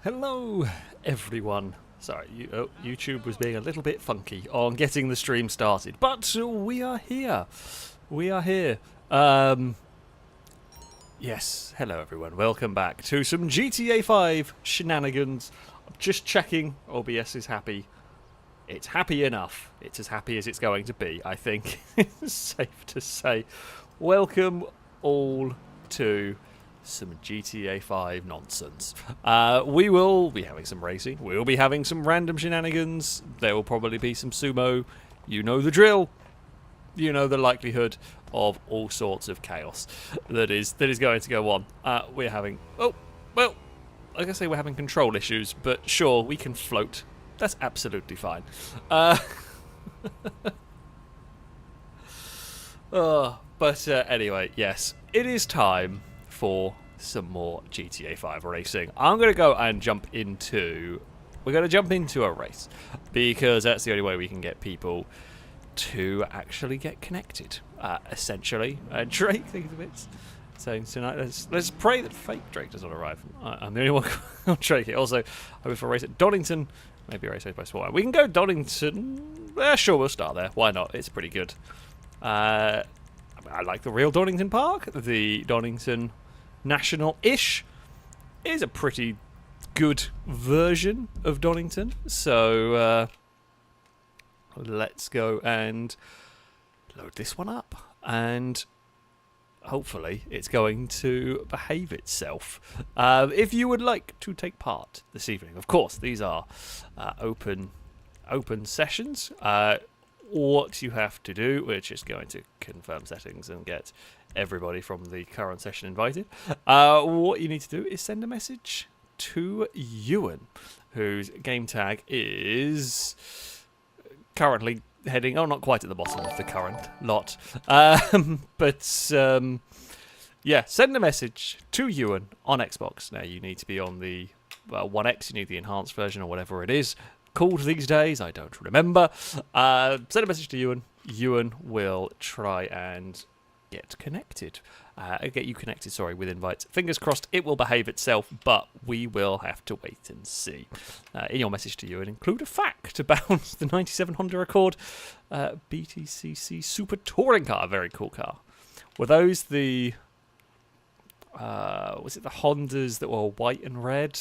Hello, everyone. Sorry, YouTube was being a little bit funky on getting the stream started, but we are here. We are here. Yes, hello everyone. Welcome back to some GTA 5 shenanigans. I'm just checking OBS is happy. It's happy enough. It's as happy as it's going to be, I think. It's safe to say. Welcome all to some GTA 5 nonsense. We will be having some racing. We will be having some random shenanigans. There will probably be some sumo. You know the drill. You know the likelihood of all sorts of chaos that is going to go on. We're having... Oh, well, like I say, we're having control issues, but sure, we can float. That's absolutely fine. But anyway, yes, it is time for some more GTA 5 racing. I'm going to go and jump into... We're going to jump into a race, because that's the only way we can get people to actually get connected, essentially. Drake, think of it. So tonight, let's pray that fake Drake does not arrive. I'm the only one on Drake here. Also, I will for a race at Donington. Maybe a race by Sport. We can go Donington. Sure, we'll start there. Why not? It's pretty good. I like the real Donington Park. The Donington National-ish is a pretty good version of Donington. So let's go and load this one up. And hopefully it's going to behave itself. If you would like to take part this evening, of course, these are open sessions. What you have to do, we're just going to confirm settings and get everybody from the current session invited. What you need to do is send a message to Ewan, whose game tag is currently heading, not quite at the bottom of the current lot, yeah, send a message to Ewan on Xbox. Now, you need to be on the One X, you need the enhanced version or whatever it is called these days, I don't remember. Send a message to Ewan. Ewan will try and get connected. Get you connected, with invites. Fingers crossed it will behave itself, but we will have to wait and see. In your message to Ewan, include a fact about the 97 Honda Accord BTCC Super Touring Car. A very cool car. Were those the... was it the Hondas that were white and red?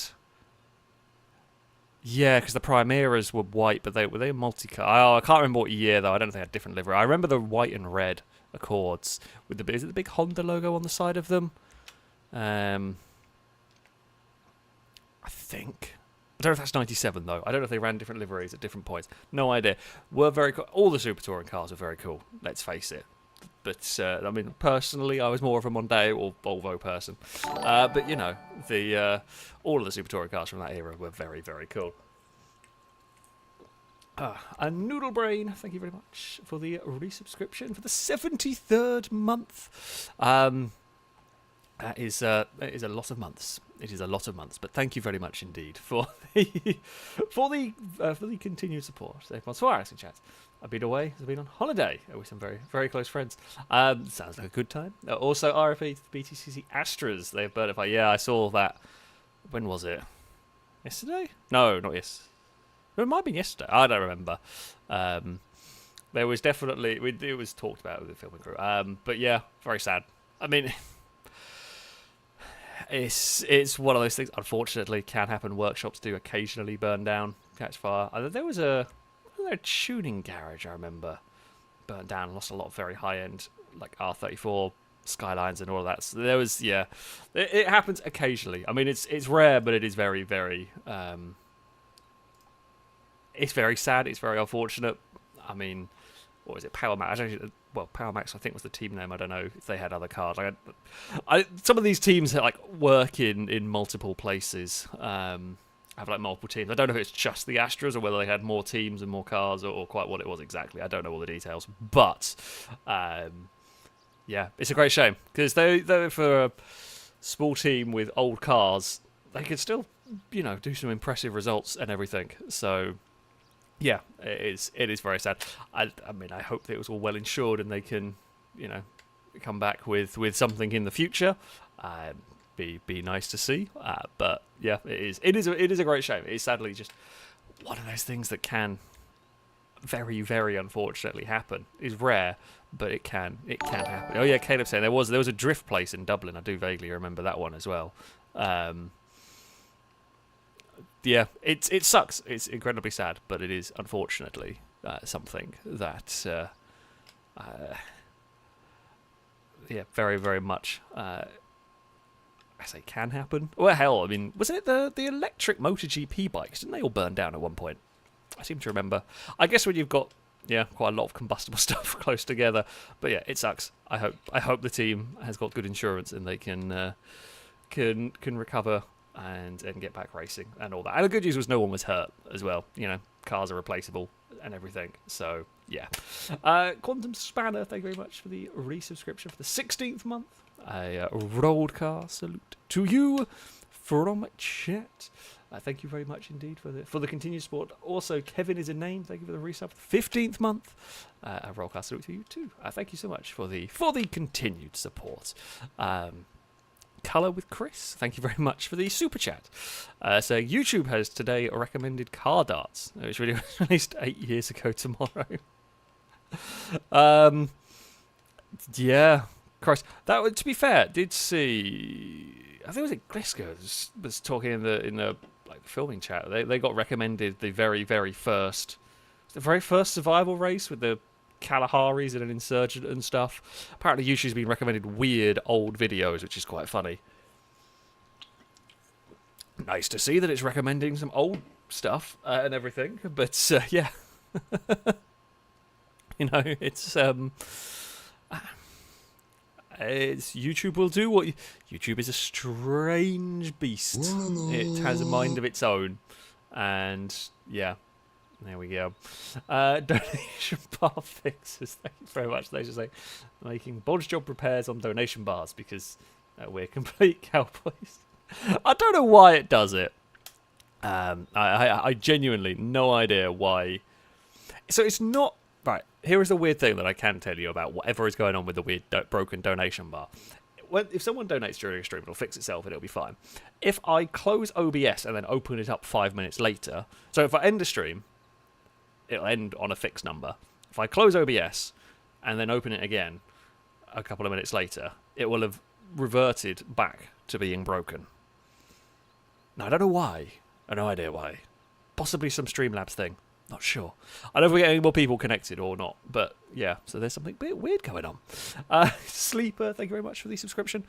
Yeah, because the Primeras were white, but were they a multi-car? Oh, I can't remember what year, though. I don't know if they had different livery. I remember the white and red Accords with is it the big Honda logo on the side of them? I think. I don't know if that's 97, though. I don't know if they ran different liveries at different points. No idea. Were very cool. All the Super Touring cars were very cool, let's face it. But, I mean, personally, I was more of a Mondeo or Volvo person. But, you know, all of the Super Touring cars from that era were very, very cool. A Noodle Brain, thank you very much for the resubscription for the 73rd month. That is a lot of months. It is a lot of months, but thank you very much indeed for the continued support. Bonsoir, in chat. I've been away. I've been on holiday with some very, very close friends. Sounds like a good time. Also, RFA to the BTCC Astras. They've burned it. Yeah, I saw that. When was it? Yesterday? No, not yesterday. It might have been yesterday. I don't remember. There was definitely... It was talked about with the filming crew. But yeah, very sad. I mean... It's one of those things, unfortunately, can happen. Workshops do occasionally burn down, catch fire. There was a tuning garage, I remember, burned down, lost a lot of very high-end, like R34 Skylines and all of that. So there was, yeah, it happens occasionally. I mean, it's rare, but it is very, very, it's very sad. It's very unfortunate. I mean, what was it? Power Max. Well, Power Max, I think, was the team name. I don't know if they had other cars. Some of these teams like work in multiple places. Have like multiple teams. I don't know if it's just the Astros or whether they had more teams and more cars or quite what it was exactly. I don't know all the details, but yeah, it's a great shame because they for a small team with old cars, they could still do some impressive results and everything. So. Yeah, it is very sad. I mean, I hope that it was all well insured and they can, come back with something in the future. be nice to see. But yeah, it is a great shame. It's sadly just one of those things that can very, very unfortunately happen. It's rare, but it can happen. Oh yeah, Caleb saying there was a drift place in Dublin. I do vaguely remember that one as well. Yeah, it sucks. It's incredibly sad, but it is unfortunately something that yeah, very, very much I say can happen. Well, hell, I mean, wasn't it the electric MotoGP bikes? Didn't they all burn down at one point? I seem to remember. I guess when you've got quite a lot of combustible stuff close together, but yeah, it sucks. I hope the team has got good insurance and they can recover and get back racing and all that. And the good news was no one was hurt as well. You know, cars are replaceable and everything. So yeah. Quantum Spanner, thank you very much for the resubscription for the 16th month. A rolled car salute to you from chat. Thank you very much indeed for the continued support. Also, Kevin is a name. Thank you for the resub for the 15th month. A roll cast salute to you too. Thank you so much for the continued support. Colour with Chris, thank you very much for the super chat. So YouTube has today recommended car darts. It was released 8 years ago tomorrow. Yeah, Christ. That, to be fair, did see. I think it was Glisco was talking in the like filming chat. They got recommended the very first survival race with the Kalahari's and an insurgent and stuff. Apparently YouTube's been recommended weird old videos, which is quite funny. Nice to see that it's recommending some old stuff and everything, but yeah. You know, it's YouTube will do what YouTube is a strange beast. It has a mind of its own, and yeah, there we go. Donation bar fixes. Thank you very much. They just say making bodge job repairs on donation bars because we're complete cowboys. I don't know why it does it. I genuinely no idea why. So it's not. Right, here is the weird thing that I can tell you about whatever is going on with the weird broken donation bar. If someone donates during a stream, it'll fix itself and it'll be fine. If I close OBS and then open it up 5 minutes later, so if I end a stream, it'll end on a fixed number. If I close OBS and then open it again a couple of minutes later, it will have reverted back to being broken. Now, I don't know why. I have no idea why. Possibly some Streamlabs thing. Not sure. I don't know if we get any more people connected or not, but yeah, so there's something a bit weird going on. Sleeper, thank you very much for the subscription.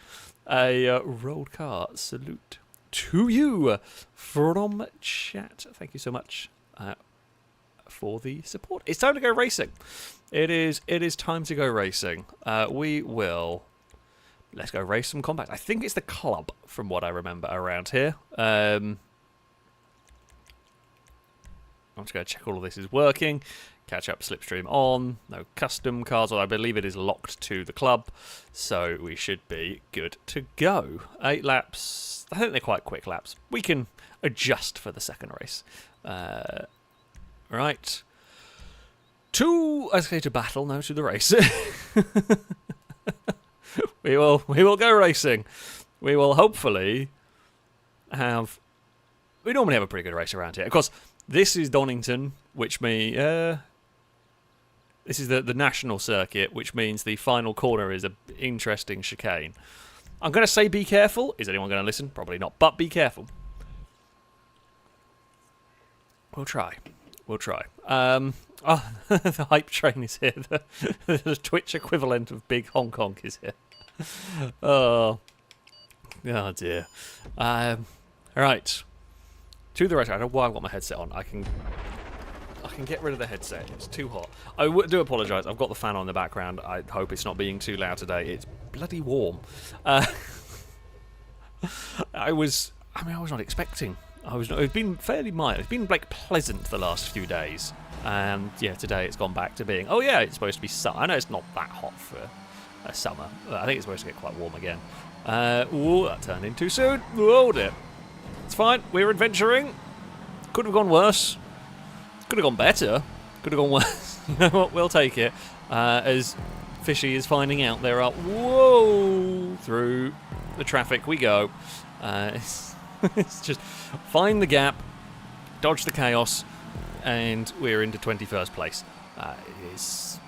A rolled car salute to you from chat. Thank you so much for the support. It's time to go racing. It is time to go racing. Let's go race some combat. I think it's the club from what I remember around here. I'm just going to check all of this is working. Catch up slipstream on. No custom cars. Well, I believe it is locked to the club. So we should be good to go. 8 laps. I think they're quite quick laps. We can adjust for the second race. Right. To battle, no, to the race. We will go racing. We will hopefully have... We normally have a pretty good race around here. Of course... This is Donington, which means this is the national circuit, which means the final corner is an interesting chicane. I'm going to say be careful. Is anyone going to listen? Probably not, but be careful. We'll try. Oh, the hype train is here. The Twitch equivalent of Big Hong Kong is here. Oh dear. All right. To the right, I don't know why I've got my headset on. I can get rid of the headset. It's too hot. I do apologise. I've got the fan on in the background. I hope it's not being too loud today. It's bloody warm. I was not expecting. It's been fairly mild. It's been like pleasant the last few days. And yeah, today it's gone back to being. Oh yeah, it's supposed to be summer. I know it's not that hot for a summer. I think it's supposed to get quite warm again. Ooh, that turned in too soon. Oh dear. It's fine. We're adventuring. Could have gone worse. Could have gone better. Could have gone worse. You know what? We'll take it. As Fishy is finding out, there are through the traffic we go. It's just find the gap, dodge the chaos, and we're into 21st place. It's,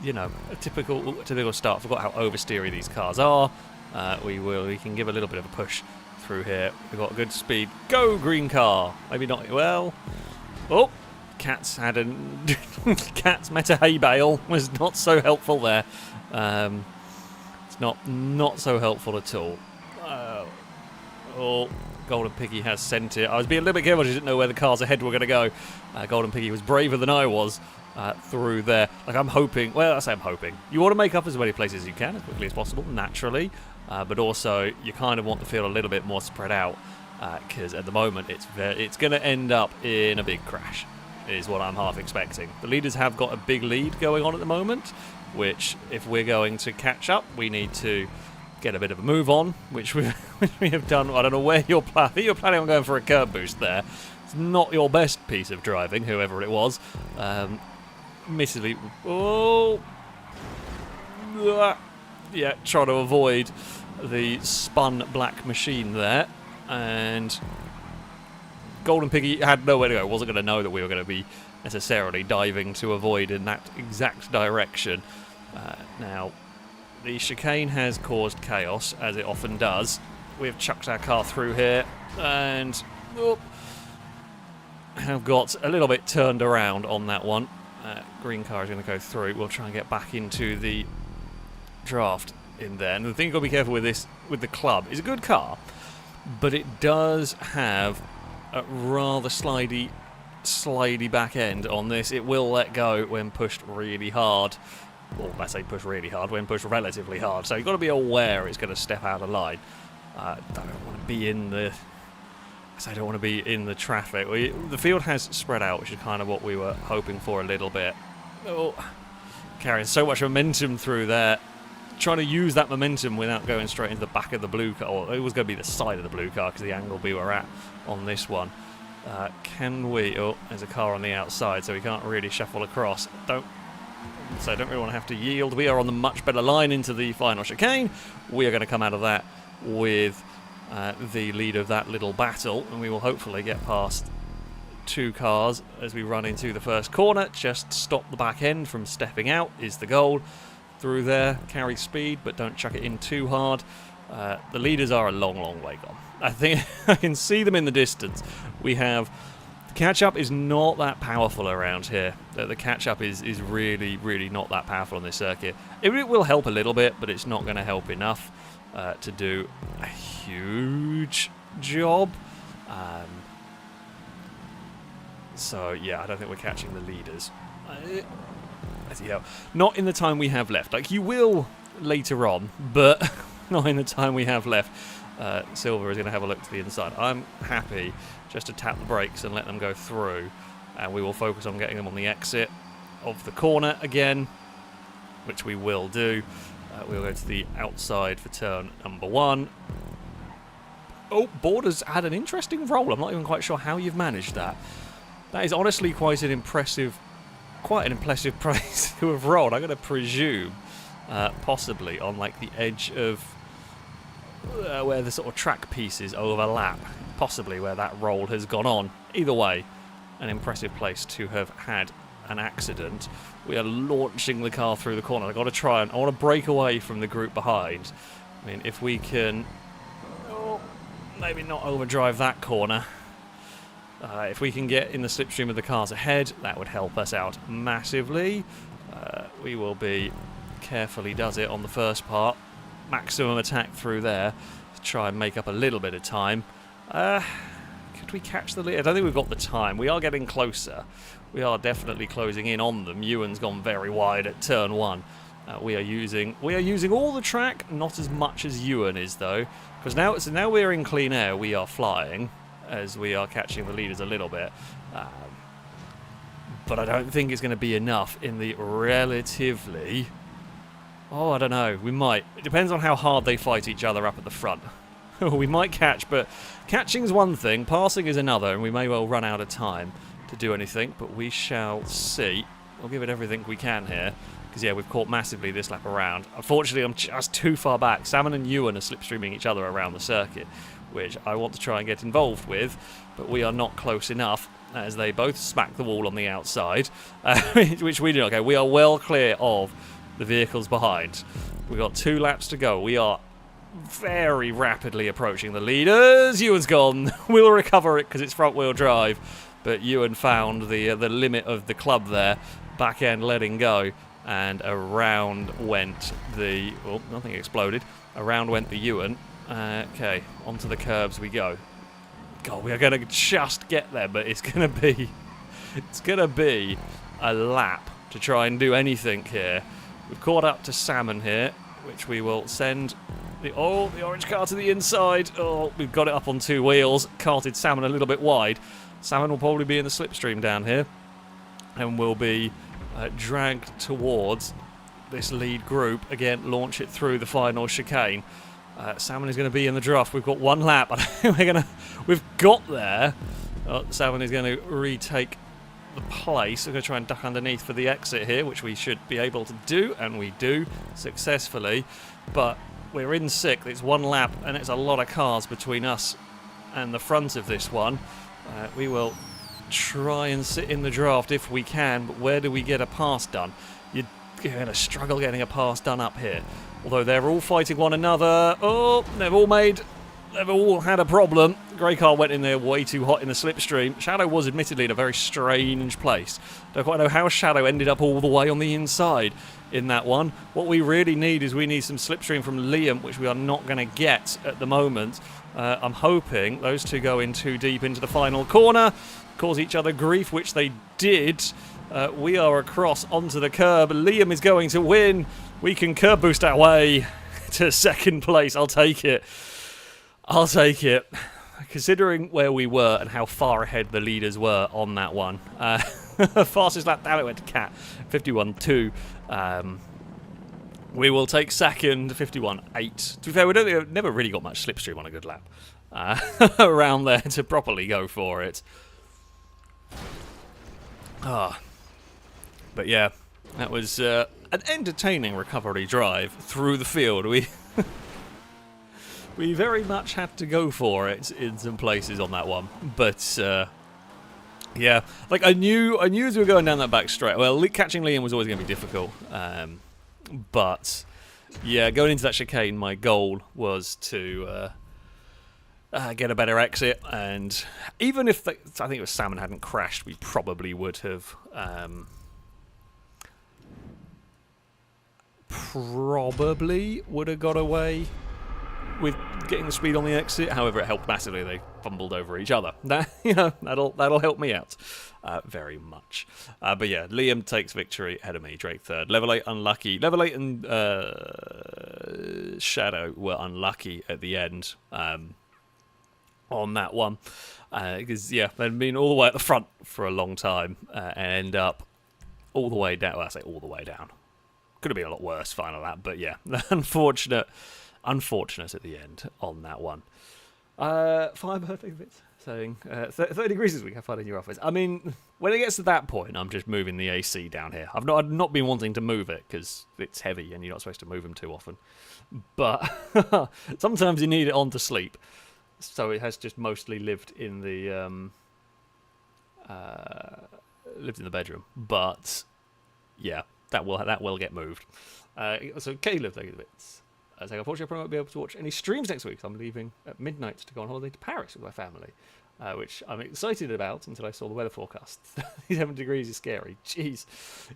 you know, a typical start. Forgot how oversteery these cars are. We can give a little bit of a push through here. We've got good speed. Go, green car. Maybe not. Well, oh, Cat's met a hay bale. Was not so helpful there. It's not so helpful at all. Oh, Golden Piggy has sent it. I was being a little bit careful. I didn't know where the cars ahead were going to go. Golden Piggy was braver than I was through there. Like, I'm hoping. Well, I say I'm hoping. You want to make up as many places as you can as quickly as possible, naturally. But also, you kind of want the field a little bit more spread out, because at the moment it's going to end up in a big crash, is what I'm half expecting. The leaders have got a big lead going on at the moment, which, if we're going to catch up, we need to get a bit of a move on, which we have done. I don't know where you're planning. I think you're planning on going for a curb boost there. It's not your best piece of driving, whoever it was. Admittedly, oh, yeah, trying to avoid the spun black machine there, and Golden Piggy had nowhere to go. Wasn't going to know that we were going to be necessarily diving to avoid in that exact direction. Now, the chicane has caused chaos, as it often does. We've chucked our car through here, and have got a little bit turned around on that one. Green car is going to go through. We'll try and get back into the draft in there. And the thing you've got to be careful with this, with the club, is a good car, but it does have a rather slidey back end on this. It will let go when pushed really hard. Or I say push really hard, when pushed relatively hard. So you've got to be aware it's going to step out of line. Don't want to be in the... I don't want to be in the traffic. The field has spread out, which is kind of what we were hoping for a little bit. Oh, carrying so much momentum through there. Trying to use that momentum without going straight into the back of the blue car. Or it was going to be the side of the blue car because the angle we were at on this one. Can we... Oh, there's a car on the outside, so we can't really shuffle across. So I don't really want to have to yield. We are on the much better line into the final chicane. We are going to come out of that with the lead of that little battle, and we will hopefully get past two cars as we run into the first corner. Just stop the back end from stepping out is the goal. Through there, carry speed, but don't chuck it in too hard. The leaders are a long, long way gone. I think I can see them in the distance. We have... The catch-up is not that powerful around here. The catch-up is really, really not that powerful on this circuit. It will help a little bit, but it's not going to help enough to do a huge job. So, yeah, I don't think we're catching the leaders. Not in the time we have left. Like, you will later on, but not in the time we have left. Silver is going to have a look to the inside. I'm happy just to tap the brakes and let them go through, and we will focus on getting them on the exit of the corner again, which we will do. We'll go to the outside for turn number 1. Oh, Borders had an interesting roll. I'm not even quite sure how you've managed that. That is honestly quite an impressive place to have rolled. I'm going to presume possibly on like the edge of where the sort of track pieces overlap, possibly where that roll has gone on. Either way, an impressive place to have had an accident. We are launching the car through the corner. I want to break away from the group behind. I mean, if we can maybe not overdrive that corner. If we can get in the slipstream of the cars ahead, that would help us out massively. We will be carefully does it on the first part. Maximum attack through there to try and make up a little bit of time. Could we catch the lead? I don't think we've got the time. We are getting closer. We are definitely closing in on them. Ewan's gone very wide at turn 1. We are using all the track, not as much as Ewan is though, because now we're in clean air. We are flying as we are catching the leaders a little bit. But I don't think it's going to be enough in the relatively... Oh, I don't know. We might. It depends on how hard they fight each other up at the front. We might catch, but catching's one thing, passing is another, and we may well run out of time to do anything, but we shall see. We'll give it everything we can here, because Because, yeah, we've caught massively this lap around. Unfortunately, I'm just too far back. Salmon and Ewan are slipstreaming each other around the circuit, which I want to try and get involved with, but we are not close enough, as they both smack the wall on the outside, which we do not. Okay, we are well clear of the vehicles behind. We've got 2 laps to go. We are very rapidly approaching the leaders. Ewan's gone. We'll recover it because it's front-wheel drive, but Ewan found the limit of the club there. Back end letting go, and around went the... Oh, nothing exploded. Around went the Ewan. Okay, onto the curbs we go. God, we are going to just get there, but it's going to be a lap to try and do anything here. We've caught up to Salmon here, which we will send the orange car to the inside. Oh, we've got it up on 2 wheels. Carted Salmon a little bit wide. Salmon will probably be in the slipstream down here, and will be dragged towards this lead group. Again, launch it through the final chicane. Salmon is going to be in the draft. We've got 1 lap. We've got there. Salmon is going to retake the place. We're going to try and duck underneath for the exit here, which we should be able to do, and we do successfully. But we're in 6th. It's 1 lap, and it's a lot of cars between us and the front of this one. We will try and sit in the draft if we can, but where do we get a pass done? You're going to struggle getting a pass done up here. Although they're all fighting one another. Oh, they've all had a problem. Grey car went in there way too hot in the slipstream. Shadow was admittedly in a very strange place. Don't quite know how Shadow ended up all the way on the inside in that one. What we really need is some slipstream from Liam, which we are not going to get at the moment. I'm hoping those 2 go in too deep into the final corner, cause each other grief, which they did. We are across onto the curb. Liam is going to win. We can curb boost our way to 2nd place. I'll take it. Considering where we were and how far ahead the leaders were on that one. Fastest lap down it went to Cat, 51.2. We will take 2nd, 51.8. To be fair, we've never really got much slipstream on a good lap around there to properly go for it. But yeah, that was an entertaining recovery drive through the field. We very much had to go for it in some places on that one, but yeah, like I knew as we were going down that back straight. Well, catching Liam was always going to be difficult, but yeah, going into that chicane, my goal was to get a better exit, and even if I think it was Salmon hadn't crashed, we probably would have got away with getting the speed on the exit. However, it helped massively. They fumbled over each other. That'll help me out very much. But yeah, Liam takes victory ahead of me. Drake 3rd. Level 8 unlucky. Level 8 and Shadow were unlucky at the end on that one. Because yeah, they'd been all the way at the front for a long time and end up all the way down. Well, I say all the way down. Could have been a lot worse final lap, but yeah, unfortunate at the end on that one. 5 perfect bits saying 30 degrees this week. Have fun in your office. I mean, when it gets to that point, I'm just moving the AC down here. I've not been wanting to move it because it's heavy and you're not supposed to move them too often. But sometimes you need it on to sleep. So it has just mostly lived in the bedroom. But yeah, that will get moved. So Caleb, thank you for bits. So unfortunately, I probably won't be able to watch any streams next week. So I'm leaving at midnight to go on holiday to Paris with my family, which I'm excited about until I saw the weather forecast. 37 degrees is scary. Jeez.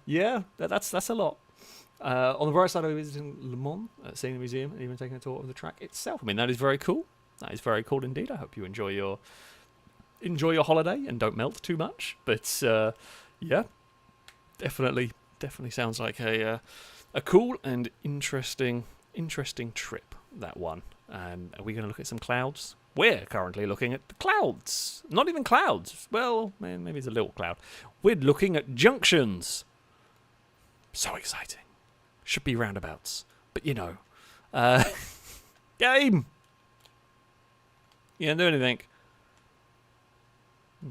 Yeah, that's a lot. On the bright side, I'll be visiting Le Mans, seeing the museum, and even taking a tour of the track itself. I mean, that is very cool. That is very cool indeed. I hope you enjoy your holiday and don't melt too much. But yeah, definitely sounds like a cool and interesting trip, that one. Are we going to look at some clouds? We're currently looking at the clouds. Not even clouds. Well, maybe it's a little cloud. We're looking at junctions. So exciting. Should be roundabouts. But you know. Game! You can't do anything.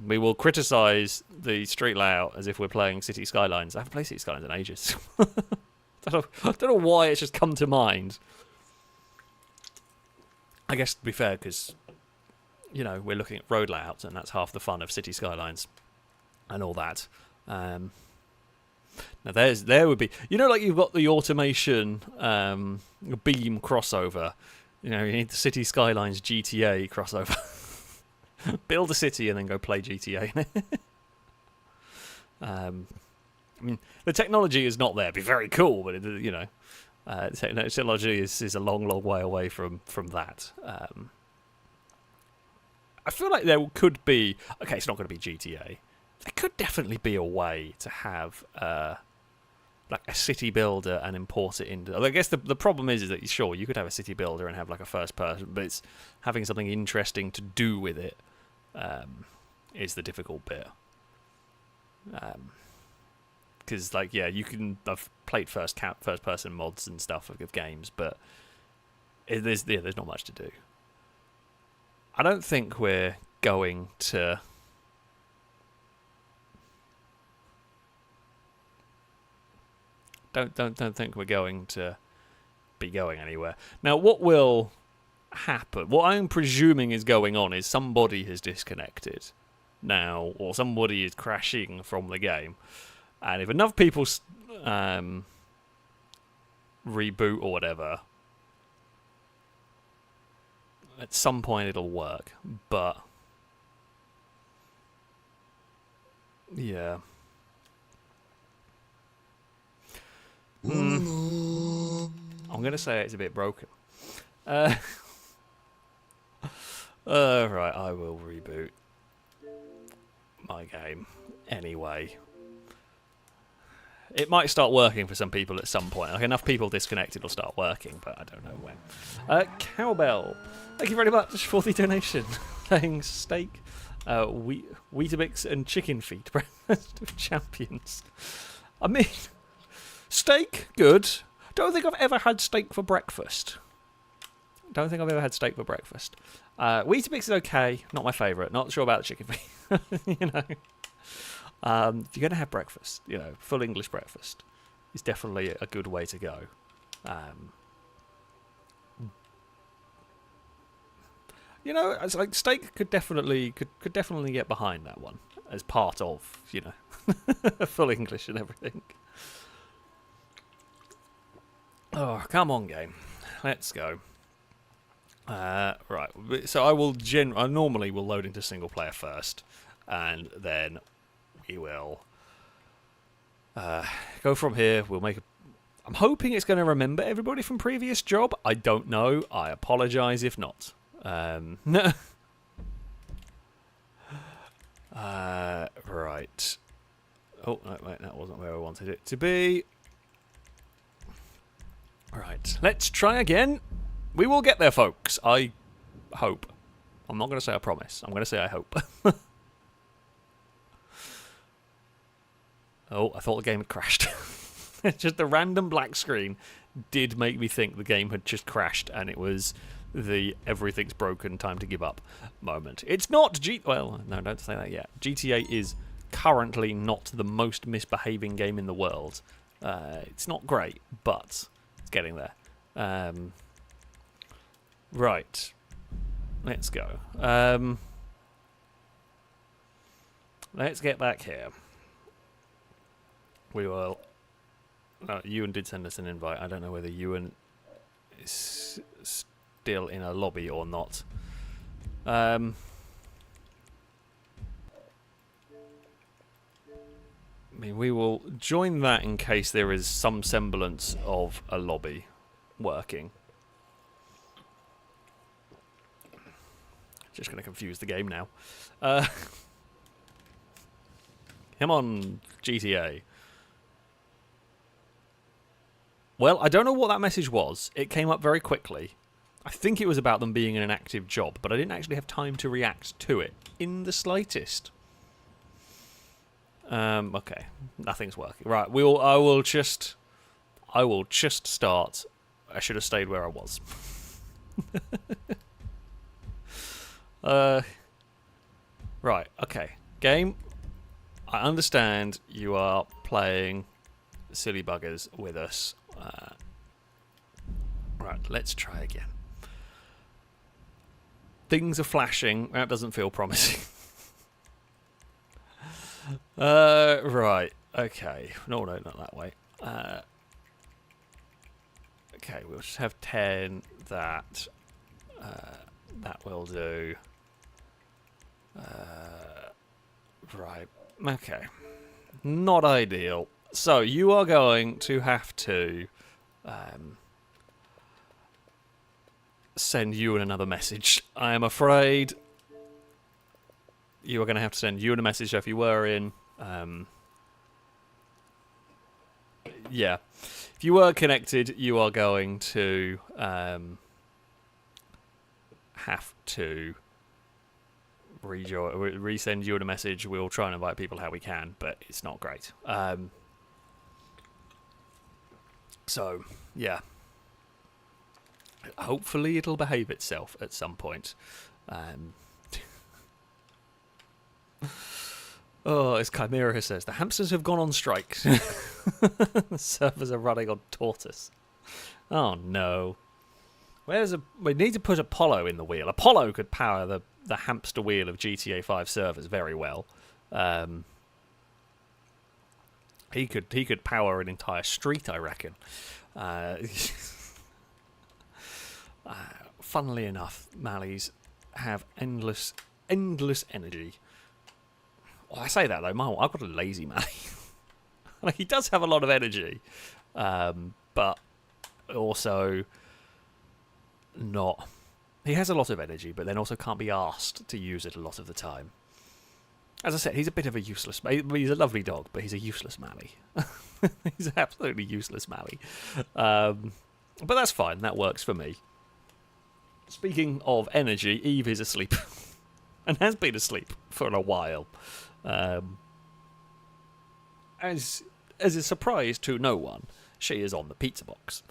We will criticise the street layout as if we're playing City Skylines. I haven't played City Skylines in ages. I don't know why it's just come to mind. I guess to be fair, because, you know, we're looking at road layouts, and that's half the fun of city skylines and all that. Now there would be, you know, like you've got the automation beam crossover. You know, you need the City Skylines GTA crossover. Build a city and then go play GTA. I mean, the technology is not there. It'd be very cool, but you know, technology is a long, long way away from that. I feel like there could be. Okay, it's not going to be GTA. There could definitely be a way to have like a city builder and import it into. I guess the problem is that sure you could have a city builder and have like a first person, but it's having something interesting to do with it is the difficult bit. Because like I've played first person mods and stuff of games, but there's not much to do. I don't think we're going to. Don't think we're going to be going anywhere. Now, what will happen? What I'm presuming is going on is somebody has disconnected now, or somebody is crashing from the game, and if enough people reboot or whatever, at some point it'll work. But yeah. I'm going to say it's a bit broken. Right, I will reboot my game anyway. It might start working for some people at some point. Like enough people disconnected, it'll start working, but I don't know when. Cowbell, thank you very much for the donation. Playing steak, Weetabix and chicken feet, breakfast of champions. I mean, steak, good. Don't think I've ever had steak for breakfast. Weetabix is okay. Not my favourite. Not sure about the chicken feet. You know. If you're going to have breakfast, you know, full English breakfast is definitely a good way to go. You know, it's like steak could definitely get behind that one as part of, you know, full English and everything. Oh, come on, game. Let's go. Right. So I normally will load into single player first, and then we will go from here. We'll make I'm hoping it's going to remember everybody from previous job. I don't know. I apologise if not. Right. Oh, no, wait, that wasn't where I wanted it to be. Right, let's try again. We will get there, folks. I hope. I'm not going to say I promise. I'm going to say I hope. Oh, I thought the game had crashed. Just the random black screen did make me think the game had just crashed, and it was the everything's broken, time to give up moment. It's not well, no, don't say that yet. GTA is currently not the most misbehaving game in the world. It's not great, but it's getting there. Right. Let's go. Let's get back here. We will... Ewan did send us an invite. I don't know whether Ewan is still in a lobby or not. I mean, we will join that in case there is some semblance of a lobby working. Just going to confuse the game now. Come on, GTA. Well, I don't know what that message was. It came up very quickly. I think it was about them being in an active job, but I didn't actually have time to react to it in the slightest. Okay, nothing's working. Right, I will just start. I should have stayed where I was. Right, okay. Game, I understand you are playing silly buggers with us. Right, let's try again. Things are flashing. That doesn't feel promising. Right. Okay. No, not that way. Okay, we'll just have 10. That will do. Right. Okay. Not ideal. So you are going to have to send you another message. I am afraid you are going to have to send you a message. So if you were in, yeah, if you were connected, you are going to have to resend you a message. We'll try and invite people how we can, but it's not great. So yeah, hopefully it'll behave itself at some point. Oh, as Chimera says, the hamsters have gone on strike. The servers are running on tortoise. Oh no. We need to put Apollo in the wheel. Apollo could power the hamster wheel of GTA 5 servers very well. He could power an entire street, I reckon. Funnily enough, Mallies have endless energy. Well, I say that though, I've got a lazy Mally. Like, he does have a lot of energy, but also not. He has a lot of energy, but then also can't be asked to use it a lot of the time. As I said, he's a bit of a useless. He's a lovely dog, but he's a useless Mally. He's an absolutely useless Mally. But that's fine. That works for me. Speaking of energy, Eve is asleep and has been asleep for a while. As a surprise to no one, she is on the pizza box.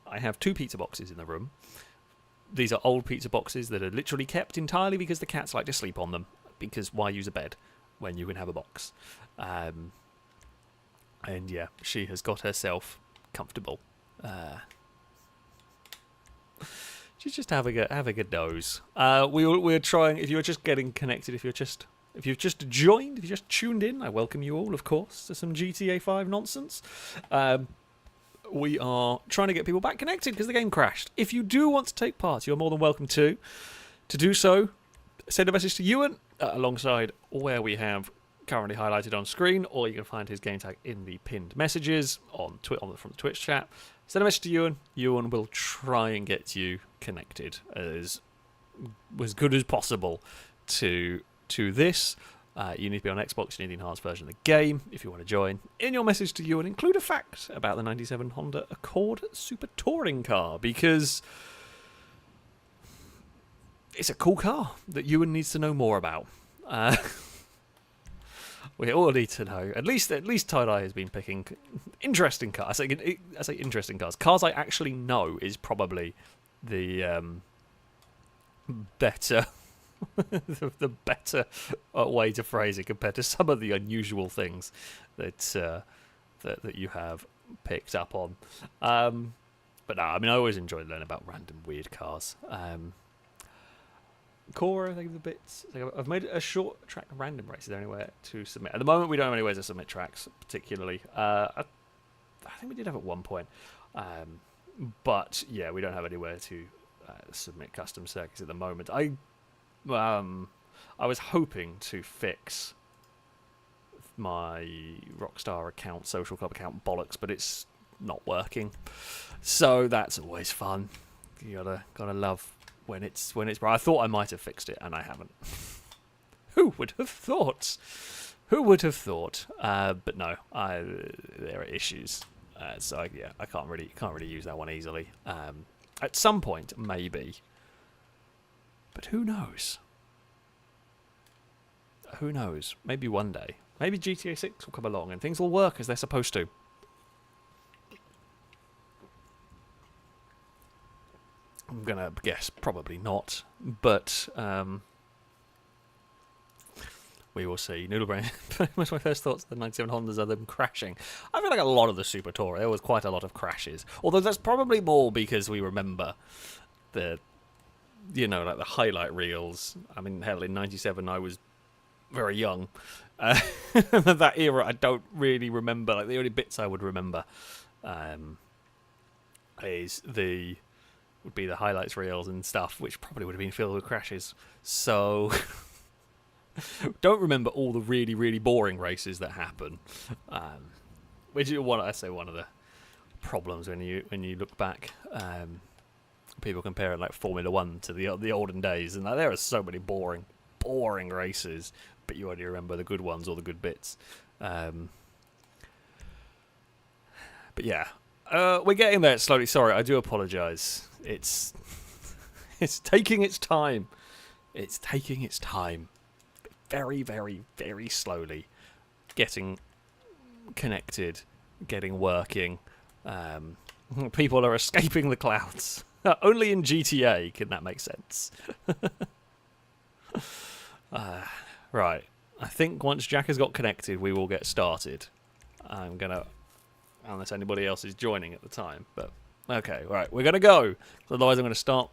I have 2 pizza boxes in the room. These are old pizza boxes that are literally kept entirely because the cats like to sleep on them. Because why use a bed when you can have a box? And yeah, she has got herself comfortable. She's just having a doze. We're trying. If you're just getting connected, if you've just joined, if you just tuned in, I welcome you all, of course, to some GTA 5 nonsense. We are trying to get people back connected because the game crashed. If you do want to take part, you're more than welcome to. To do so, send a message to Ewan alongside where we have currently highlighted on screen, or you can find his game tag in the pinned messages from the Twitch chat. Send a message to Ewan. Ewan will try and get you connected as good as possible to this. You need to be on Xbox. You need the enhanced version of the game if you want to join. In your message to Ewan, include a fact about the 97 Honda Accord Super Touring car, because it's a cool car that Ewan needs to know more about. We all need to know. At least Tie-Dye has been picking interesting cars. I say interesting cars. Cars I actually know is probably the better the better way to phrase it compared to some of the unusual things that you have picked up on. But no, I mean, I always enjoy learning about random weird cars. Cora, I think the bits. I've made a short track random race. Is there anywhere to submit? At the moment, we don't have anywhere to submit tracks, particularly. I think we did have at one point. But yeah, we don't have anywhere to submit custom circuits at the moment. I was hoping to fix my Rockstar account, social club account bollocks, but it's not working. So that's always fun. You gotta love when it's right. I thought I might have fixed it, and I haven't. Who would have thought? Who would have thought? But no, there are issues. So yeah, I can't really use that one easily. At some point, maybe. But who knows? Who knows? Maybe one day. Maybe GTA 6 will come along and things will work as they're supposed to. I'm going to guess probably not. But We will see. Noodlebrain, most of my first thoughts of the 97 Hondas are them crashing. I feel like a lot of the Super Tour, there was quite a lot of crashes. Although that's probably more because we remember the, like the highlight reels. I mean, hell, in 97 I was very young. That era I don't really remember. Like the only bits I would remember would be the highlights reels and stuff, which probably would have been filled with crashes. So don't remember all the really, really boring races that happen. Which is one of the problems when you look back. People comparing like Formula One to the olden days, and there are so many boring races, but you only remember the good ones or the good bits. But yeah, we're getting there slowly. Sorry, I do apologise. It's taking its time. It's taking its time. Very, very, very slowly getting connected, getting working. People are escaping the clouds. Only in GTA can that make sense. Right. I think once Jack has got connected, we will get started. Unless anybody else is joining at the time. But okay, right, we're gonna go. Otherwise, I'm gonna start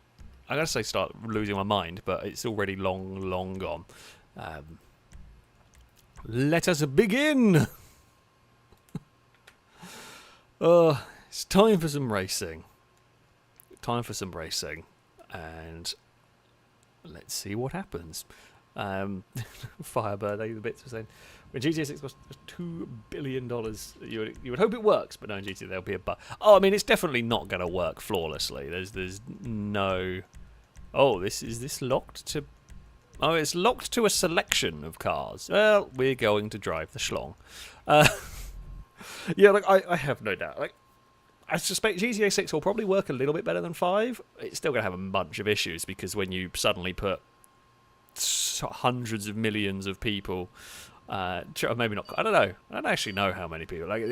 losing my mind. But it's already long gone. Let us begin. It's time for some racing. And let's see what happens. Firebird, the bits were saying when GTA 6 costs $2 billion, you would hope it works, but no, in GTA there'll be a bug. Oh, I mean, it's definitely not going to work flawlessly. There's no. Oh, is this locked to? Oh, it's locked to a selection of cars. Well, we're going to drive the schlong. Yeah, like I have no doubt. Like, I suspect GTA 6 will probably work a little bit better than 5. It's still going to have a bunch of issues because when you suddenly put hundreds of millions of people, maybe not. I don't know. I don't actually know how many people. Like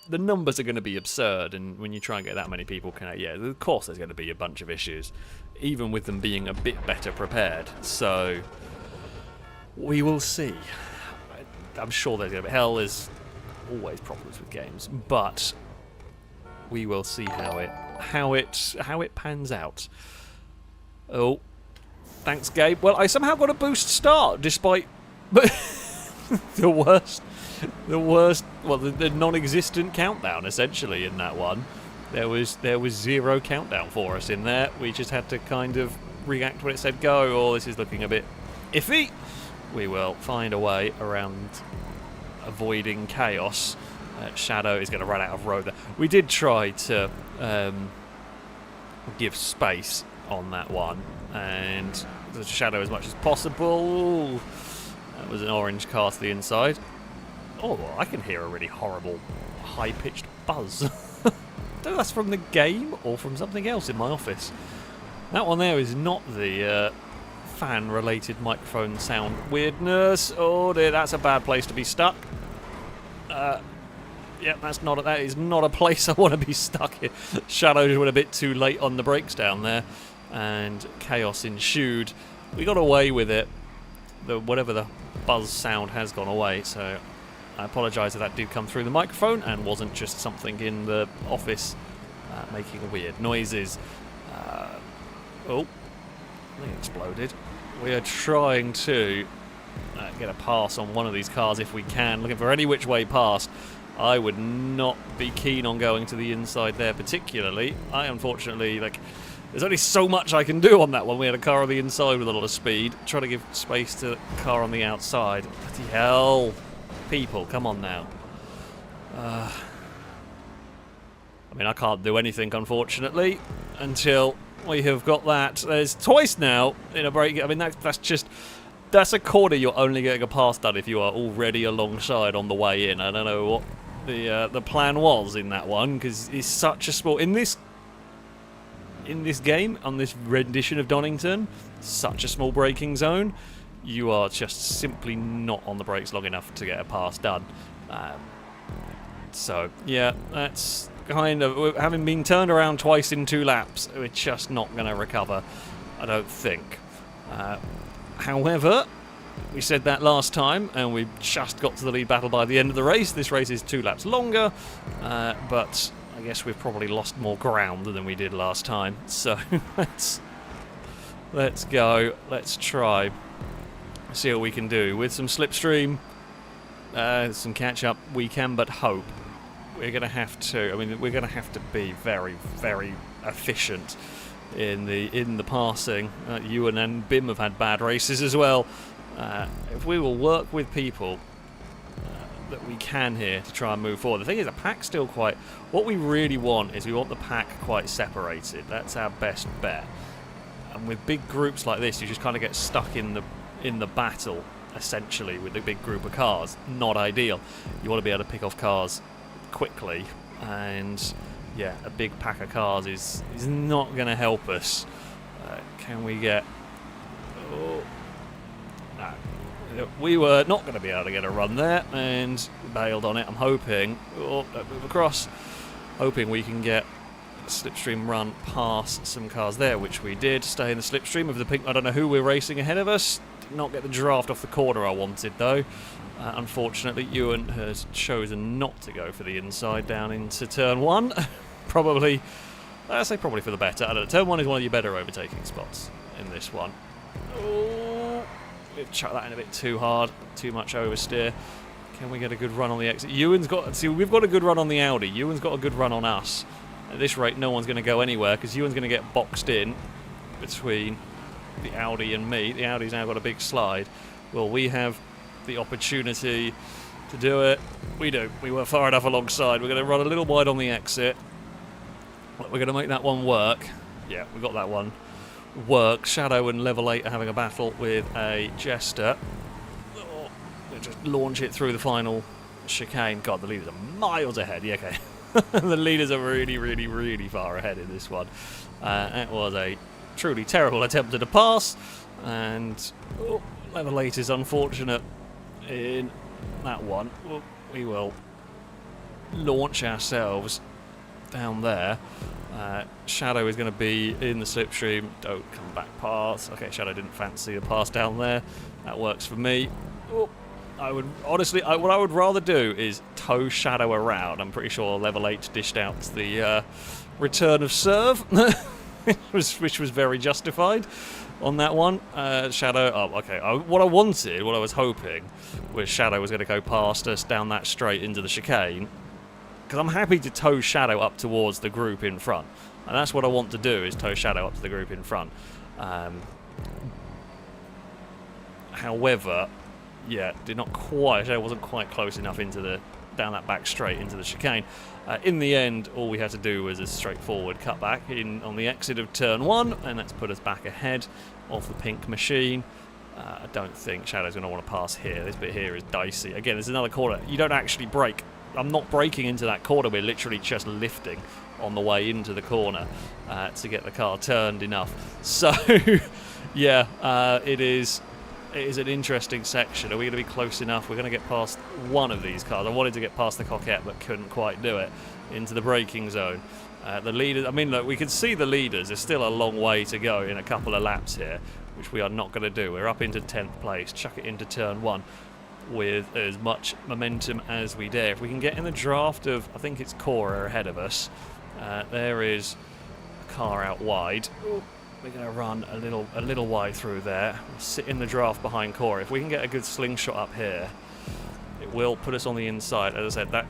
the numbers are going to be absurd, and when you try and get that many people connect, yeah, of course there's going to be a bunch of issues, even with them being a bit better prepared. So we will see. I'm sure there's going to be there's always problems with games, but we will see how it pans out. Oh, thanks, Gabe. Well, I somehow got a boost start despite the worst. Well, the non-existent countdown essentially in that one. There was zero countdown for us in there. We just had to kind of react when it said go. Oh, this is looking a bit iffy. We will find a way around avoiding chaos. Shadow is going to run out of road there. We did try to give space on that one, and the Shadow as much as possible. That was an orange car to the inside. Oh, I can hear a really horrible, high-pitched buzz. I don't know if that's from the game or from something else in my office. That one there is not the fan-related microphone sound weirdness. Oh dear, that's a bad place to be stuck. Yeah, that is not a place I want to be stuck in. Shadow just went a bit too late on the brakes down there, and chaos ensued. We got away with it. Whatever the buzz sound has gone away, so I apologise if that did come through the microphone and wasn't just something in the office making weird noises. Oh, I think it exploded. We are trying to get a pass on one of these cars if we can, looking for any which way past. I would not be keen on going to the inside there particularly. Unfortunately, there's only so much I can do on that one. We had a car on the inside with a lot of speed, trying to give space to the car on the outside. Bloody hell. People, come on now. I mean, I can't do anything, unfortunately, until we have got that. There's twice now in a break. I mean, that's a corner you're only getting a pass done if you are already alongside on the way in. I don't know what the plan was in that one, because it's such a small... In this game, on this rendition of Donington, such a small braking zone, you are just simply not on the brakes long enough to get a pass done. So, yeah, that's kind of... Having been turned around twice in 2 laps, we're just not going to recover, I don't think. However, We said that last time, and we just got to the lead battle by the end of the race. This race is 2 laps longer, but I guess we've probably lost more ground than we did last time. So let's go. Let's try. See what we can do with some slipstream, some catch-up. We can but hope. We're going to have to. I mean, we're going to have to be very, very efficient in the passing. Ewan and Bim have had bad races as well. If we will work with people that we can here to try and move forward. The thing is, the pack's still quite... What we really want is we want the pack quite separated. That's our best bet. And with big groups like this, you just kind of get stuck in the battle, essentially, with a big group of cars. Not ideal. You want to be able to pick off cars quickly, and yeah, a big pack of cars is not going to help us. Can we get... Oh. We were not going to be able to get a run there, and bailed on it. I'm hoping, don't move across, hoping we can get a slipstream run past some cars there, which we did. Stay in the slipstream of the pink. I don't know who we're racing ahead of us. Did not get the draft off the corner I wanted, though. Unfortunately, Ewan has chosen not to go for the inside down into turn 1. Probably, I say probably for the better. I don't know. Turn 1 is one of your better overtaking spots in this one. Oh. We've chucked that in a bit too hard, too much oversteer. Can we get a good run on the exit? Ewan's got... See, we've got a good run on the Audi. Ewan's got a good run on us. At this rate, no one's going to go anywhere, because Ewan's going to get boxed in between the Audi and me. The Audi's now got a big slide. Well, we have the opportunity to do it. We do. We were far enough alongside. We're going to run a little wide on the exit. We're going to make that one work. Yeah, we got that one. Work. Shadow and Level 8 are having a battle with a Jester. Oh, they just launch it through the final chicane. God, the leaders are miles ahead. Yeah, okay. The leaders are really, really, really far ahead in this one. It was a truly terrible attempt at a pass, and Level 8 is unfortunate in that one. Well, we will launch ourselves down there. Shadow is going to be in the slipstream. Don't come back past. Okay, Shadow didn't fancy the pass down there. That works for me. Oh, I would honestly, what I would rather do is tow Shadow around. I'm pretty sure Level 8 dished out the return of serve, which was very justified on that one. Shadow. Oh, okay. What I was hoping, was Shadow was going to go past us down that straight into the chicane. Because I'm happy to tow Shadow up towards the group in front. And that's what I want to do, is tow Shadow up to the group in front. However, yeah, Shadow wasn't quite close enough down that back straight into the chicane. In the end, all we had to do was a straightforward cutback in on the exit of turn 1, and that's put us back ahead of the pink machine. I don't think Shadow's going to want to pass here. This bit here is dicey. Again, there's another corner. You don't actually brake. I'm not braking into that corner, we're literally just lifting on the way into the corner to get the car turned enough. So, yeah, it is an interesting section. Are we going to be close enough? We're going to get past one of these cars. I wanted to get past the Coquette, but couldn't quite do it, into the braking zone. The leaders, I mean, look, we can see the leaders. There's still a long way to go in a couple of laps here, which we are not going to do. We're up into 10th place, chuck it into turn 1. With as much momentum as we dare. If we can get in the draft of, I think it's Cora ahead of us. There is a car out wide. Ooh, we're going to run a little wide through there. We'll sit in the draft behind Cora. If we can get a good slingshot up here, it will put us on the inside. As I said, that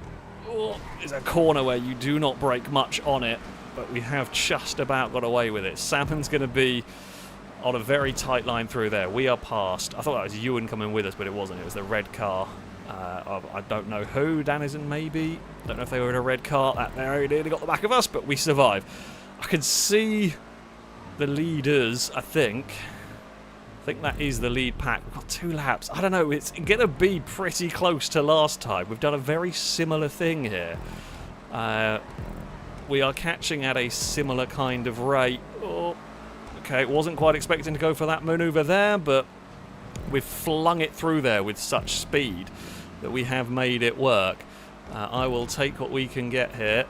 is a corner where you do not brake much on it, but we have just about got away with it. Salmon's going to be on a very tight line through there. We are past. I thought that was Ewan coming with us, but it wasn't. It was the red car. I don't know who. Danison, maybe. Don't know if they were in a red car. That they nearly got the back of us, but we survived. I can see the leaders, I think. I think that is the lead pack. We've got 2 laps. I don't know. It's going to be pretty close to last time. We've done a very similar thing here. We are catching at a similar kind of rate. Oh. Okay, wasn't quite expecting to go for that manoeuvre there, but we've flung it through there with such speed that we have made it work. I will take what we can get here.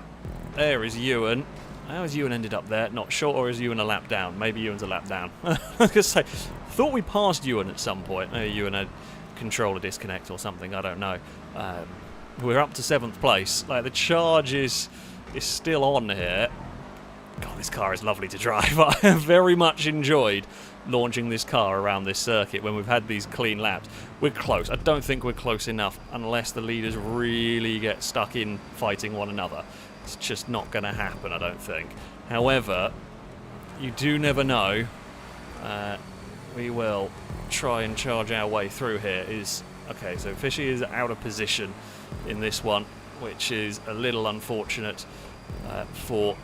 There is Ewan. How has Ewan ended up there? Not sure, or is Ewan a lap down? Maybe Ewan's a lap down. I was going to say, thought we passed Ewan at some point. Maybe Ewan had controller disconnect or something, I don't know. We're up to 7th place. Like, the charge is still on here. God, this car is lovely to drive. I have very much enjoyed launching this car around this circuit when we've had these clean laps. We're close. I don't think we're close enough unless the leaders really get stuck in fighting one another. It's just not going to happen, I don't think. However, you do never know. We will try and charge our way through here. Okay, so Fishy is out of position in this one, which is a little unfortunate for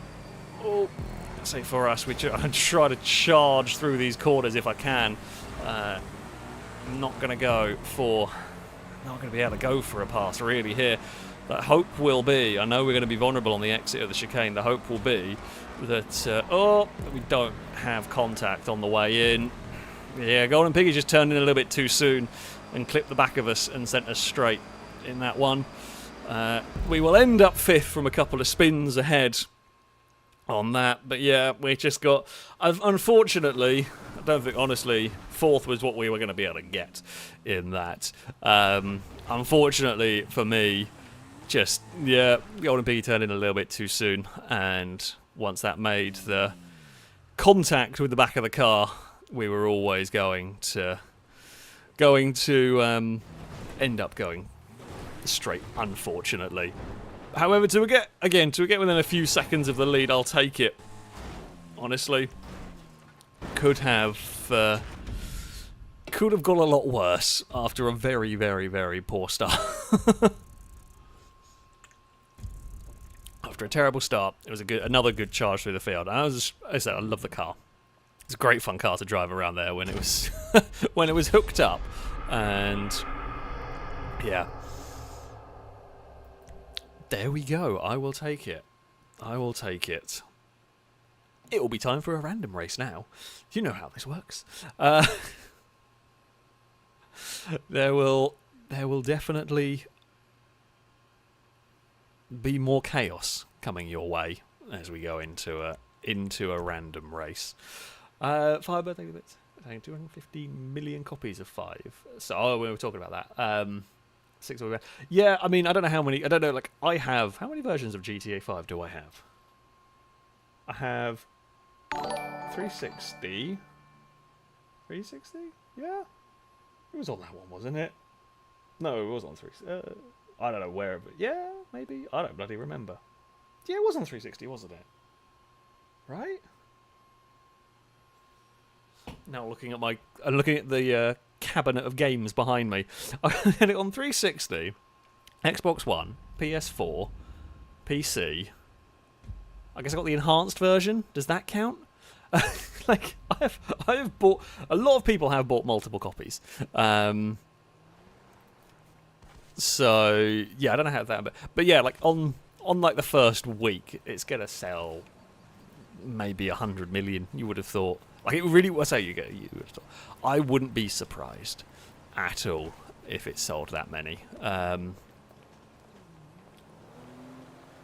us. I try to charge through these corners if I can. I'm not going to be able to go for a pass really here. The hope will be, I know we're going to be vulnerable on the exit of the chicane, the hope will be that, we don't have contact on the way in. Yeah, Golden Piggy just turned in a little bit too soon and clipped the back of us and sent us straight in that one. We will end up 5th from a couple of spins ahead on that, but yeah, we just got, unfortunately, I don't think, honestly, 4th was what we were going to be able to get in that. Unfortunately for me, Golden Piggy turned in a little bit too soon, and once that made the contact with the back of the car, we were always going to end up going straight, unfortunately. However, to get within a few seconds of the lead, I'll take it. Honestly, could have gone a lot worse after a very, very, very poor start. After a terrible start, it was another good charge through the field. I love the car. It's a great fun car to drive around there when it was when it was hooked up, and yeah. There we go. I will take it. It will be time for a random race now. You know how this works. There will definitely be more chaos coming your way as we go into a random race. 5 birthday bits. 215 million copies of 5. So we were talking about that. 6 over. Yeah, I mean, I don't know how many. I don't know. Like, how many versions of GTA 5 do I have? I have 360. 360? Yeah. It was on that one, wasn't it? No, it was on 360. I don't know where, but yeah, maybe. I don't bloody remember. Yeah, it was on 360, wasn't it? Right? Now looking at the cabinet of games behind me. I had it on 360, Xbox One, PS4, PC. I guess I got the enhanced version. Does that count? Like, I have bought, a lot of people have bought multiple copies. So yeah, I don't know how that, but yeah, like on like the first week, it's gonna sell maybe 100 million. You would have thought. Like, it really, I say you would have thought. I wouldn't be surprised at all if it sold that many.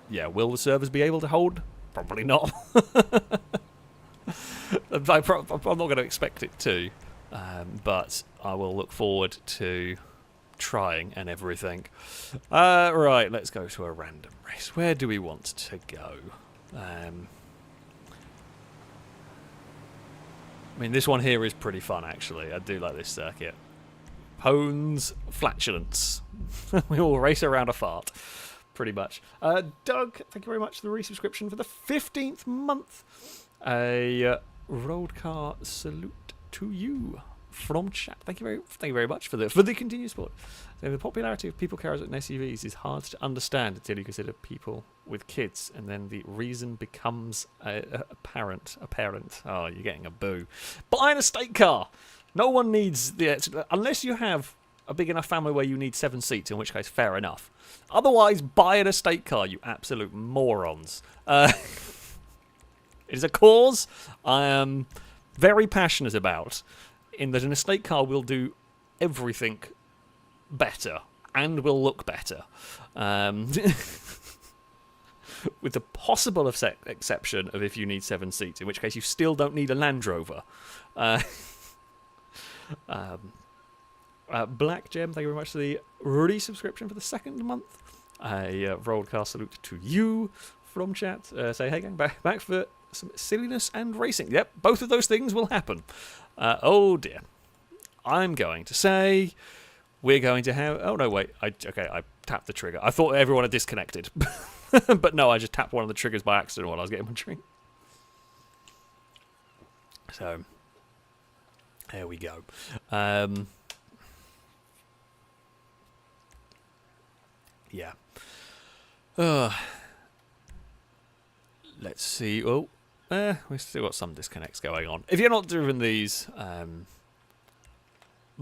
Yeah, will the servers be able to hold? Probably not. I'm not going to expect it to, but I will look forward to trying and everything. Right, let's go to a random race. Where do we want to go? I mean, this one here is pretty fun, actually. I do like this circuit. Pone's Flatulence. We all race around a fart, pretty much. Doug, thank you very much for the resubscription for the 15th month. A road car salute to you from chat. Thank you very much for the continued support. So the popularity of people carriers and SUVs is hard to understand until you consider people with kids, and then the reason becomes apparent. Oh, you're getting a boo. Buy an estate car. No one needs unless you have a big enough family where you need 7 seats, in which case fair enough. Otherwise, buy an estate car, you absolute morons. It is a cause I am very passionate about, in that an estate car will do everything better and will look better. with the possible exception of if you need 7 seats, in which case you still don't need a Land Rover. Black Gem, thank you very much for the resubscription for the 2nd month. A broadcast salute to you from chat. Say, hey gang, back for some silliness and racing. Yep, both of those things will happen. Oh dear. I'm going to say we're going to have... Oh no, wait. I tapped the trigger. I thought everyone had disconnected. But no, I just tapped one of the triggers by accident while I was getting my drink. So, there we go. Yeah. Let's see. Oh, we've still got some disconnects going on. If you're not driven these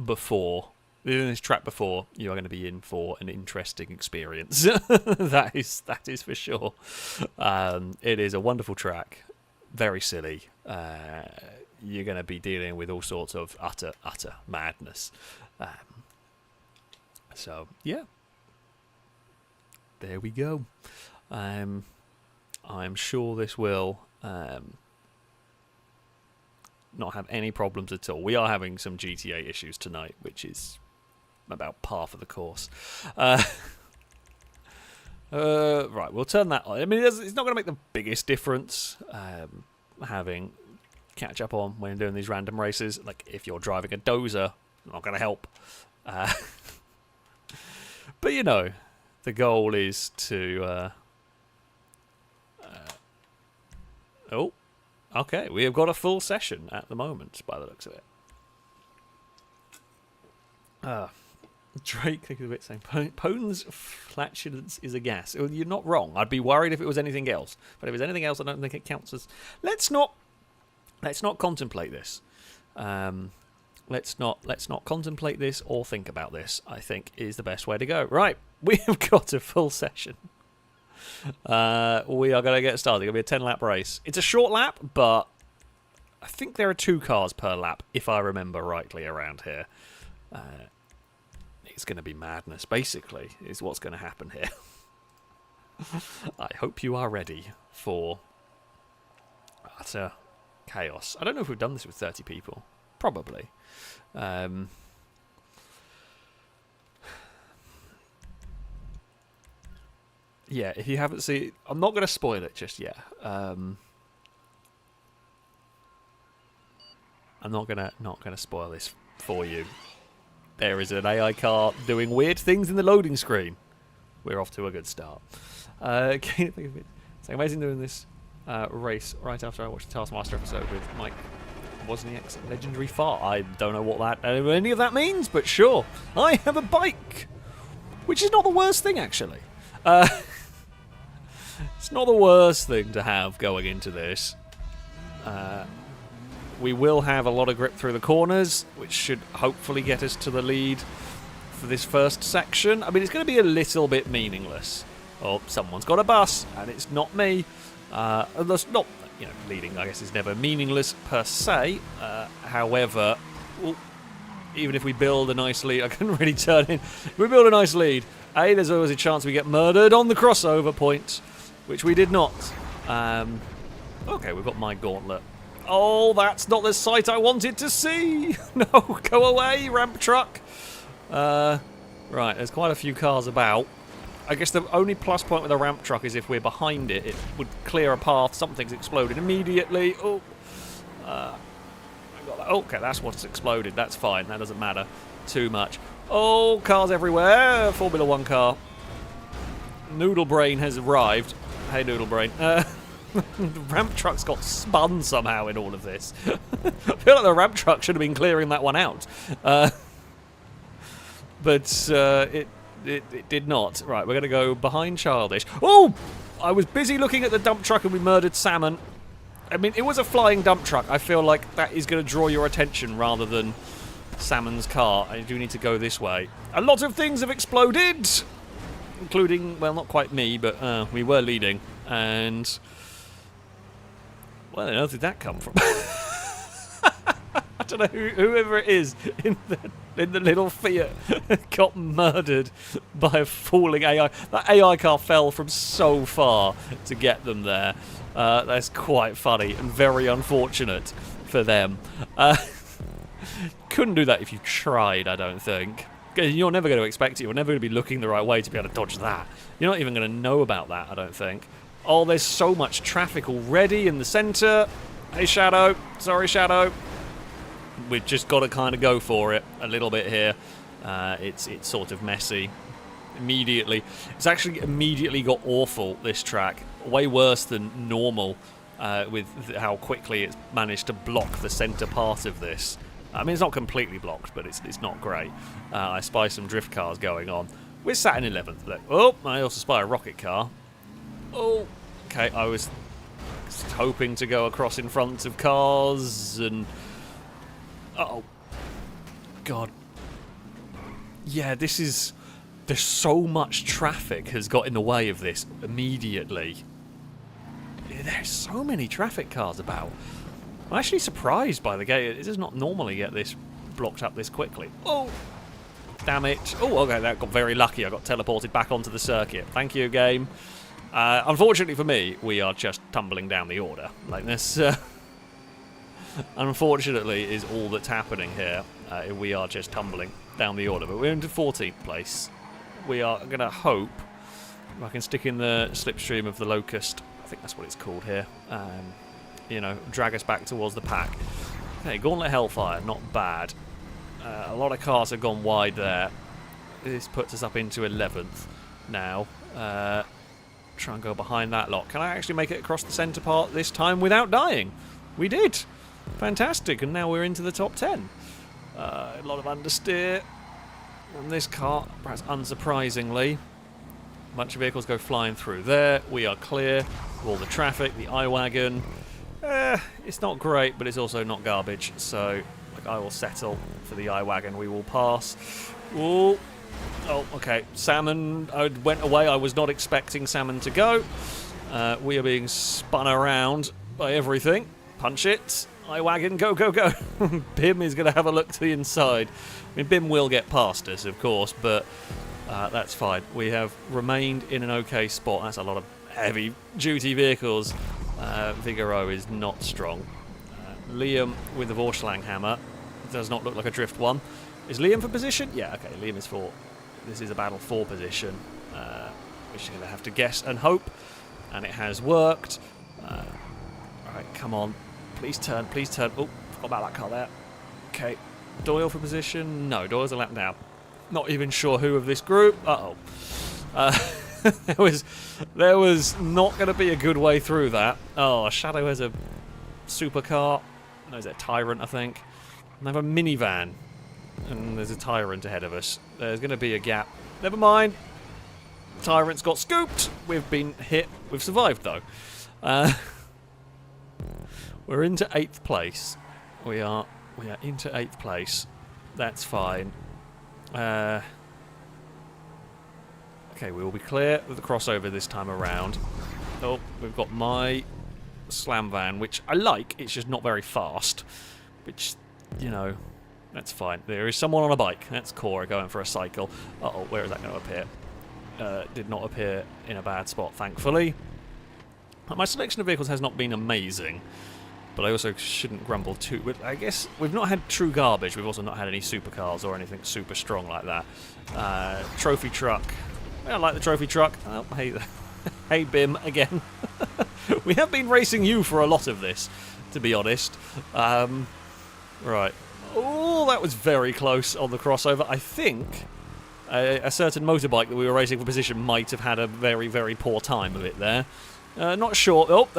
before, doing this track before, you are going to be in for an interesting experience. that is for sure. It is a wonderful track, very silly. You're going to be dealing with all sorts of utter madness. So yeah, there we go. I'm sure this will not have any problems at all. We are having some GTA issues tonight, which is about par for the course. Right, we'll turn that on. I mean, it's not going to make the biggest difference having catch up on when doing these random races. Like, if you're driving a dozer, not going to help. But, you know, the goal is to... oh, okay, we have got a full session at the moment, by the looks of it. Drake, think of it saying, Pone's flatulence is a gas. Well, you're not wrong. I'd be worried if it was anything else. But if it's anything else, I don't think it counts as... Let's not contemplate this. Let's not contemplate this or think about this, I think, is the best way to go. Right, we have got a full session. We are going to get started. It's going to be a 10-lap race. It's a short lap, but I think there are 2 cars per lap, if I remember rightly, around here. It's going to be madness, basically, is what's going to happen here. I hope you are ready for utter chaos. I don't know if we've done this with 30 people. Probably. Yeah, if you haven't seen... I'm not going to spoil it just yet. I'm not gonna spoil this for you. There is an AI car doing weird things in the loading screen. We're off to a good start. It's amazing doing this race right after I watched the Taskmaster episode with Mike Wozniak's legendary fart. I don't know what any of that means, but sure. I have a bike, which is not the worst thing, actually. It's not the worst thing to have going into this. We will have a lot of grip through the corners, which should hopefully get us to the lead for this first section. I mean, it's going to be a little bit meaningless. Oh, someone's got a bus, and it's not me. That's not, you know, leading, I guess, is never meaningless per se. However, even if we build a nice lead, I couldn't really turn in. If we build a nice lead, there's always a chance we get murdered on the crossover point, which we did not. Okay, we've got my gauntlet. Oh, that's not the sight I wanted to see. No, go away, ramp truck. Right, there's quite a few cars about. I guess the only plus point with a ramp truck is if we're behind it, it would clear a path. Something's exploded immediately. Oh, okay, that's what's exploded. That's fine. That doesn't matter too much. Oh, cars everywhere. Formula 1 car. Noodle Brain has arrived. Hey, Noodle Brain. The ramp truck's got spun somehow in all of this. I feel like the ramp truck should have been clearing that one out. But it did not. Right, we're going to go behind Childish. Oh! I was busy looking at the dump truck and we murdered Salmon. I mean, it was a flying dump truck. I feel like that is going to draw your attention rather than Salmon's car. I do need to go this way. A lot of things have exploded! Including, well, not quite me, but we were leading. And... where on earth did that come from? I don't know whoever it is in the little Fiat got murdered by a falling AI. That AI car fell from so far to get them there. That's quite funny and very unfortunate for them. Couldn't do that if you tried, I don't think. You're never going to expect it. You're never going to be looking the right way to be able to dodge that. You're not even going to know about that, I don't think. Oh, there's so much traffic already in the centre. Hey, Shadow. Sorry, Shadow. We've just got to kind of go for it a little bit here. It's sort of messy. Immediately. It's actually immediately got awful, this track. Way worse than normal with how quickly it's managed to block the centre part of this. I mean, it's not completely blocked, but it's not great. I spy some drift cars going on. We're sat in 11th. Look. Oh, I also spy a rocket car. Oh, okay. I was hoping to go across in front of cars and... Uh-oh. God. Yeah, this is... There's so much traffic has got in the way of this immediately. There's so many traffic cars about. I'm actually surprised by the gate. It does not normally get this blocked up this quickly. Oh! Damn it. Oh, okay, that got very lucky. I got teleported back onto the circuit. Thank you, game. Unfortunately for me, we are just tumbling down the order. Like this, unfortunately, is all that's happening here. We are just tumbling down the order. But we're into 14th place. We are going to hope if I can stick in the slipstream of the Locust. I think that's what it's called here. You know, drag us back towards the pack. Okay, Gauntlet Hellfire, not bad. A lot of cars have gone wide there. This puts us up into 11th now. Try and go behind that lot. Can I actually make it across the centre part this time without dying? We did. Fantastic, and now we're into the top 10. A lot of understeer on this car, perhaps unsurprisingly. A bunch of vehicles go flying through there. We are clear of all the traffic, the I-Wagon. It's not great, but it's also not garbage, so I will settle for the I-Wagon. We will pass. Ooh. Oh, okay. Salmon went away. I was not expecting Salmon to go. We are being spun around by everything. Punch it. I-Wagon, go, go, go. Bim is going to have a look to the inside. I mean, Bim will get past us, of course, but that's fine. We have remained in an okay spot. That's a lot of heavy-duty vehicles. Vigoro is not strong. Liam with the Vorschlang hammer does not look like a drift one. Is Liam for position? Yeah, okay, Liam is for... This is a battle for position. We're just going to have to guess and hope. And it has worked. Alright, come on. Please turn, please turn. Oh, forgot about that car there. Okay, Doyle for position? No, Doyle's a lap now. Not even sure who of this group. Uh-oh. There was not going to be a good way through that. Oh, Shadow has a supercar. No, is that Tyrant, I think. And I have a minivan. And there's a Tyrant ahead of us. There's going to be a gap. Never mind. Tyrant's got scooped. We've been hit. We've survived, though. We're into 8th place. We are into 8th place. That's fine. Okay, we will be clear of the crossover this time around. Oh, we've got my slam van, which I like. It's just not very fast. Which, you know, that's fine. There is someone on a bike. That's Cora going for a cycle. Uh-oh, where is that going to appear? Did not appear in a bad spot, thankfully. My selection of vehicles has not been amazing, but I also shouldn't grumble too. But I guess we've not had true garbage. We've also not had any supercars or anything super strong like that. Trophy truck. I like the trophy truck. Oh, hey, hey, Bim again. We have been racing you for a lot of this, to be honest. Right. Oh, that was very close on the crossover. I think a certain motorbike that we were racing for position might have had a very, very poor time of it there. Not sure. Oh,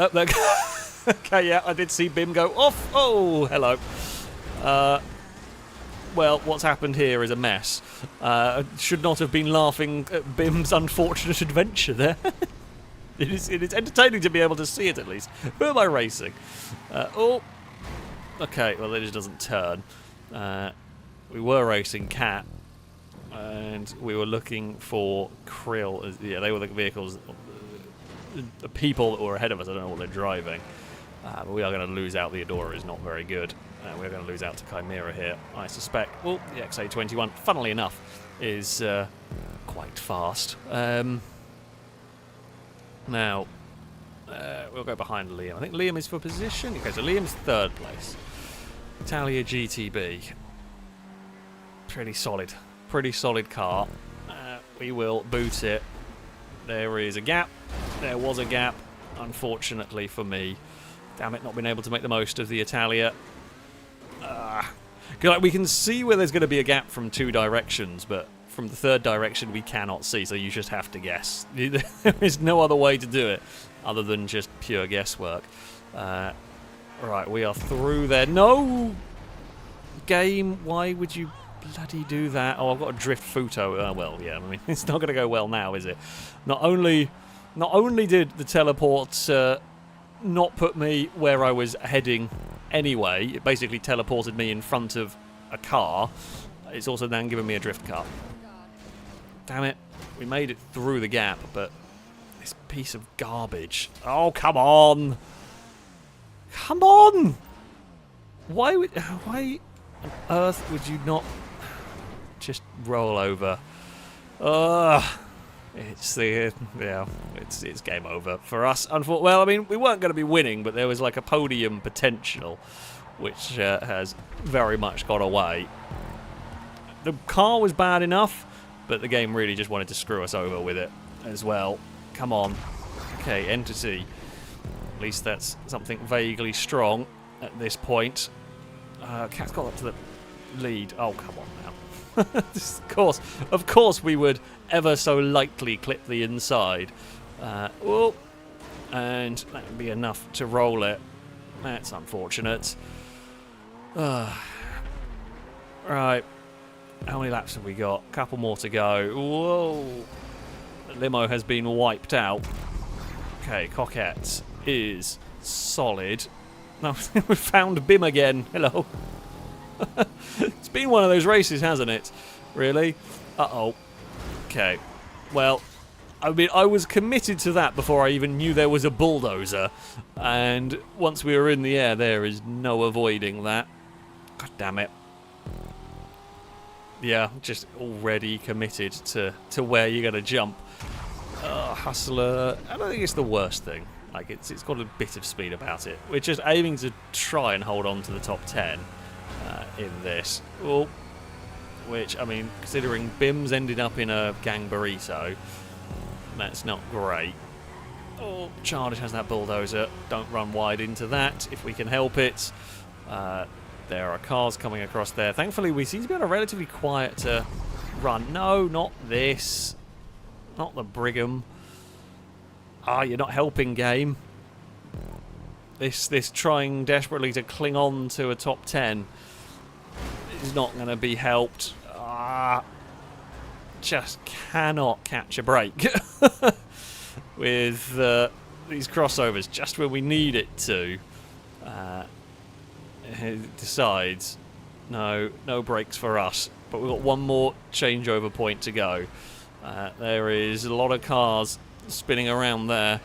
okay, yeah, I did see Bim go off. Oh, hello. Well, what's happened here is a mess. Should not have been laughing at Bim's unfortunate adventure there. It is entertaining to be able to see it, at least. Who am I racing? Oh. Okay, well, it just doesn't turn. We were racing Cat, and we were looking for Krill. Yeah, they were the vehicles, the people that were ahead of us. I don't know what they're driving. But we are going to lose out. The Adora is not very good. we're going to lose out to Chimera here, I suspect. Well, the XA21, funnily enough, is quite fast. Now, we'll go behind Liam. I think Liam is for position. Okay, so Liam's third place. Italia GTB. Pretty solid car. We will boot it. There is a gap. There was a gap, unfortunately for me. Damn it, not being able to make the most of the Italia. Like, we can see where there's going to be a gap from two directions, but from the third direction we cannot see, so you just have to guess. There is no other way to do it other than just pure guesswork. Right, we are through there. No! Game, why would you bloody do that? Oh, I've got a drift Futo. Well, yeah, I mean, it's not going to go well now, is it? Not only did the teleport not put me where I was heading anyway, it basically teleported me in front of a car, it's also then given me a drift car. Damn it. We made it through the gap, but this piece of garbage. Oh, come on! Come on! Why on earth would you not just roll over? It's game over for us. Well, I mean, we weren't going to be winning, but there was like a podium potential, which has very much gone away. The car was bad enough, but the game really just wanted to screw us over with it as well. Come on. Okay, Entity. At least that's something vaguely strong at this point. Cat's got up to the lead. Oh, come on now. Of course we would ever so lightly clip the inside. Oh, and that would be enough to roll it. That's unfortunate. Right. How many laps have we got? A couple more to go. Whoa. The limo has been wiped out. Okay, Coquette is solid. No, we found Bim again. Hello. It's been one of those races, hasn't it? Really? Uh-oh. Okay. Well, I mean, I was committed to that before I even knew there was a bulldozer. And once we were in the air, there is no avoiding that. God damn it. Yeah, just already committed to where you're going to jump. Hustler, I don't think it's the worst thing. Like, it's got a bit of speed about it. We're just aiming to try and hold on to the top 10 in this. Oh, which, I mean, considering Bim's ended up in a gang burrito, that's not great. Oh, Childish has that bulldozer. Don't run wide into that if we can help it. There are cars coming across there. Thankfully, we seem to be on a relatively quiet run. No, not this. Not the Brigham. You're not helping, game. This trying desperately to cling on to a top 10 is not going to be helped. Just cannot catch a break with these crossovers just when we need it to. It decides no brakes for us, but we've got one more changeover point to go. There is a lot of cars spinning around there.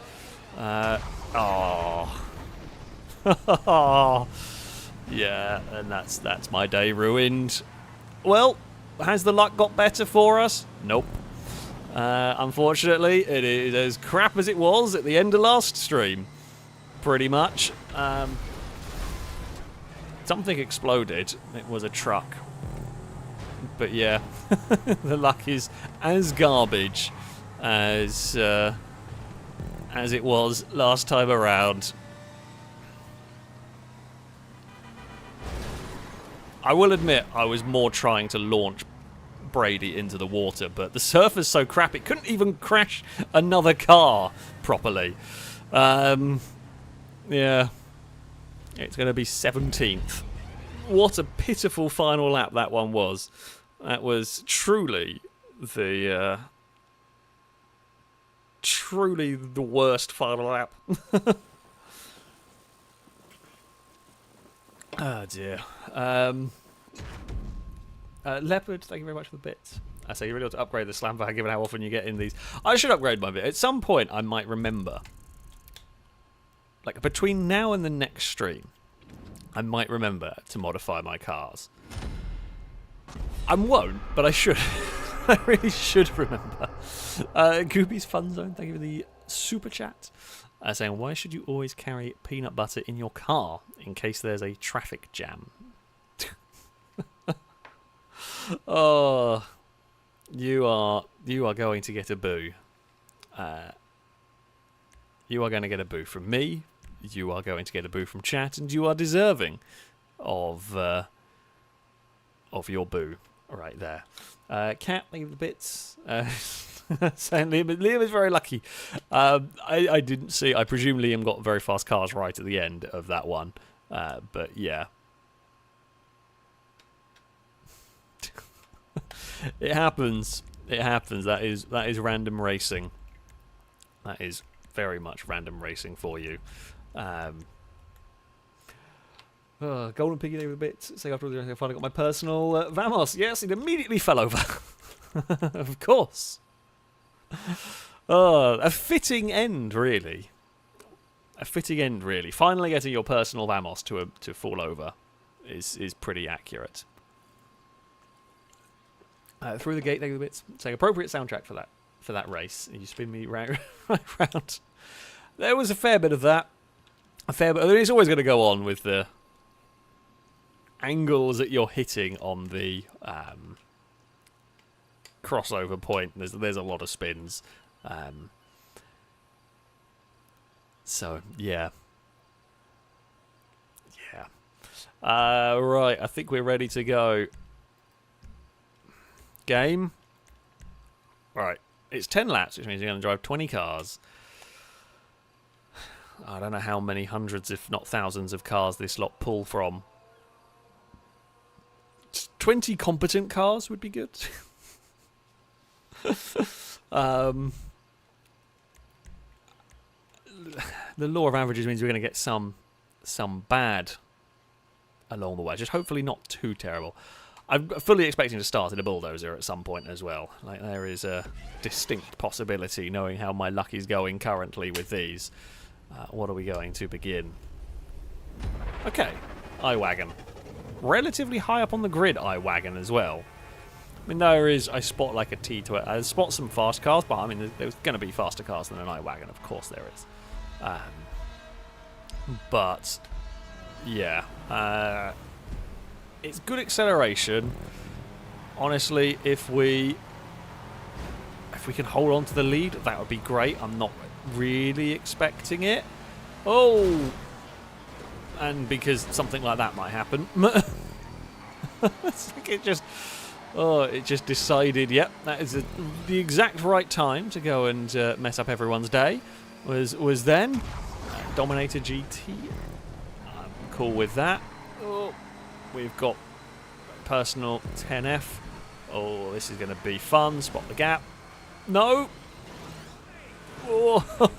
Yeah, and that's my day ruined. Well, has the luck got better for us? Nope. Unfortunately, it is as crap as it was at the end of last stream. Pretty much. Something exploded. It was a truck. But yeah, the luck is as garbage as it was last time around. I will admit I was more trying to launch Brady into the water, but the surf is so crap it couldn't even crash another car properly. Yeah. It's going to be 17th. What a pitiful final lap that one was. That was truly the worst final lap. Oh dear. Leopard, thank you very much for the bits. I say you really ought to upgrade the slam bag given how often you get in these. I should upgrade my bit. At some point I might remember. Like between now and the next stream, I might remember to modify my cars. I won't, but I should. I really should remember. Goopy's Fun Zone, thank you for the super chat. Saying, why should you always carry peanut butter in your car in case there's a traffic jam? Oh, you are going to get a boo. You are going to get a boo from me. You are going to get a boo from chat, and you are deserving of your boo right there. Cat, leave the bits. Saying Liam is very lucky. I didn't see. I presume Liam got very fast cars right at the end of that one. But yeah. It happens. It happens. That is random racing. That is very much random racing for you. Golden Piggy there with a bit. Say after I finally got my personal Vamos. Yes, it immediately fell over. Of course. A fitting end, really. A fitting end, really. Finally getting your personal Vamos to fall over is pretty accurate. Through the gate, there the bits. Saying appropriate soundtrack for that race. You spin me right round. There was a fair bit of that. A fair bit. It's always going to go on with the angles that you're hitting on the crossover point. There's a lot of spins. So yeah. Right, I think we're ready to go. Game. Right, it's 10 laps, which means you're going to drive 20 cars. I don't know how many hundreds, if not thousands, of cars this lot pull from. 20 competent cars would be good. The law of averages means we're going to get some bad along the way. Just hopefully not too terrible. I'm fully expecting to start in a bulldozer at some point as well. Like, there is a distinct possibility, knowing how my luck is going currently with these. What are we going to begin? Okay, iWagon. Relatively high up on the grid, iWagon as well. I mean, I spot like a T12. I spot some fast cars, but I mean, there's going to be faster cars than an iWagon, of course there is. But yeah, it's good acceleration. Honestly, if we can hold on to the lead, that would be great. I'm not really expecting it. Oh, and because something like that might happen. It's like it just decided. Yep, that is the exact right time to go and mess up everyone's day. Was then Dominator GT. I'm cool with that. Oh, we've got personal 10F. Oh, this is going to be fun. Spot the gap. No. Oh.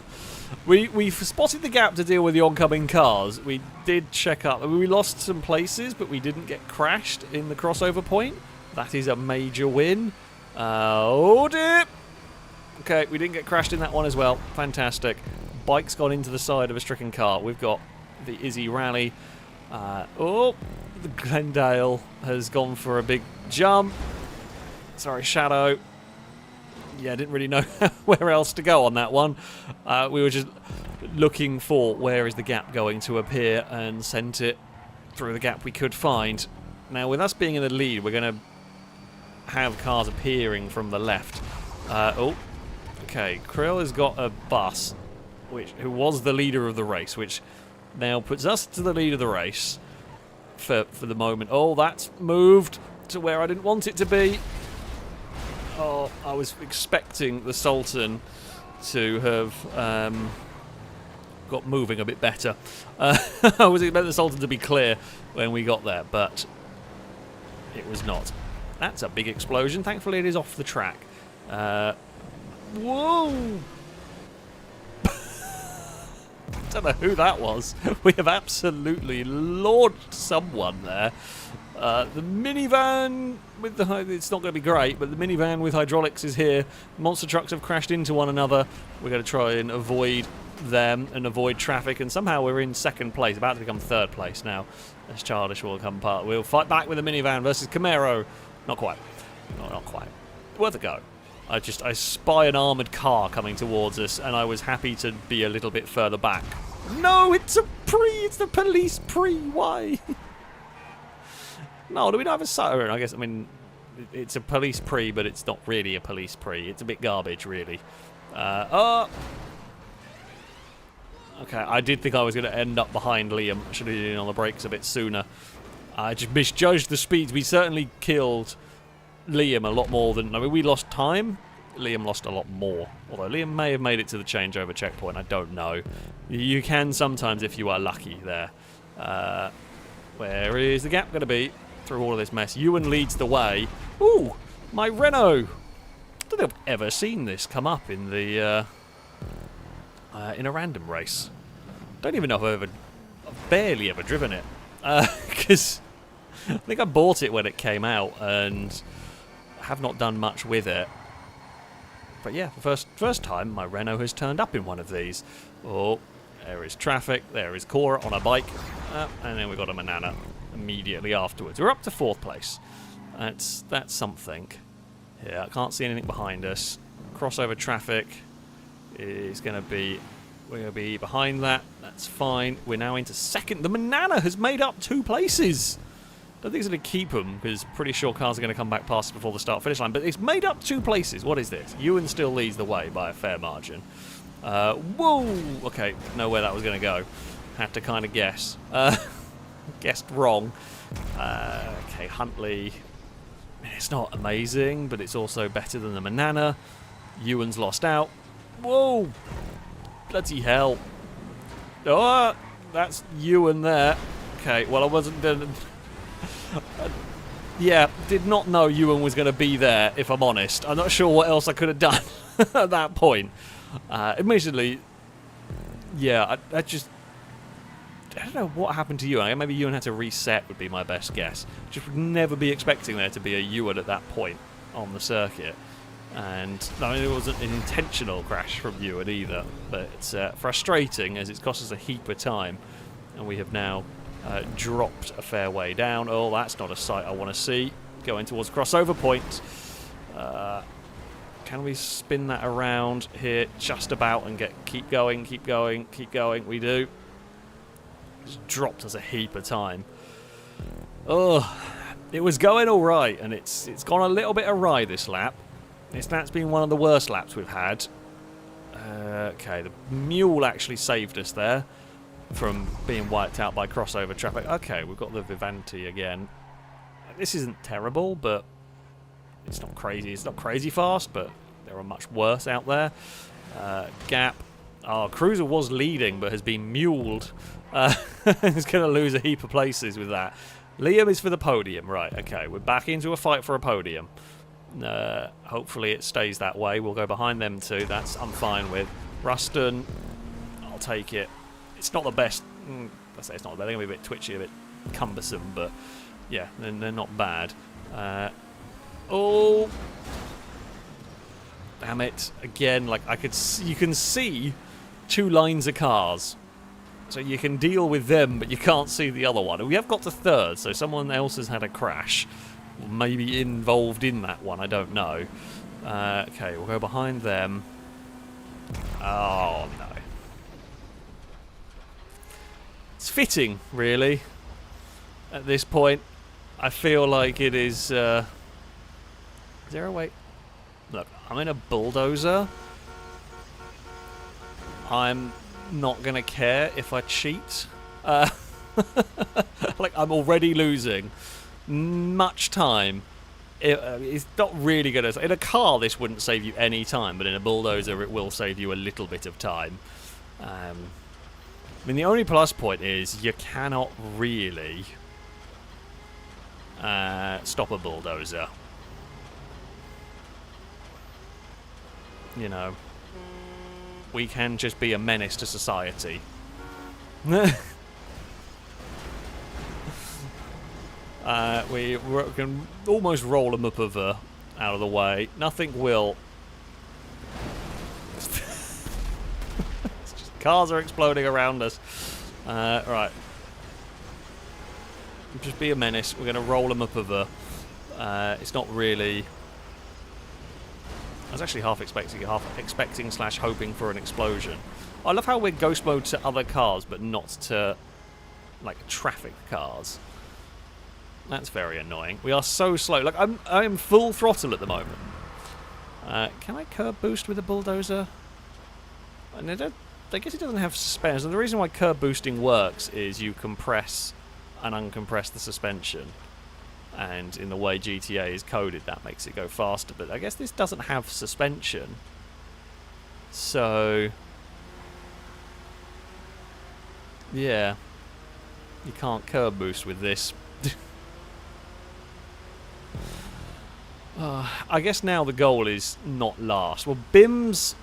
We've spotted the gap to deal with the oncoming cars. We did check up. We lost some places, but we didn't get crashed in the crossover point. That is a major win. Oh dear. Okay, we didn't get crashed in that one as well. Fantastic. Bike's gone into the side of a stricken car. We've got the Izzy Rally. The Glendale has gone for a big jump. Sorry, Shadow. Yeah, didn't really know where else to go on that one. We were just looking for where is the gap going to appear and sent it through the gap we could find. Now, with us being in the lead, we're going to have cars appearing from the left. Okay, Krill has got a bus, who was the leader of the race, which now puts us to the lead of the race for the moment. Oh, that's moved to where I didn't want it to be. Oh, I was expecting the Sultan to have got moving a bit better. I was expecting the Sultan to be clear when we got there, but it was not. That's a big explosion. Thankfully, it is off the track. Whoa! Don't know who that was. We have absolutely launched someone there. The minivan with it's not going to be great, but the minivan with hydraulics is here. Monster trucks have crashed into one another. We're going to try and avoid them and avoid traffic, and somehow we're in second place, about to become third place now. as childish will come apart. We'll fight back with a minivan versus Camaro. Not quite. Not quite. Worth a go. I spy an armoured car coming towards us, and I was happy to be a little bit further back. No, it's a pre! It's the police pre! Why? No, do we not have a siren? I guess, I mean, it's a police pre, but it's not really a police pre. It's a bit garbage, really. Okay, I did think I was going to end up behind Liam. I should have been on the brakes a bit sooner. I just misjudged the speeds. We certainly killed Liam a lot more than... I mean, we lost time. Liam lost a lot more. Although Liam may have made it to the changeover checkpoint. I don't know. You can sometimes if you are lucky there. Where is the gap going to be through all of this mess? Ewan leads the way. Ooh, my Renault. I don't think I've ever seen this come up in the... in a random race. Don't even know if I've barely ever driven it. Because I think I bought it when it came out and have not done much with it. But yeah, the first time my Renault has turned up in one of these. Oh, there is traffic. There is Cora on a bike. And then we got a Manana immediately afterwards. We're up to 4th place. That's something. Yeah, I can't see anything behind us. Crossover traffic is going to be... We're going to be behind that. That's fine. We're now into 2nd. The Manana has made up 2 places. Don't think it's going to keep them, because pretty sure cars are going to come back past us before the start-finish line. But it's made up 2 places. What is this? Ewan still leads the way by a fair margin. Whoa! Okay, know where that was going to go. Had to kind of guess. Guessed wrong. Okay, Huntley. It's not amazing, but it's also better than the Manana. Ewan's lost out. Whoa! Bloody hell. Oh, that's Ewan there. Okay, well, I wasn't... yeah, did not know Ewan was going to be there, if I'm honest. I'm not sure what else I could have done at that point. Admittedly, yeah, I just... I don't know what happened to Ewan. Maybe Ewan had to reset would be my best guess. Just would never be expecting there to be a Ewan at that point on the circuit. And I mean, it wasn't an intentional crash from Ewan either, but it's frustrating as it's cost us a heap of time, and we have now dropped a fair way down. Oh, that's not a sight I want to see. Going towards crossover point. Can we spin that around here just about and keep going? We do. It's dropped us a heap of time. Oh, it was going all right, and it's gone a little bit awry this lap. That's been one of the worst laps we've had. Okay, the mule actually saved us there from being wiped out by crossover traffic. Okay, we've got the Vivanti again. This isn't terrible, but it's not crazy. It's not crazy fast, but there are much worse out there. Gap. Our cruiser was leading, but has been muled. He's going to lose a heap of places with that. Liam is for the podium. Right, okay, we're back into a fight for a podium. Hopefully it stays that way. We'll go behind them too. That's I'm fine with. Ruston, I'll take it. It's not the best. I say it's not the best. They're going to be a bit twitchy, a bit cumbersome, but yeah, they're not bad. Oh, damn it! Again, like you can see 2 lines of cars, so you can deal with them, but you can't see the other one. We have got to 3rd, so someone else has had a crash. Maybe involved in that one, I don't know. Okay, we'll go behind them. Oh, no. It's fitting, really, at this point. I feel like it is... Is there a way... Look, I'm in a bulldozer. I'm not going to care if I cheat. Like, I'm already losing much time. It's not really going to... In a car, this wouldn't save you any time, but in a bulldozer, it will save you a little bit of time. I mean, the only plus point is you cannot really stop a bulldozer. You know, we can just be a menace to society. We can almost roll them up over out of the way. Nothing will. It's just cars are exploding around us. Right. Just be a menace. We're going to roll them up of a... it's not really... I was actually half expecting slash hoping for an explosion. I love how we're ghost mode to other cars, but not to, like, traffic cars. That's very annoying. We are so slow. Like, I am full throttle at the moment. Can I curb boost with a bulldozer? And I guess it doesn't have suspension. And the reason why curb boosting works is you compress and uncompress the suspension. And in the way GTA is coded, that makes it go faster. But I guess this doesn't have suspension. So... yeah. You can't curb boost with this. I guess now the goal is not last. Well, Bim's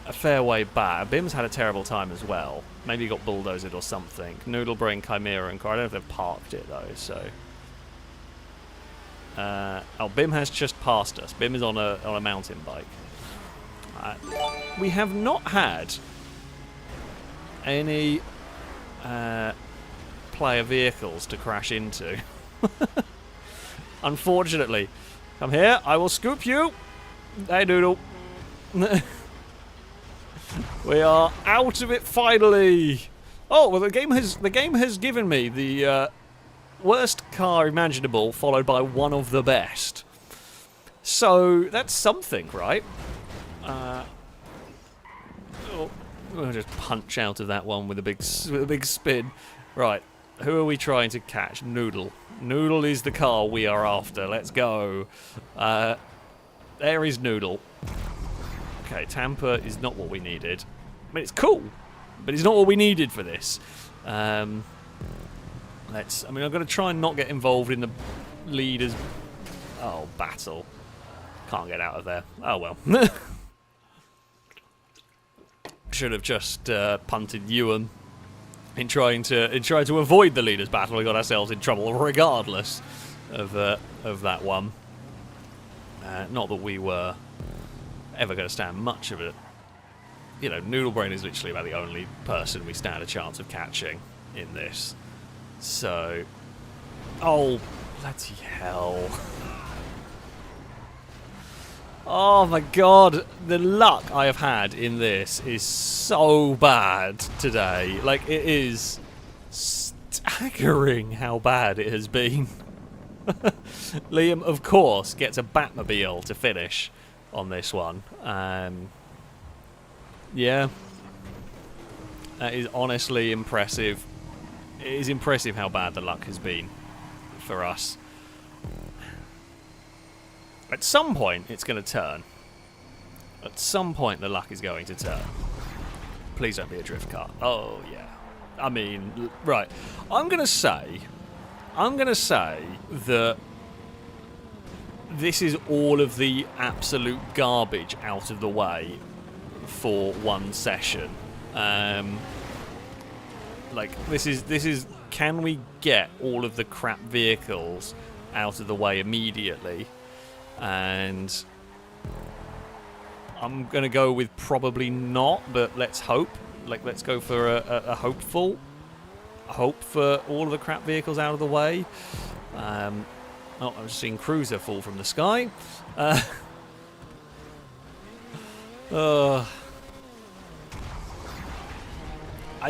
a fair way back. Bim's had a terrible time as well. Maybe he got bulldozed or something. Noodlebrain, Chimera, and Car. I don't know if they've parked it though, so... oh, Bim has just passed us. Bim is on a mountain bike. We have not had any player vehicles to crash into. Unfortunately. Come here, I will scoop you. Hey, Noodle. We are out of it finally. Oh, well, the game has given me the worst car imaginable, followed by one of the best. So that's something, right? Oh, we'll just punch out of that one with a big spin. Right, who are we trying to catch? Noodle. Noodle is the car we are after. Let's go. There is Noodle. Okay, Tampa is not what we needed. I mean, it's cool, but it's not what we needed for this. I mean, I'm going to try and not get involved in the leaders. Oh, battle. Can't get out of there. Oh, well. Should have just punted Ewan. In trying to avoid the leaders' battle, we got ourselves in trouble regardless of that one. Not that we were ever going to stand much of it. You know, Noodlebrain is literally about the only person we stand a chance of catching in this. So, oh, bloody hell. Oh my god, the luck I have had in this is so bad today. Like, it is staggering how bad it has been. Liam, of course, gets a Batmobile to finish on this one. Yeah. That is honestly impressive. It is impressive how bad the luck has been for us. At some point, it's going to turn. At some point, the luck is going to turn. Please don't be a drift car. Oh, yeah. I mean, right. I'm going to say that this is all of the absolute garbage out of the way for one session. Like, this is, can we get all of the crap vehicles out of the way immediately? And I'm going to go with probably not, but let's hope. Like, let's go for a hopeful. Hope for all of the crap vehicles out of the way. Oh, I'm just seeing Cruiser fall from the sky. I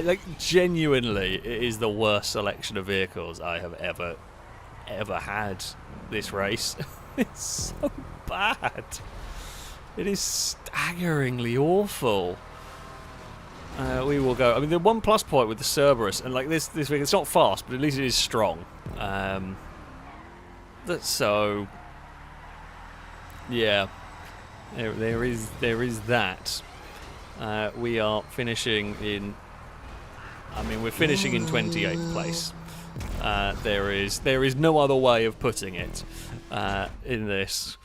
like, genuinely, it is the worst selection of vehicles I have ever had this race. It's so bad. It is staggeringly awful. We will go. I mean, the one plus point with the Cerberus, and like this week, it's not fast, but at least it is strong. That's so. Yeah, there is that. We are finishing in. I mean, we're finishing in 28th place. There is no other way of putting it in this.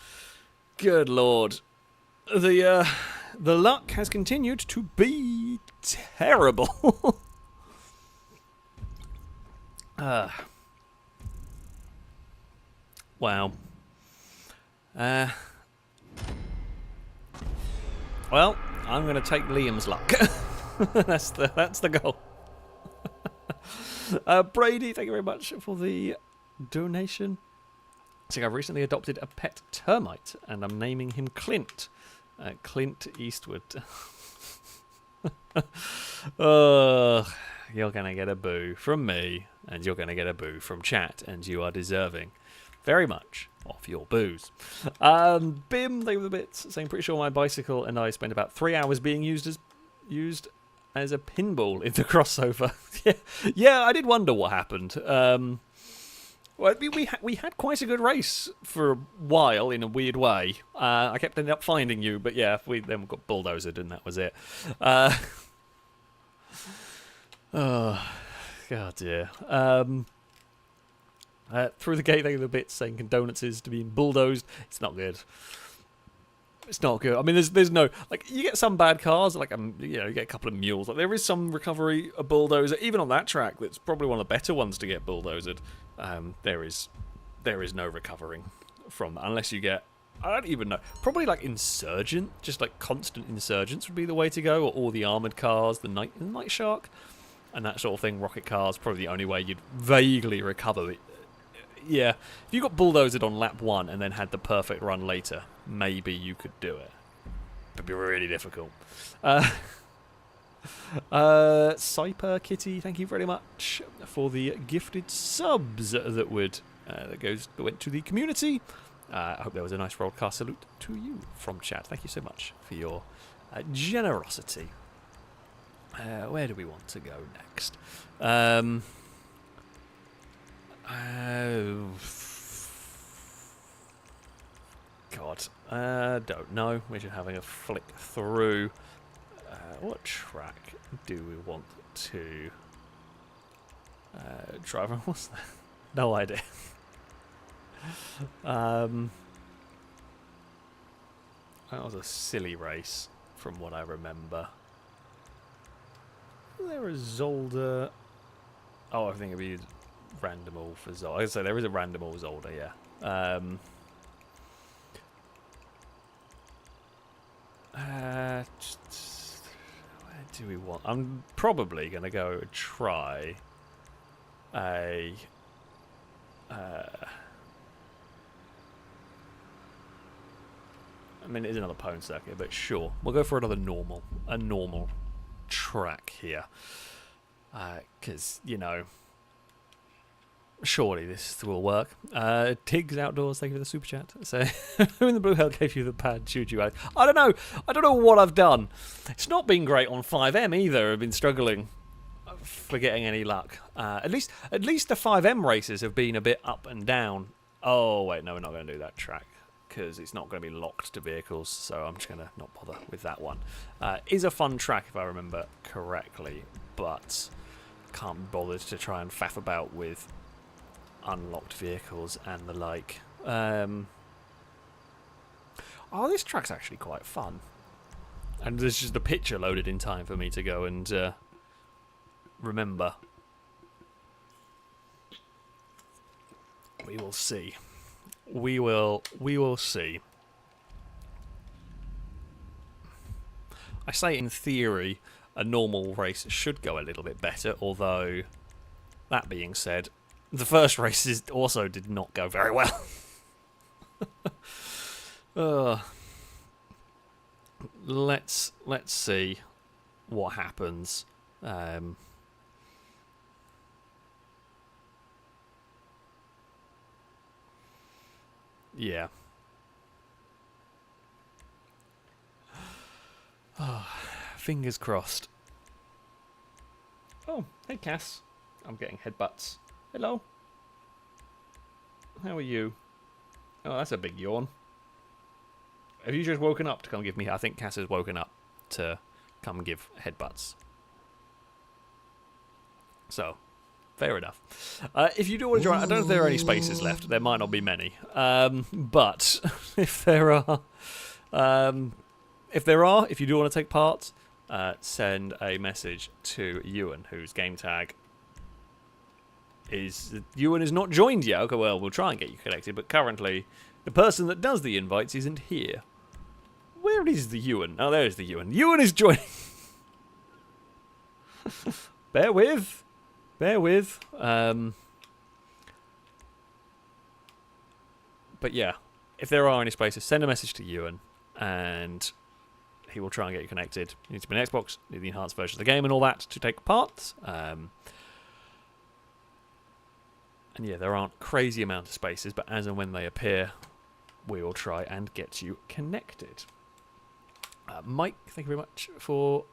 Good lord, the luck has continued to be terrible. Wow. Well, I'm going to take Liam's luck. That's the goal. Brady, thank you very much for the donation. So I've recently adopted a pet termite, and I'm naming him Clint. Clint Eastwood. You're going to get a boo from me, and you're going to get a boo from chat, and you are deserving very much of your boos. Bim, they were the bits, saying pretty sure my bicycle and I spent about 3 hours being used as a pinball in the crossover. Yeah, I did wonder what happened. Well, we had quite a good race for a while in a weird way. I kept ending up finding you, but yeah, then we got bulldozered and that was it. Oh, God dear. Through the gate, they were the bits saying condolences to being bulldozed. It's not good. It's not good. I mean, there's no, like, you get some bad cars, like, you get a couple of mules. Like, there is some recovery, a bulldozer, even on that track, that's probably one of the better ones to get bulldozed. There is no recovering from that, unless you get, I don't even know, probably like Insurgent, just like constant Insurgents would be the way to go, or all the armoured cars, the Night Shark, and that sort of thing. Rocket cars, probably the only way you'd vaguely recover it. Yeah, if you got bulldozed on lap 1 and then had the perfect run later, maybe you could do it. It'd be really difficult. Cyper Kitty, thank you very much for the gifted subs that went to the community. I hope there was a nice broadcast salute to you from chat. Thank you so much for your generosity. Where do we want to go next? God, don't know. We're just having a flick through. What track do we want to drive on? What's that? No idea. That was a silly race from what I remember. There is Zolder. Oh, I think it'd be random all for Zolder. I'd say there is a random all Zolder, yeah. Where do we want? I'm probably going to go try a... I mean, it is another pwn circuit, but sure. We'll go for a normal track here. Because, surely this will work. Tiggs Outdoors, thank you for the super chat. So, who in the blue hell gave you the pad? Shoot you out. I don't know. I don't know what I've done. It's not been great on 5M either. I've been struggling for getting any luck. At least the 5M races have been a bit up and down. Oh, wait, no, we're not going to do that track because it's not going to be locked to vehicles, so I'm just going to not bother with that one. Is a fun track if I remember correctly, but can't be bothered to try and faff about with unlocked vehicles and the like. Oh, this track's actually quite fun. And there's just a picture loaded in time for me to go and remember. We will see. We will see. I say in theory a normal race should go a little bit better, although that being said, the first races also did not go very well. Let's see what happens. Yeah. Oh, fingers crossed. Oh, hey Cass. I'm getting headbutts. Hello. How are you? Oh, that's a big yawn. Have you just woken up to come give me... I think Cass has woken up to come give headbutts. So, fair enough. If you do want to join... I don't know if there are any spaces left. There might not be many. But if there are... if you do want to take part, send a message to Ewan, whose game tag is... Ewan is not joined yet. Okay, well, we'll try and get you connected, but currently the person that does the invites isn't here. Where is the Ewan? Oh, there's the Ewan. Ewan is joining. Bear with. bear with. But yeah, if there are any spaces, send a message to Ewan, and he will try and get you connected. You need to be an Xbox, you need the enhanced version of the game and all that to take part. And yeah, there aren't crazy amount of spaces, but as and when they appear, we will try and get you connected. Mike, thank you very much for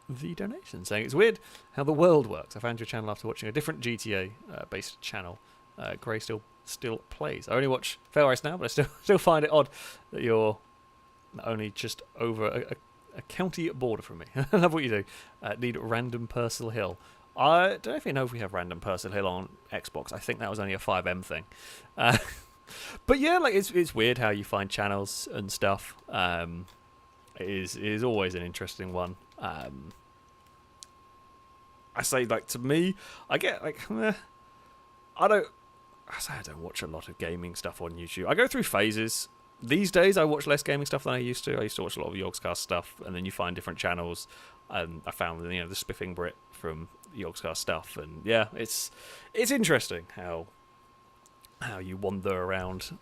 the donation, saying it's weird how the world works. I found your channel after watching a different GTA-based channel. Gray still plays. I only watch FailRace now, but I still find it odd that you're only just over a county border from me. I love what you do. Need random Purcell Hill. I don't even know if we have random Purcell Hill on Xbox. I think that was only a 5M thing. But yeah, like it's weird how you find channels and stuff. It is always an interesting one. I say, like, to me, I get like I don't watch a lot of gaming stuff on YouTube. I go through phases. These days, I watch less gaming stuff than I used to. I used to watch a lot of Yogscast stuff, and then you find different channels. I found, the Spiffing Brit from Yogscast stuff, and yeah, it's interesting how you wander around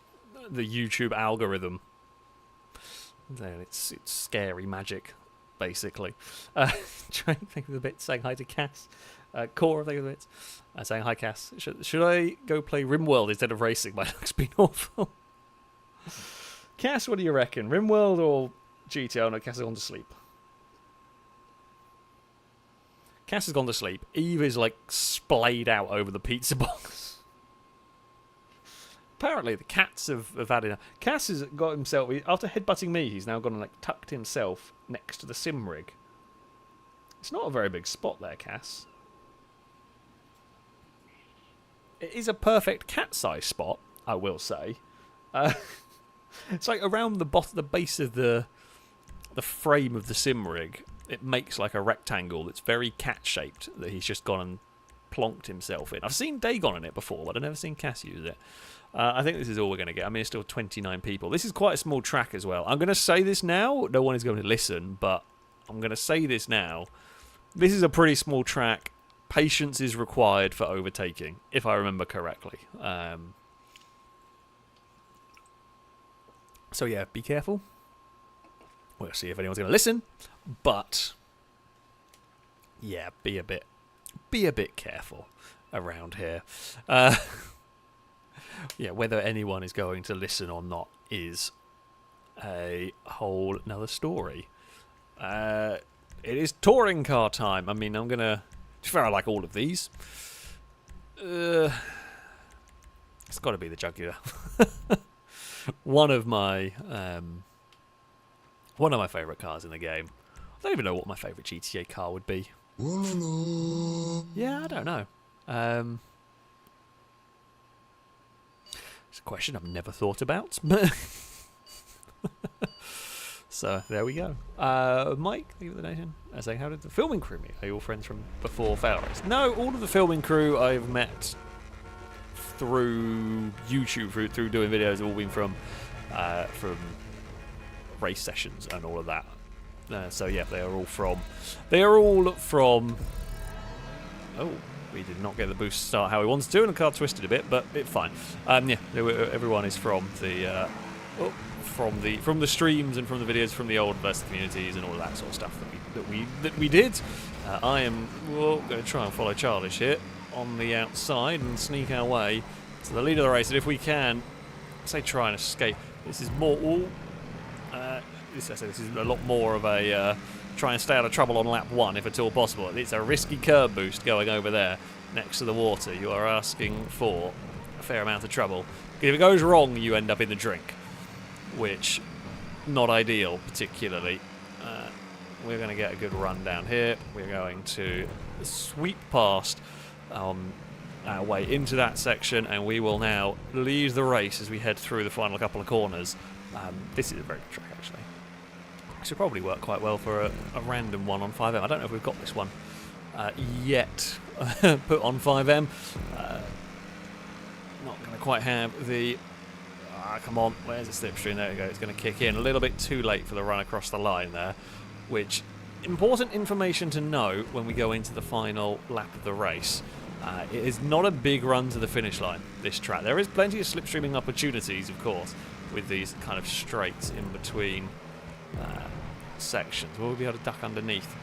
the YouTube algorithm. Then it's scary magic, basically. Trying to think of the bit saying hi to Cass. Core, think of the bits. Saying hi, Cass. Should I go play RimWorld instead of racing? My luck's been awful. Cass, what do you reckon? RimWorld or GTA? Oh no, Cass has gone to sleep. Cass has gone to sleep. Eve is like splayed out over the pizza box. Apparently the cats have had enough. Cass has got himself, after headbutting me, he's now gone and like tucked himself next to the sim rig. It's not a very big spot there, Cass. It is a perfect cat-sized spot, I will say. It's like around the base of the frame of the sim rig. It makes like a rectangle that's very cat-shaped that he's just gone and plonked himself in. I've seen Dagon in it before, but I've never seen Cass use it. I think this is all we're going to get. I mean, it's still 29 people. This is quite a small track as well. I'm going to say this now. No one is going to listen, but I'm going to say this now. This is a pretty small track. Patience is required for overtaking, if I remember correctly. So yeah, be careful. We'll see if anyone's going to listen, but yeah, be a bit careful around here. Yeah, whether anyone is going to listen or not is a whole another story. It is touring car time. I mean, I'm gonna. To be fair, I like all of these. It's got to be the Jugular. One of my favourite cars in the game. I don't even know what my favourite GTA car would be. Yeah, I don't know. It's a question I've never thought about. So there we go. Mike, thank you for the donation. Saying, how did the filming crew meet? Are you all friends from before FailRace? No, all of the filming crew I've met through YouTube, through doing videos, have all been from race sessions and all of that. So yeah, they are all from. Oh, we did not get the boost start how we wanted to, and the car twisted a bit, but it's fine. Yeah, everyone is from the. From the streams and from the videos from the old versus communities and all of that sort of stuff that we did. I am going to try and follow Charlish here on the outside and sneak our way to the lead of the race. And if we can, say try and escape. This is more. This is a lot more of a try and stay out of trouble on lap 1 if at all possible. It's a risky curb boost going over there next to the water. You are asking for a fair amount of trouble. If it goes wrong, you end up in the drink. Which, not ideal particularly. We're going to get a good run down here. We're going to sweep past our way into that section, and we will now lead the race as we head through the final couple of corners. This is a very good track, actually. This would probably work quite well for a random one on 5M. I don't know if we've got this one yet put on 5M. Not going to quite have the... come on, where's the slipstream? There we go, it's going to kick in. A little bit too late for the run across the line there, which, important information to know when we go into the final lap of the race. It is not a big run to the finish line, this track. There is plenty of slipstreaming opportunities, of course, with these kind of straights in between sections. Will we be able to duck underneath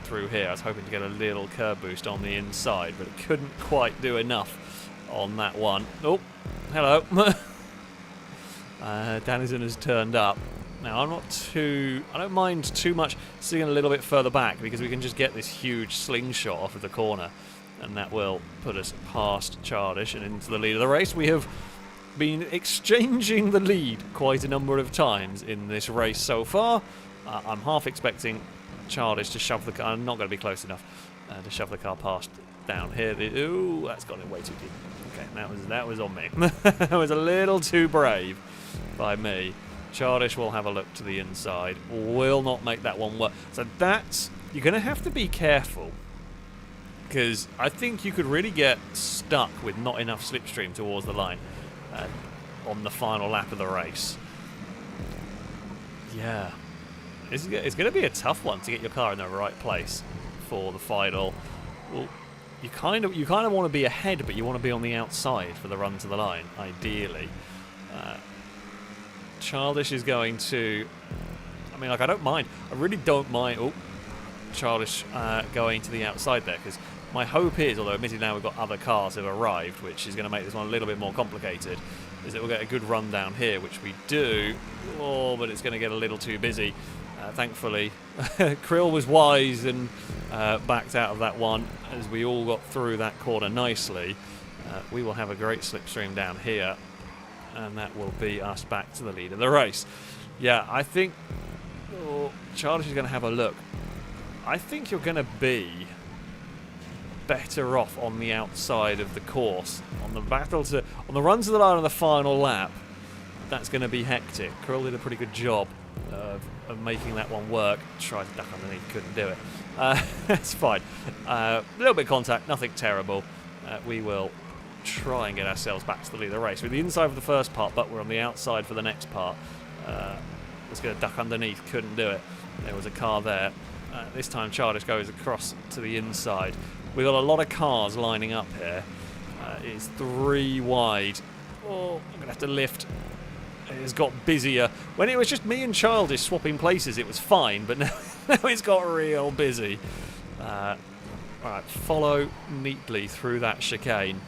through here? I was hoping to get a little curb boost on the inside, but it couldn't quite do enough on that one. Oh, hello. Donington has turned up. Now, I don't mind too much sitting a little bit further back because we can just get this huge slingshot off of the corner, and that will put us past Childish and into the lead of the race. We have been exchanging the lead quite a number of times in this race so far. I'm half expecting Childish to shove the car. I'm not going to be close enough to shove the car past down here. Ooh, that's got it way too deep. Okay, that was on me. That was a little too brave by me. Childish will have a look to the inside. Will not make that one work. So you're going to have to be careful, because I think you could really get stuck with not enough slipstream towards the line on the final lap of the race. Yeah. It's going to be a tough one to get your car in the right place for the final. Well, you kind of want to be ahead, but you want to be on the outside for the run to the line, ideally. Childish is going to... I mean, I don't mind. I really don't mind... Oh, Childish going to the outside there, because my hope is, although admittedly now we've got other cars that have arrived, which is going to make this one a little bit more complicated, is that we'll get a good run down here, which we do. Oh, but it's going to get a little too busy. Thankfully, Krill was wise and backed out of that one as we all got through that corner nicely. We will have a great slipstream down here, and that will be us back to the lead of the race. Yeah, I think Childish is going to have a look. I think you're going to be better off on the outside of the course. On the run to the line on the final lap, that's going to be hectic. Krill did a pretty good job of making that one work. Tried to duck underneath, couldn't do it. That's fine. A little bit of contact, nothing terrible. We will try and get ourselves back to the lead of the race. We're the inside for the first part, but we're on the outside for the next part. Was going to duck underneath, couldn't do it. There was a car there. This time Childish goes across to the inside. We've got a lot of cars lining up here. It's 3 wide. Oh, I'm going to have to lift. It's got busier. When it was just me and Childish swapping places, it was fine, but now it's got real busy. Right, follow neatly through that chicane.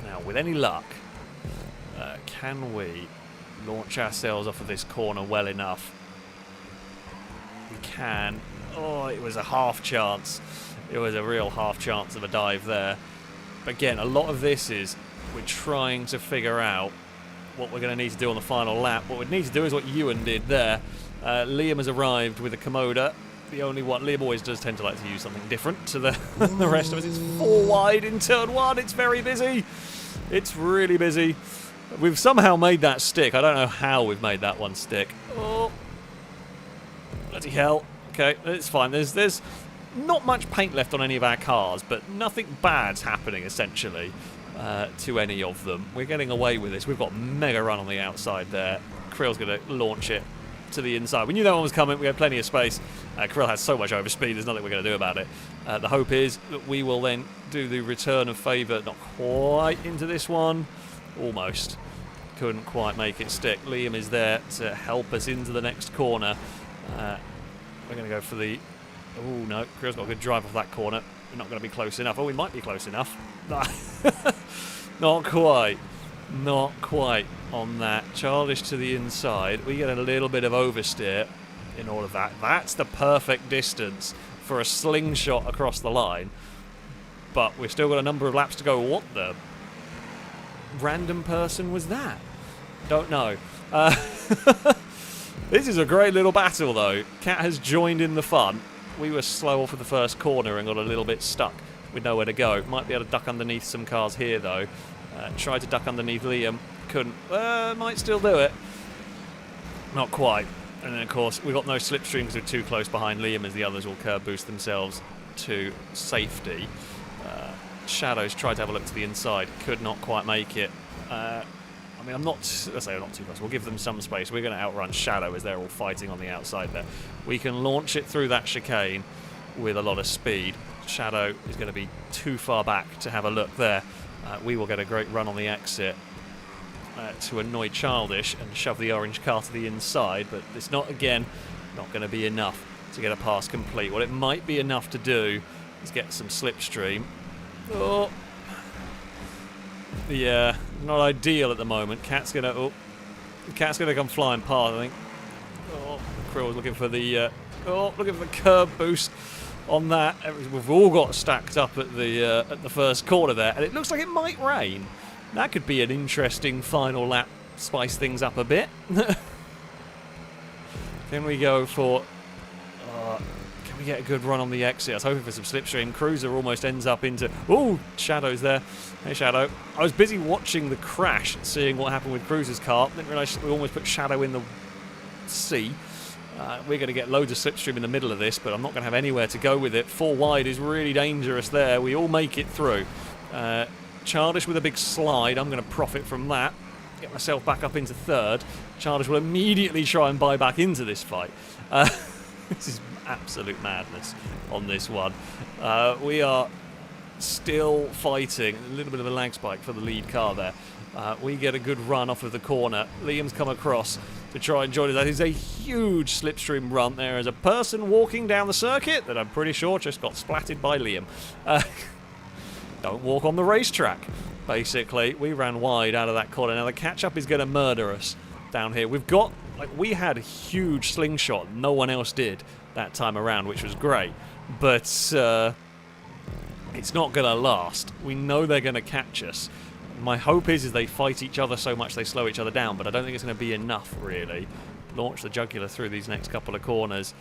Now, with any luck, can we launch ourselves off of this corner well enough? We can. Oh, it was a half chance. It was a real half chance of a dive there. But again, a lot of this is we're trying to figure out what we're going to need to do on the final lap. What we need to do is what Ewan did there. Liam has arrived with a Komoda. The only one. Liam always does tend to like to use something different to the rest of us. It's 4 wide in turn 1. It's very busy. It's really busy. We've somehow made that stick. I don't know how we've made that one stick. Oh, bloody hell. Okay, it's fine. There's not much paint left on any of our cars, but nothing bad's happening, essentially, to any of them. We're getting away with this. We've got mega run on the outside there. Krill's going to launch it to the inside. We knew that one was coming. We had plenty of space. Krill has so much overspeed, there's nothing we're going to do about it. The hope is that we will then do the return of favour. Not quite into this one. Almost. Couldn't quite make it stick. Liam is there to help us into the next corner. We're going to go for the... Oh, no. Krill's got a good drive off that corner. We're not going to be close enough. Oh, we might be close enough. Not quite. Not quite on that. Childish to the inside. We get a little bit of oversteer in all of that. That's the perfect distance for a slingshot across the line. But we've still got a number of laps to go. What the random person was that? Don't know. This is a great little battle, though. Cat has joined in the fun. We were slow off of the first corner and got a little bit stuck with nowhere to go. Might be able to duck underneath some cars here, though. Tried to duck underneath Liam. Couldn't. Might still do it. Not quite. And then, of course, we've got no slipstream because we're too close behind Liam as the others will curb boost themselves to safety. Shadows tried to have a look to the inside. Could not quite make it. I mean, let's say I'm not too close. We'll give them some space. We're going to outrun Shadow as they're all fighting on the outside there. We can launch it through that chicane with a lot of speed. Shadow is going to be too far back to have a look there. We will get a great run on the exit to annoy Childish and shove the orange car to the inside, but it's not going to be enough to get a pass complete. What it might be enough to do is get some slipstream. Oh, yeah, not ideal at the moment. Cat's gonna come flying past, I think. Oh, Krill's looking for the curb boost on that. We've all got stacked up at the first corner there, and it looks like it might rain. That could be an interesting final lap, spice things up a bit. Can we go for... can we get a good run on the exit? I was hoping for some slipstream. Cruiser almost ends up into... Oh, Shadow's there. Hey, Shadow. I was busy watching the crash, seeing what happened with Cruiser's car. Didn't realise we almost put Shadow in the sea. We're going to get loads of slipstream in the middle of this, but I'm not going to have anywhere to go with it. 4 wide is really dangerous there. We all make it through. Childish with a big slide. I'm going to profit from that. Get myself back up into third. Childish will immediately try and buy back into this fight. This is absolute madness on this one. We are still fighting. A little bit of a lag spike for the lead car there. We get a good run off of the corner. Liam's come across to try and join us. That is a huge slipstream run. There is a person walking down the circuit that I'm pretty sure just got splatted by Liam. Don't walk on the racetrack, basically. We ran wide out of that corner. Now the catch-up is going to murder us down here. We had a huge slingshot. No one else did that time around, which was great. But it's not going to last. We know they're going to catch us. My hope is they fight each other so much they slow each other down, but I don't think it's going to be enough, really. Launch the jugular through these next couple of corners.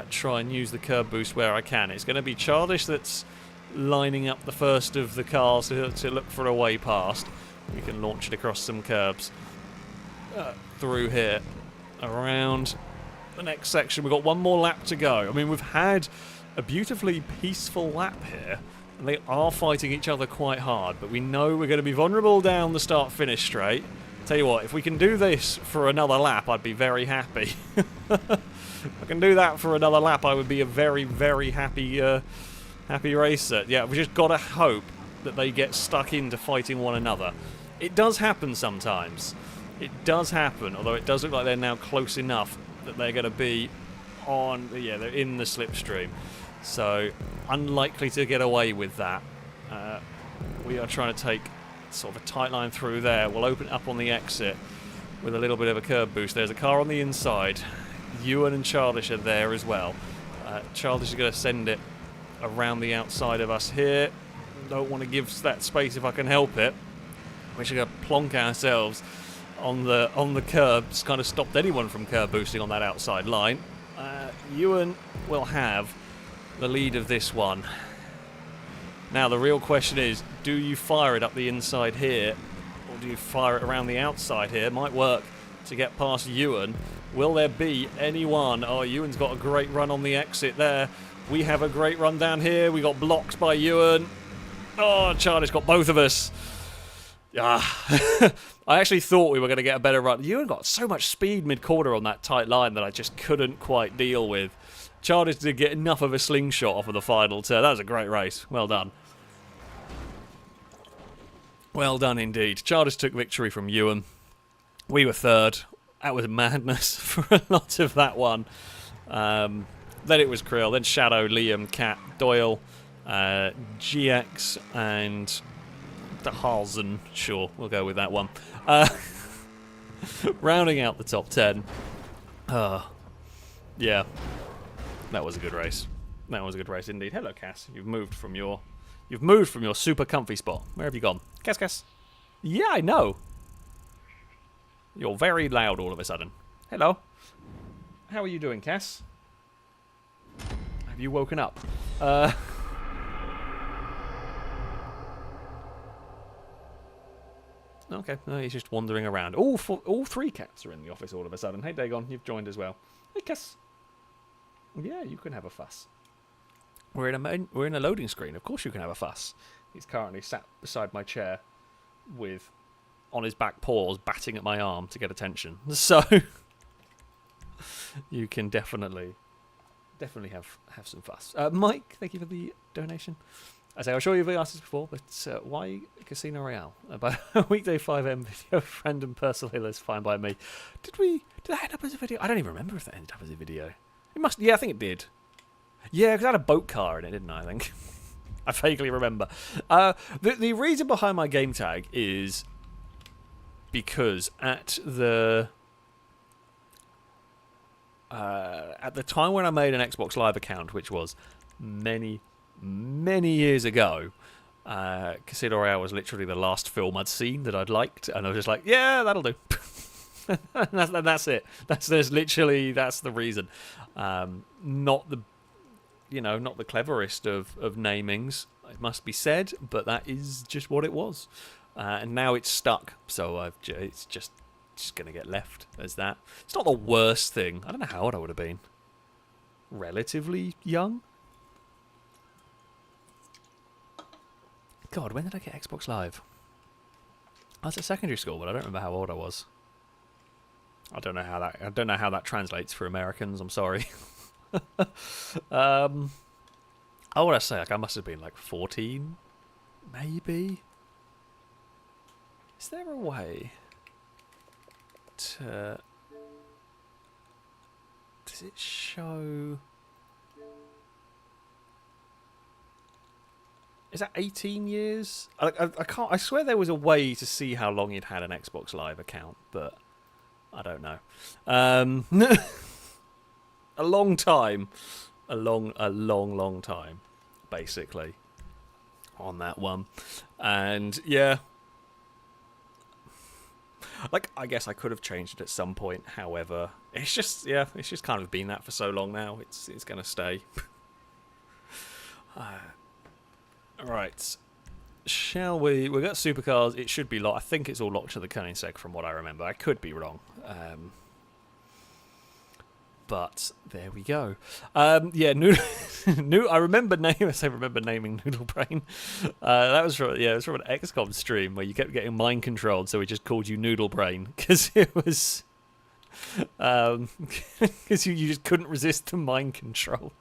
Try and use the curb boost where I can. It's going to be Childish that's lining up the first of the cars to look for a way past. We can launch it across some curbs through here. Around the next section. We've got one more lap to go. I mean, we've had a beautifully peaceful lap here. And they are fighting each other quite hard, but we know we're going to be vulnerable down the start-finish straight. Tell you what, if we can do this for another lap, I'd be very happy. If I can do that for another lap, I would be a very, very happy racer. Yeah, we just got to hope that they get stuck into fighting one another. It does happen sometimes. It does happen, although it does look like they're now close enough that they're going to be on... Yeah, they're in the slipstream. So, unlikely to get away with that. We are trying to take sort of a tight line through there. We'll open it up on the exit with a little bit of a curb boost. There's a car on the inside. Ewan and Childish are there as well. Childish is going to send it around the outside of us here. Don't want to give that space if I can help it. We're just going to plonk ourselves on the curbs. Kind of stopped anyone from curb boosting on that outside line. Ewan will have the lead of this one. Now the real question is, do you fire it up the inside here, or do you fire it around the outside here? Might work to get past Ewan. Will there be anyone? Oh, Ewan's got a great run on the exit there. We have a great run down here. We got blocked by Ewan. Oh, Charlie's got both of us. I actually thought we were going to get a better run. Ewan got so much speed mid-corner on that tight line that I just couldn't quite deal with. Childish did get enough of a slingshot off of the final turn. That was a great race. Well done. Well done indeed. Childish took victory from Ewan. We were third. That was madness for a lot of that one. Then it was Krill. Then Shadow, Liam, Cat, Doyle, GX, and DeHarzen. Sure, we'll go with that one. Rounding out the top 10. Yeah. That was a good race. That was a good race indeed. Hello, Cass. You've moved from your super comfy spot. Where have you gone? Cass. Yeah, I know. You're very loud all of a sudden. Hello. How are you doing, Cass? Have you woken up? Okay, no, he's just wandering around. All 3 cats are in the office all of a sudden. Hey, Dagon, you've joined as well. Hey, Cass. Yeah, you can have a fuss. We're in a loading screen. Of course you can have a fuss. He's currently sat beside my chair with, on his back paws, batting at my arm to get attention. So, you can definitely definitely have some fuss. Mike, thank you for the donation. As I'm sure you've asked this before, but why Casino Royale? About a weekday 5M video of random personal hill is fine by me. Did that end up as a video? I don't even remember if that ended up as a video. It must. Yeah, I think it did. Yeah, because I had a boat car in it, didn't I? I think. I vaguely remember. The reason behind my game tag is because at the time when I made an Xbox Live account, which was many years ago, Casino Royale was literally the last film I'd seen that I'd liked, and I was just like, yeah, that'll do. that's it. That's the reason. Not the cleverest of namings, it must be said, but that is just what it was. And now it's stuck, so it's just going to get left as that. It's not the worst thing. I don't know how old I would have been. Relatively young? God, when did I get Xbox Live? I was at secondary school, but I don't remember how old I was. I don't know how that translates for Americans. I'm sorry. I want to say I must have been 14, maybe. Is there a way to? Does it show? Is that 18 years? I can't. I swear there was a way to see how long you'd had an Xbox Live account, but I don't know. A long time, a long time, basically, on that one, and yeah. I guess I could have changed it at some point. However, it's just kind of been that for so long now. It's gonna stay. Right. Shall we? We've got supercars. It should be locked. I think it's all locked to the Koenigsegg from what I remember. I could be wrong. But there we go. Yeah, I remember naming Noodle Brain. That was from an XCOM stream where you kept getting mind controlled, so we just called you Noodle Brain because it was because you just couldn't resist the mind control.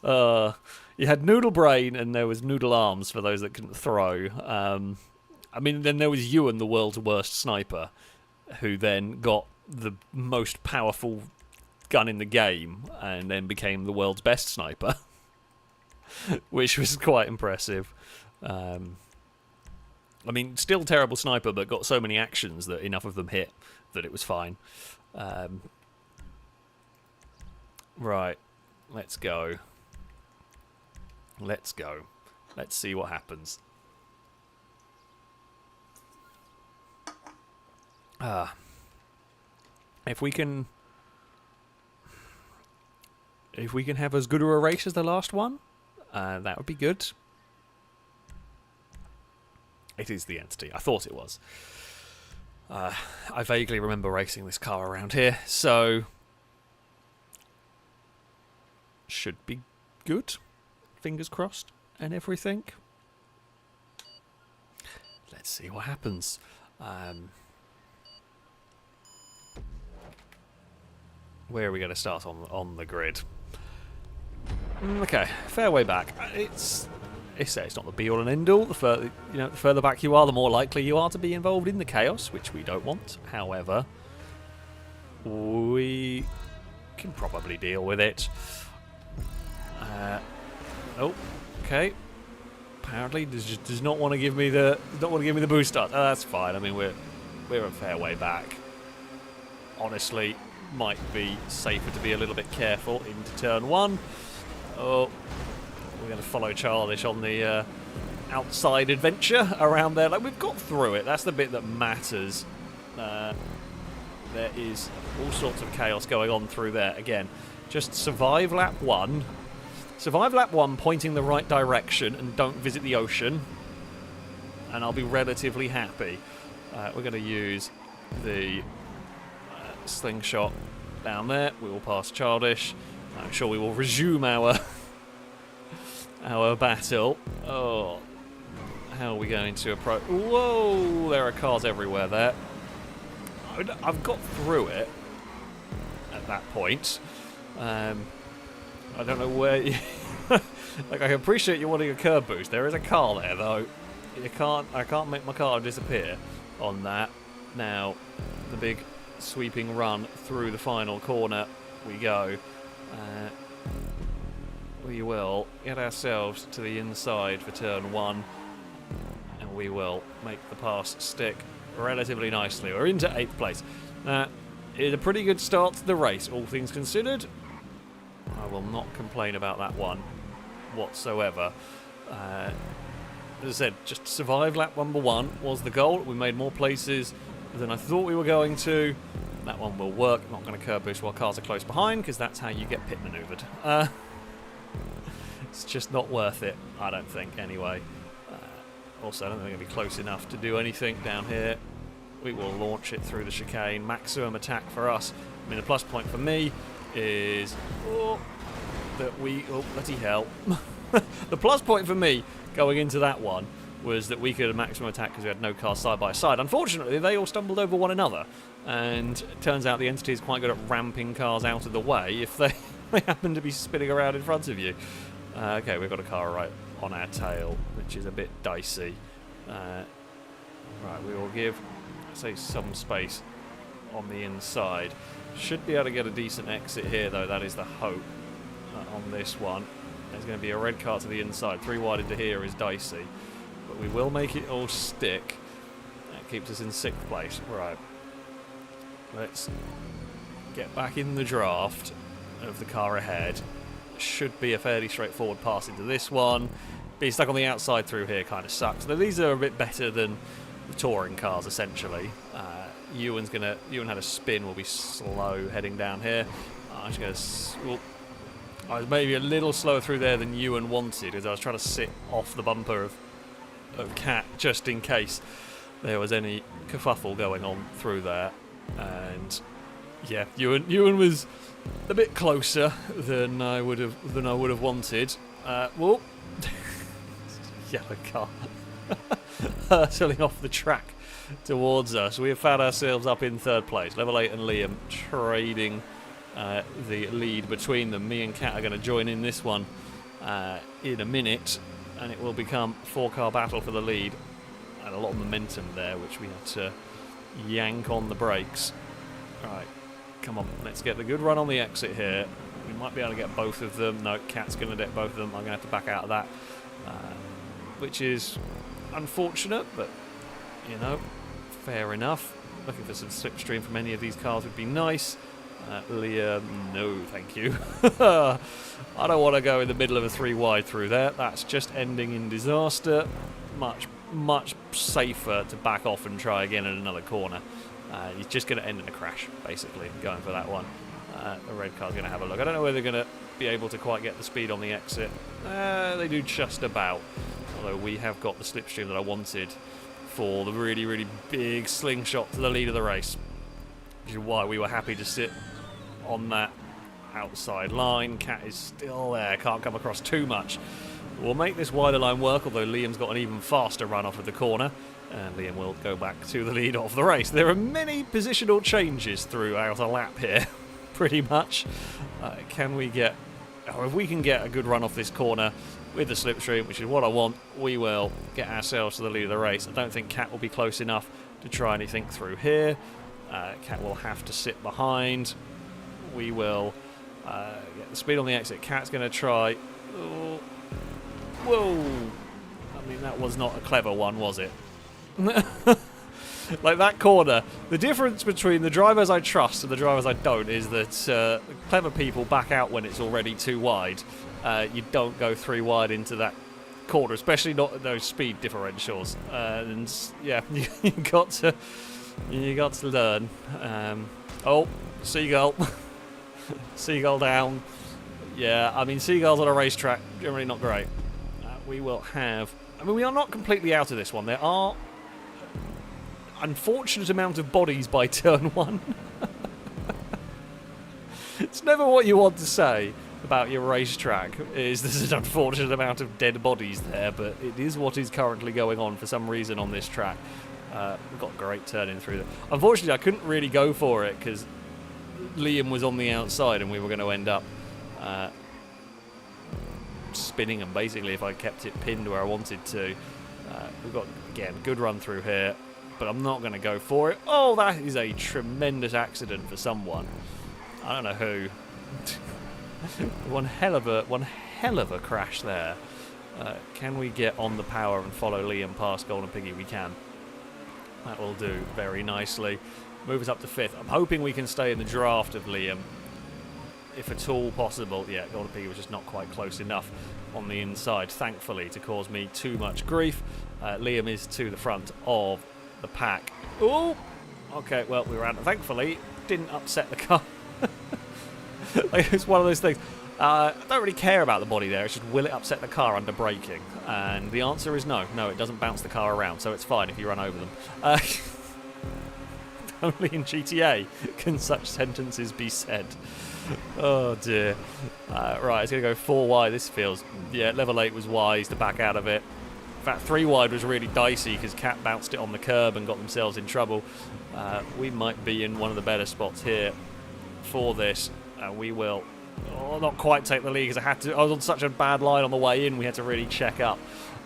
You had Noodle Brain and there was Noodle Arms for those that couldn't throw. Then there was Ewan, the world's worst sniper, who then got the most powerful gun in the game and then became the world's best sniper, which was quite impressive. Still terrible sniper, but got so many actions that enough of them hit that it was fine. Right, let's go. Let's see what happens. If we can have as good a race as the last one, that would be good. It is the Entity. I thought it was. I vaguely remember racing this car around here, so should be good. Fingers crossed and everything. Let's see what happens. Where are we going to start on the grid? Okay, fair way back. It's not the be all and end all. The further back you are, the more likely you are to be involved in the chaos, which we don't want. However, we can probably deal with it. Okay. Apparently, does not want to give me the boost start. Oh, that's fine. I mean, we're a fair way back. Honestly, might be safer to be a little bit careful into turn one. Oh, we're going to follow Childish on the outside adventure around there. We've got through it. That's the bit that matters. There is all sorts of chaos going on through there. Again, just survive lap one. Survive lap one, pointing the right direction, and don't visit the ocean. And I'll be relatively happy. We're going to use the slingshot down there. We will pass Childish. I'm sure we will resume our battle. Oh, how are we going to approach? Whoa, there are cars everywhere there. I've got through it at that point. I don't know where you... Like, I appreciate you wanting a curb boost. There is a car there, though. I can't make my car disappear on that. Now, the big sweeping run through the final corner we go. We will get ourselves to the inside for turn 1, and we will make the pass stick relatively nicely. We're into 8th place. It's a pretty good start to the race, all things considered. I will not complain about that one whatsoever. As I said, just survive lap number 1 was the goal. We made more places than I thought we were going to. That one will work. I'm not going to curb boost while cars are close behind, because that's how you get pit manoeuvred. It's just not worth it, I don't think, anyway. Also, I don't think it'll be close enough to do anything down here. We will launch it through the chicane. Maximum attack for us. I mean, the plus point for me is... that we... Oh, bloody hell. The plus point for me going into that one was that we could have maximum attack because we had no cars side by side. Unfortunately, they all stumbled over one another. And it turns out the entity is quite good at ramping cars out of the way if they happen to be spinning around in front of you. Okay, we've got a car right on our tail, which is a bit dicey. Right, we will give, say, some space on the inside. Should be able to get a decent exit here, though. That is the hope on this one. There's going to be a red car to the inside. 3 wide into here is dicey. But we will make it all stick. That keeps us in 6th place. Right. Let's get back in the draft of the car ahead. Should be a fairly straightforward pass into this one. Being stuck on the outside through here kind of sucks. Though these are a bit better than the touring cars, essentially. Ewan had a spin. Will be slow heading down here. I'm just going to... Well, I was maybe a little slower through there than Ewan wanted, as I was trying to sit off the bumper of Cat just in case there was any kerfuffle going on through there. And yeah, Ewan was a bit closer than I would have wanted. Well, yellow car hurtling off the track towards us. We have found ourselves up in 3rd place. Level 8 and Liam trading the lead between them. Me and Kat are going to join in this one in a minute, and it will become 4-car battle for the lead. And a lot of momentum there, which we had to yank on the brakes. Alright, come on, let's get the good run on the exit here. We might be able to get both of them. No, Kat's going to get both of them. I'm going to have to back out of that, which is unfortunate, but, you know, fair enough. Looking for some slipstream from any of these cars would be nice. Liam, no, thank you. I don't want to go in the middle of a 3 wide through there. That's just ending in disaster. Much safer to back off and try again in another corner. He's just going to end in a crash, basically, going for that one. The red car's going to have a look. I don't know whether they're going to be able to quite get the speed on the exit. They do just about. Although we have got the slipstream that I wanted for the really, really big slingshot to the lead of the race. Which is why we were happy to sit on that outside line. Cat is still there, can't come across too much. We'll make this wider line work, although Liam's got an even faster run off of the corner. And Liam will go back to the lead of the race. There are many positional changes throughout a lap here, pretty much. Can we get... Oh, if we can get a good run off this corner with the slipstream, which is what I want, we will get ourselves to the lead of the race. I don't think Cat will be close enough to try anything through here. Cat will have to sit behind. We will get the speed on the exit. Cat's going to try... Oh. Whoa! I mean, that was not a clever one, was it? Like that corner, the difference between the drivers I trust and the drivers I don't is that clever people back out when it's already too wide. You don't go 3 wide into that corner, especially not at those speed differentials. And yeah, you got to learn. Oh, seagull, seagull down. Yeah, I mean seagulls on a racetrack generally not great. We will have. I mean, we are not completely out of this one. There are unfortunate amount of bodies by turn 1. It's never what you want to say about your racetrack, is there's an unfortunate amount of dead bodies there, but it is what is currently going on for some reason on this track. We've got a great turn in through there. Unfortunately, I couldn't really go for it because Liam was on the outside and we were going to end up spinning him, basically, if I kept it pinned where I wanted to. We've got, again, good run through here, but I'm not going to go for it. Oh, that is a tremendous accident for someone. I don't know who. one hell of a crash there. Can we get on the power and follow Liam past Golden Piggy? We can. That will do very nicely. Move us up to 5th. I'm hoping we can stay in the draft of Liam, if at all possible. Yeah, Golden Piggy was just not quite close enough on the inside, thankfully, to cause me too much grief. Liam is to the front of the pack. Oh, okay, well, we ran. Thankfully, didn't upset the car. It's one of those things. I don't really care about the body there. It's just, will it upset the car under braking? And the answer is no. No, it doesn't bounce the car around, so it's fine if you run over them. Only in GTA can such sentences be said. Oh dear. Right, it's going to go 4 wide. This feels... Yeah, level 8 was wise to back out of it. In fact, 3 wide was really dicey because Cat bounced it on the curb and got themselves in trouble. We might be in one of the better spots here for this. We will... Oh, not quite take the lead because I was on such a bad line on the way in. We had to really check up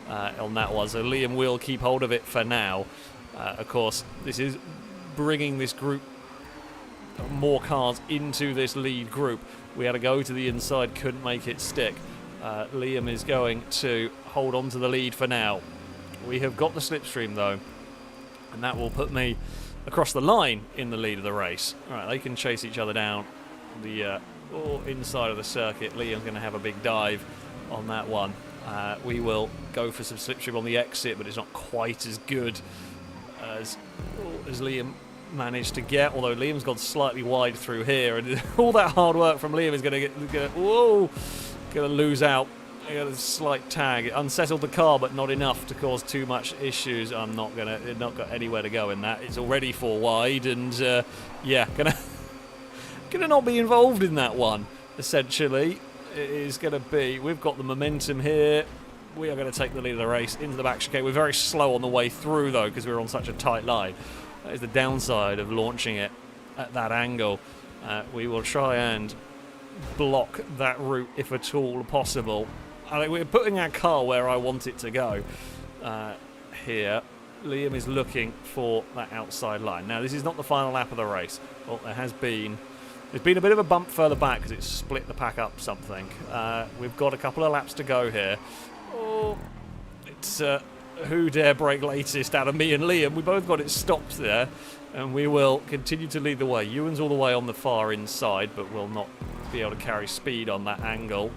on that one. So Liam will keep hold of it for now. Of course, this is bringing this group, more cars into this lead group. We had to go to the inside, couldn't make it stick. Liam is going to hold on to the lead for now. We have got the slipstream though, and that will put me across the line in the lead of the race. Alright, they can chase each other down the inside of the circuit. Liam's going to have a big dive on that one. We will go for some slipstream on the exit, but it's not quite as good as Liam managed to get, although Liam's gone slightly wide through here, and all that hard work from Liam is going to lose out. A slight tag. It unsettled the car, but not enough to cause too much issues. I'm not got anywhere to go in that. It's already 4 wide, and yeah, gonna not be involved in that one. Essentially, it is gonna be. We've got the momentum here. We are going to take the lead of the race into the back chicane. We're very slow on the way through, though, because we're on such a tight line. That is the downside of launching it at that angle. We will try and block that route if at all possible. I think we're putting our car where I want it to go here. Liam is looking for that outside line. Now, this is not the final lap of the race. Well, there's been a bit of a bump further back because it's split the pack up something. We've got a couple of laps to go here. Oh, it's who dare break latest out of me and Liam. We both got it stopped there, and we will continue to lead the way. Ewan's all the way on the far inside, but will not be able to carry speed on that angle.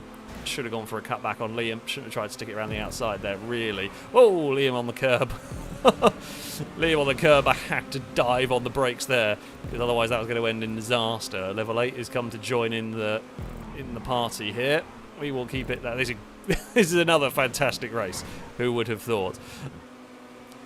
Should have gone for a cutback on Liam. Shouldn't have tried to stick it around the outside there, really. Oh, Liam on the curb. Liam on the curb. I had to dive on the brakes there, because otherwise that was going to end in disaster. Level 8 has come to join in the party here. We will keep it there. This is another fantastic race. Who would have thought?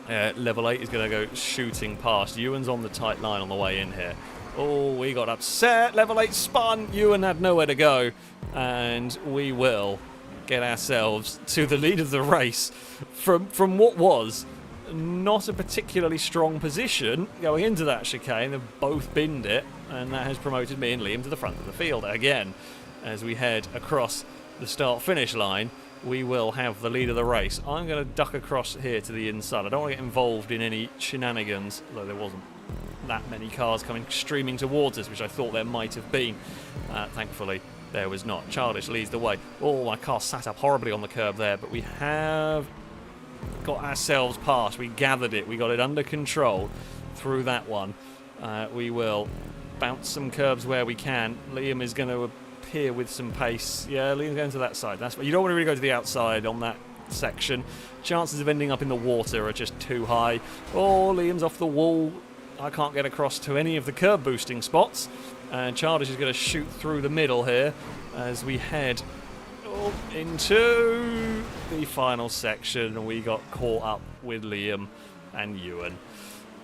Level 8 is going to go shooting past. Ewan's on the tight line on the way in here. Oh, we got upset. Level 8 spun. Ewan had nowhere to go. And we will get ourselves to the lead of the race from what was not a particularly strong position going into that chicane. They've both binned it, and that has promoted me and Liam to the front of the field again. As we head across the start-finish line, we will have the lead of the race. I'm going to duck across here to the inside. I don't want to get involved in any shenanigans, although there wasn't that many cars coming streaming towards us, which I thought there might have been. Thankfully, there was not. Childish leads the way. Oh, my car sat up horribly on the curb there, but we have got ourselves past. We gathered it. We got it under control through that one. We will bounce some curbs where we can. Liam is going to appear with some pace. Yeah, Liam's going to that side. You don't want to really go to the outside on that section. Chances of ending up in the water are just too high. Oh, Liam's off the wall. I can't get across to any of the curb boosting spots. And Childish is going to shoot through the middle here as we head into the final section. We got caught up with Liam and Ewan.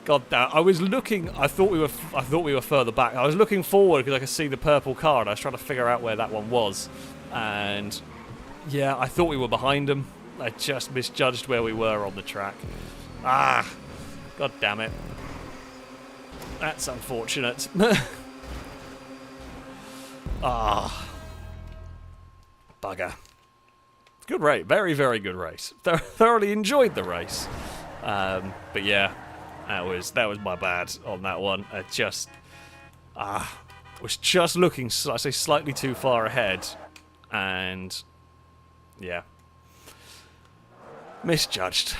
God damn! I was looking. I thought we were further back. I was looking forward because I could see the purple car, and I was trying to figure out where that one was. And yeah, I thought we were behind them. I just misjudged where we were on the track. Ah, god damn it! That's unfortunate. Ah, bugger. Good race. Very, very good race. Thoroughly enjoyed the race. But yeah, that was my bad on that one. I just was just looking, I say, slightly too far ahead, and yeah, misjudged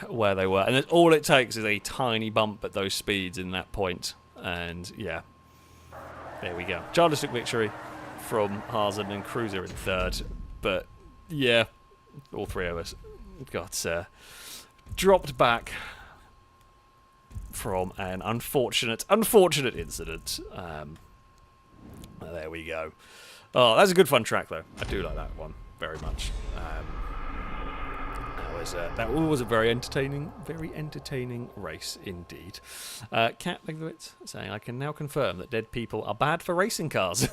where they were. And all it takes is a tiny bump at those speeds in that point, and yeah, there we go. Charlistic victory from Hazen and Cruiser in third, but yeah, all three of us got dropped back from an unfortunate incident. There we go. Oh, that's a good fun track though. I do like that one very much. That was a very entertaining race indeed. Cat Legovitz saying, I can now confirm that dead people are bad for racing cars.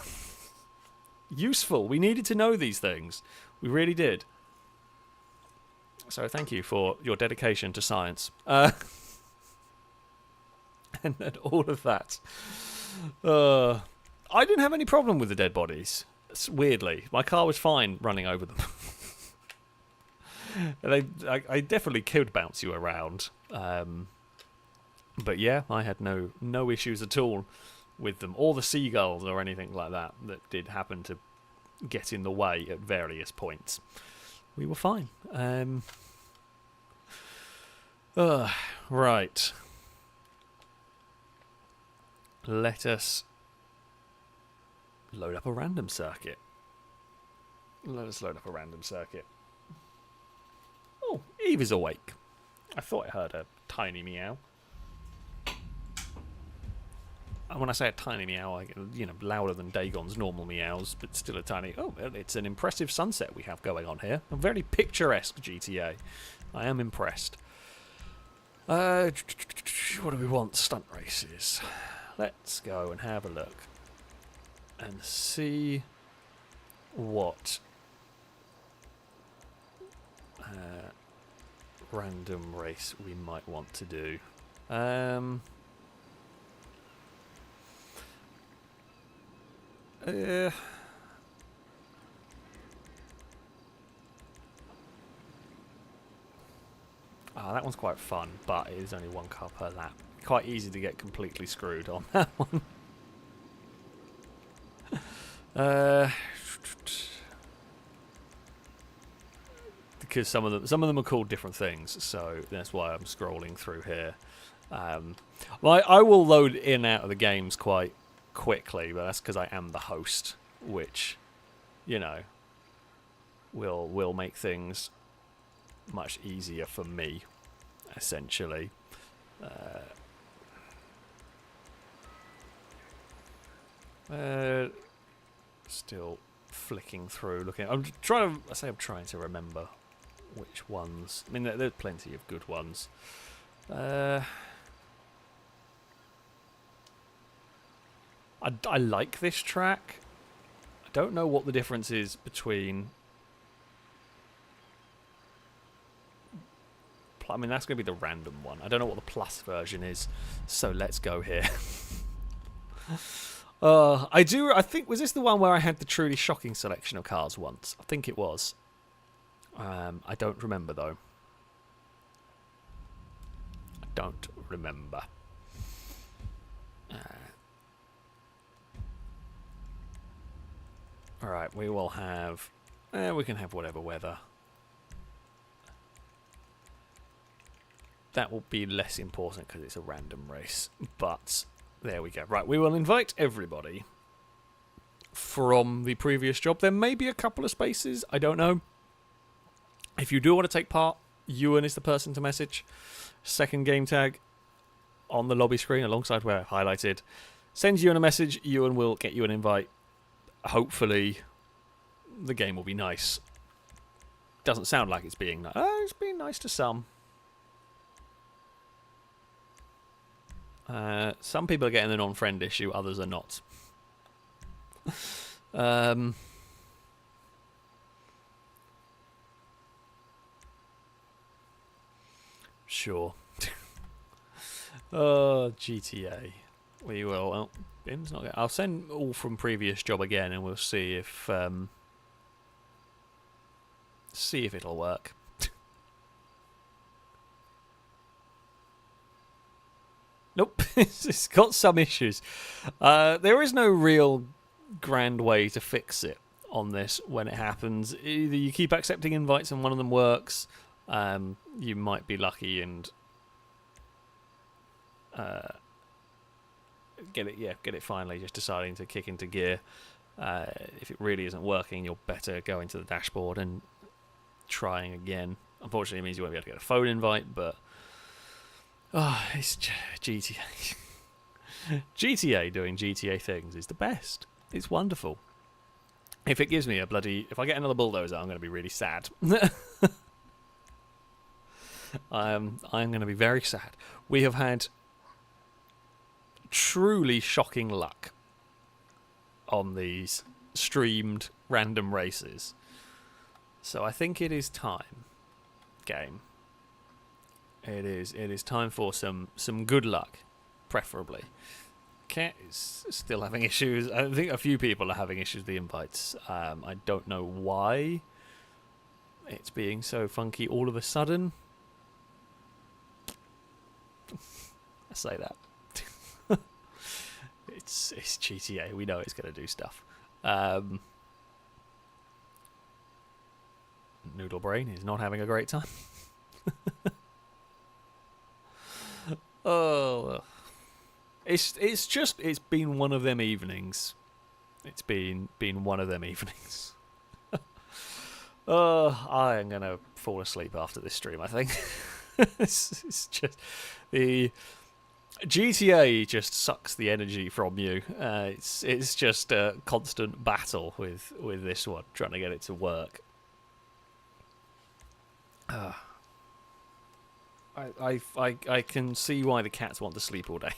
Useful. We needed to know these things. We really did. So thank you for your dedication to science. And all of that. I didn't have any problem with the dead bodies. Weirdly. My car was fine running over them. I definitely could bounce you around. But yeah, I had no issues at all with them. Or the seagulls or anything like that did happen to get in the way at various points. We were fine. Right. Let us load up a random circuit. Oh, Eve is awake. I thought I heard a tiny meow. And when I say a tiny meow, louder than Dagon's normal meows, but still a tiny... Oh, it's an impressive sunset we have going on here. A very picturesque GTA. I am impressed. What do we want? Stunt races. Let's go and have a look. And see what random race we might want to do. That one's quite fun, but it is only one car per lap. Quite easy to get completely screwed on that one. Because some of them are called different things, so that's why I'm scrolling through here. Well, I will load in and out of the games quite quickly, but that's because I am the host, which, will make things much easier for me, essentially. Still flicking through, looking. I'm trying to remember which ones. I mean, there's plenty of good ones. I like this track. I don't know what the difference is between. I mean, that's going to be the random one. I don't know what the plus version is, so let's go here. I think, was this the one where I had the truly shocking selection of cars once? I think it was. I don't remember, though. I don't remember. Alright, we will have... we can have whatever weather. That will be less important because it's a random race. But there we go. Right, we will invite everybody from the previous job. There may be a couple of spaces. I don't know. If you do want to take part, Ewan is the person to message. Second game tag on the lobby screen alongside where I've highlighted. Sends Ewan a message. Ewan will get you an invite. Hopefully, the game will be nice. Doesn't sound like it's being nice. It's being nice to some. Some people are getting the non-friend issue, others are not. Sure. Oh, GTA. We will. Well, Bim's not. I'll send all from previous job again, and we'll see if it'll work. Nope, it's got some issues. There is no real grand way to fix it on this when it happens. Either you keep accepting invites and one of them works. You might be lucky and get it finally just deciding to kick into gear. If it really isn't working, you'll better go into the dashboard and trying again. Unfortunately, it means you won't be able to get a phone invite, but it's GTA. GTA doing GTA things is the best. It's wonderful. If it gives me if I get another bulldozer, I'm going to be really sad. I'm going to be very sad. We have had truly shocking luck on these streamed random races. So I think it is time, game. It is time for some good luck, preferably. Cat is still having issues. I think a few people are having issues with the invites. I don't know why it's being so funky all of a sudden. I say that. It's GTA. We know it's going to do stuff. Noodle Brain is not having a great time. Oh, it's been one of them evenings. It's been one of them evenings. I am gonna fall asleep after this stream, I think. it's just the GTA just sucks the energy from you. It's just a constant battle with this one, trying to get it to work. I can see why the cats want to sleep all day.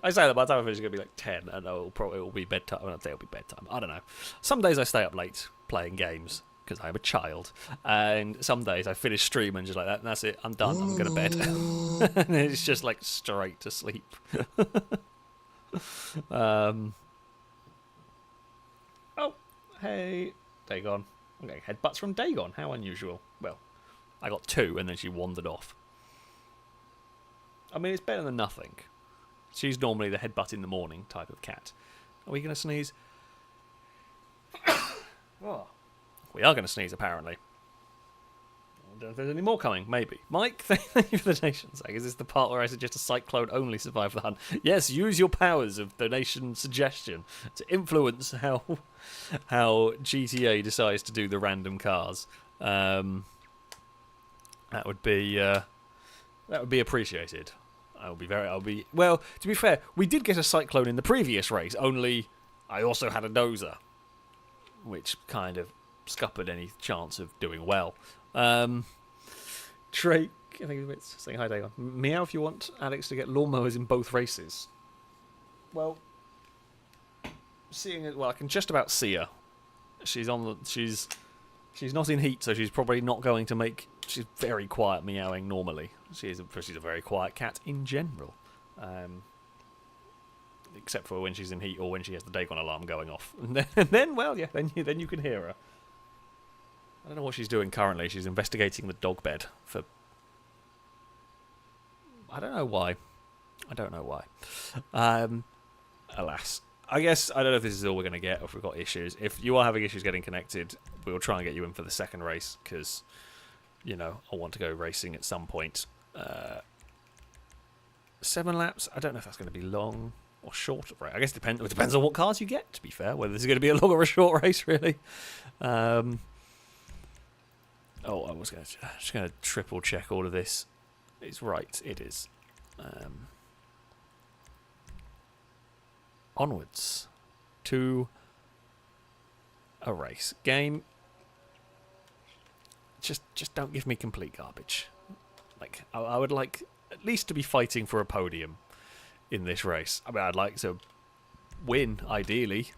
I say that by the time I finish, it's going to be like 10, and it will be bedtime. I'll say it'll be bedtime. I don't know. Some days I stay up late playing games because I'm a child, and some days I finish stream and just like that, and that's it. I'm done. I'm going to bed. And it's just like straight to sleep. Oh, hey, Dagon. I'm getting headbutts from Dagon. How unusual. Well, I got 2, and then she wandered off. I mean, it's better than nothing. She's normally the headbutt in the morning type of cat. Are we going to sneeze? Oh. We are going to sneeze, apparently. I don't know if there's any more coming. Maybe. Mike, thank you for the donation. Is this the part where I suggest a cyclone only survive the hunt? Yes, use your powers of donation suggestion to influence how GTA decides to do the random cars. That would be appreciated. Well, to be fair, we did get a cyclone in the previous race, only I also had a dozer, which kind of scuppered any chance of doing well. Drake, I think it's saying hi, Dagon. Meow if you want Alex to get lawnmowers in both races. Well, I can just about see her. She's not in heat, so she's probably not going to make. She's very quiet meowing normally. She's a very quiet cat in general, except for when she's in heat or when she has the Dagon alarm going off. And then you can hear her. I don't know what she's doing currently. She's investigating the dog bed for. I don't know why. Alas. I guess, I don't know if this is all we're going to get or if we've got issues. If you are having issues getting connected, we'll try and get you in for the second race because, I want to go racing at some point. 7 laps, I don't know if that's going to be long or short. Right, I guess it depends on what cars you get, to be fair, whether this is going to be a long or a short race, really. I was just going to triple check all of this. It's right, it is. Onwards to a race game. Just don't give me complete garbage. Like I would like at least to be fighting for a podium in this race. I mean, I'd like to win ideally.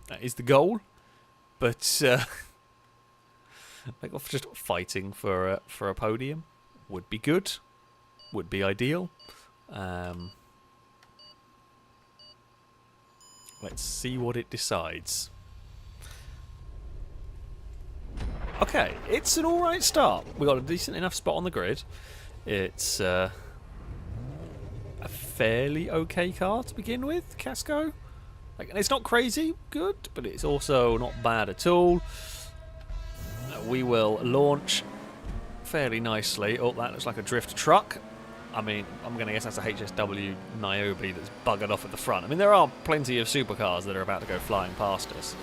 That is the goal. But like just fighting for a podium would be good. Would be ideal. Let's see what it decides. Okay, it's an alright start. We got a decent enough spot on the grid. It's a fairly okay car to begin with, Casco. Like, it's not crazy good, but it's also not bad at all. We will launch fairly nicely. Oh, that looks like a drift truck. I mean, I'm going to guess that's a HSW Niobe that's buggered off at the front. I mean, there are plenty of supercars that are about to go flying past us.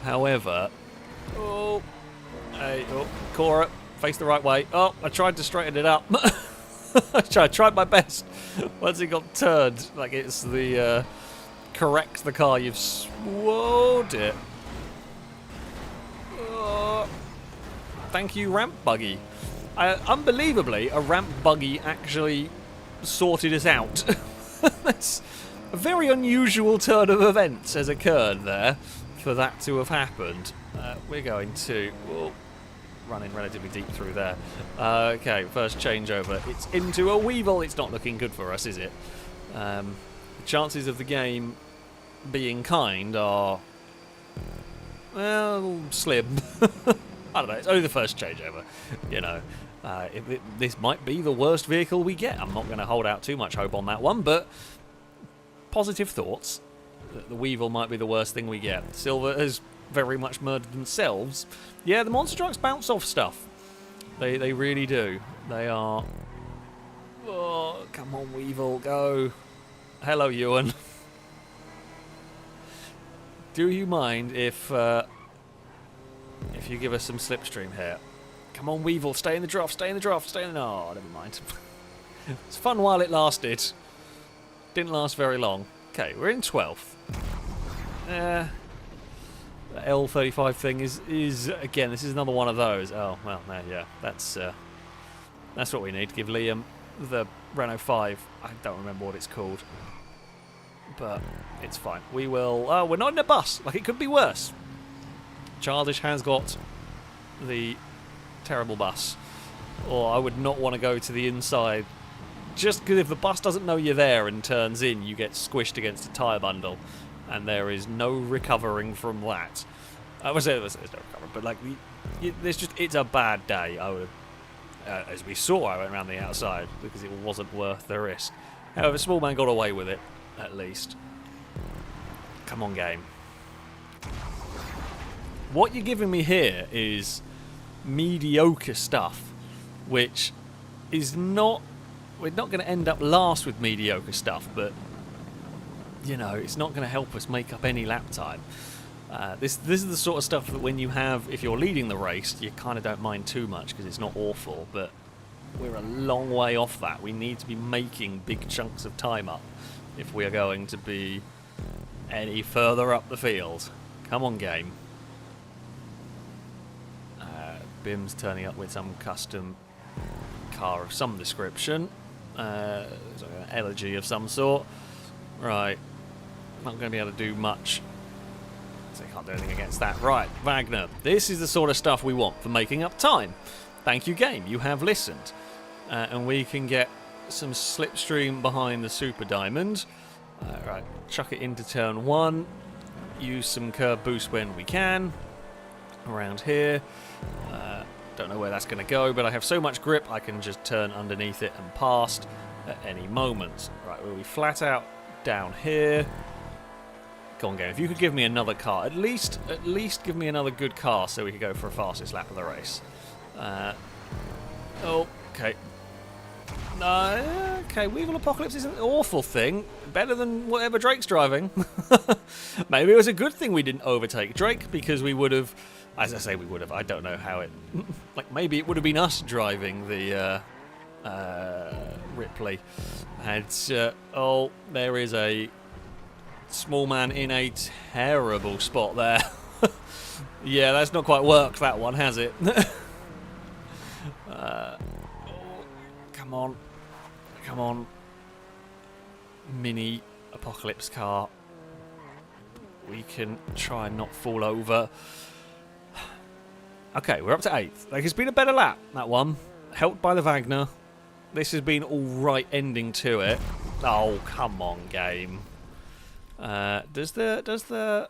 However... Oh, hey, oh, Cora, face the right way. Oh, I tried to straighten it up. I tried my best. Once it got turned, like it's the correct the car. You've swowed it. Oh, thank you, ramp buggy. Unbelievably, a ramp buggy actually sorted us out. That's a very unusual turn of events has occurred there for that to have happened. We're going to run in relatively deep through there. Okay, first changeover. It's into a Weevil. It's not looking good for us, is it? The chances of the game being kind are, well, slim. I don't know. It's only the first changeover. You know, this might be the worst vehicle we get. I'm not going to hold out too much hope on that one, but positive thoughts. The Weevil might be the worst thing we get. Silver has very much murdered themselves. Yeah, the monster trucks bounce off stuff. They really do. They are... Oh, come on, Weevil, go. Hello, Ewan. Do you mind if you give us some slipstream here? Come on, Weevil, stay in the draft, stay in the draft, stay in the... Oh, never mind. It's fun while it lasted. Didn't last very long. Okay, we're in 12th. The L35 thing is again, this is another one of those. Oh, well, yeah, that's what we need to give Liam the Renault 5. I don't remember what it's called, but it's fine. We will... Oh, we're not in a bus. Like, it could be worse. Childish has got the terrible bus. Or I would not want to go to the inside. Just because if the bus doesn't know you're there and turns in, you get squished against a tyre bundle. And there is no recovering from that. I would say there's no recovering, but like, it's a bad day. I would, as we saw, I went around the outside because it wasn't worth the risk. However, Small Man got away with it, at least. Come on, game. What you're giving me here is mediocre stuff, which is not... We're not going to end up last with mediocre stuff, but, you know, it's not going to help us make up any lap time. This is the sort of stuff that when you have, if you're leading the race, you kind of don't mind too much because it's not awful, but we're a long way off that. We need to be making big chunks of time up if we are going to be any further up the field. Come on, game. Bim's turning up with some custom car of some description. An elegy of some sort. Right. Not going to be able to do much. So I can't do anything against that. Right, Wagner. This is the sort of stuff we want for making up time. Thank you, game. You have listened. And we can get some slipstream behind the Super Diamond. Right, chuck it into turn 1. Use some curb boost when we can. Around here. Don't know where that's going to go, but I have so much grip I can just turn underneath it and past at any moment. Right, we'll be flat out down here. Go on, game. If you could give me another car, at least give me another good car so we could go for a fastest lap of the race. Oh, okay. Okay, Weevil Apocalypse isn't an awful thing. Better than whatever Drake's driving. Maybe it was a good thing we didn't overtake Drake, because we would have... As I say, we would have. I don't know how it... Like, maybe it would have been us driving the Ripley. And, oh, there is a Small Man in a terrible spot there. Yeah, that's not quite worked, that one, has it? Oh, come on. Come on. Mini Apocalypse car. We can try and not fall over. Okay, we're up to 8th. Like, it's been a better lap, that one. Helped by the Wagner. This has been alright ending to it. Oh, come on, game. Does the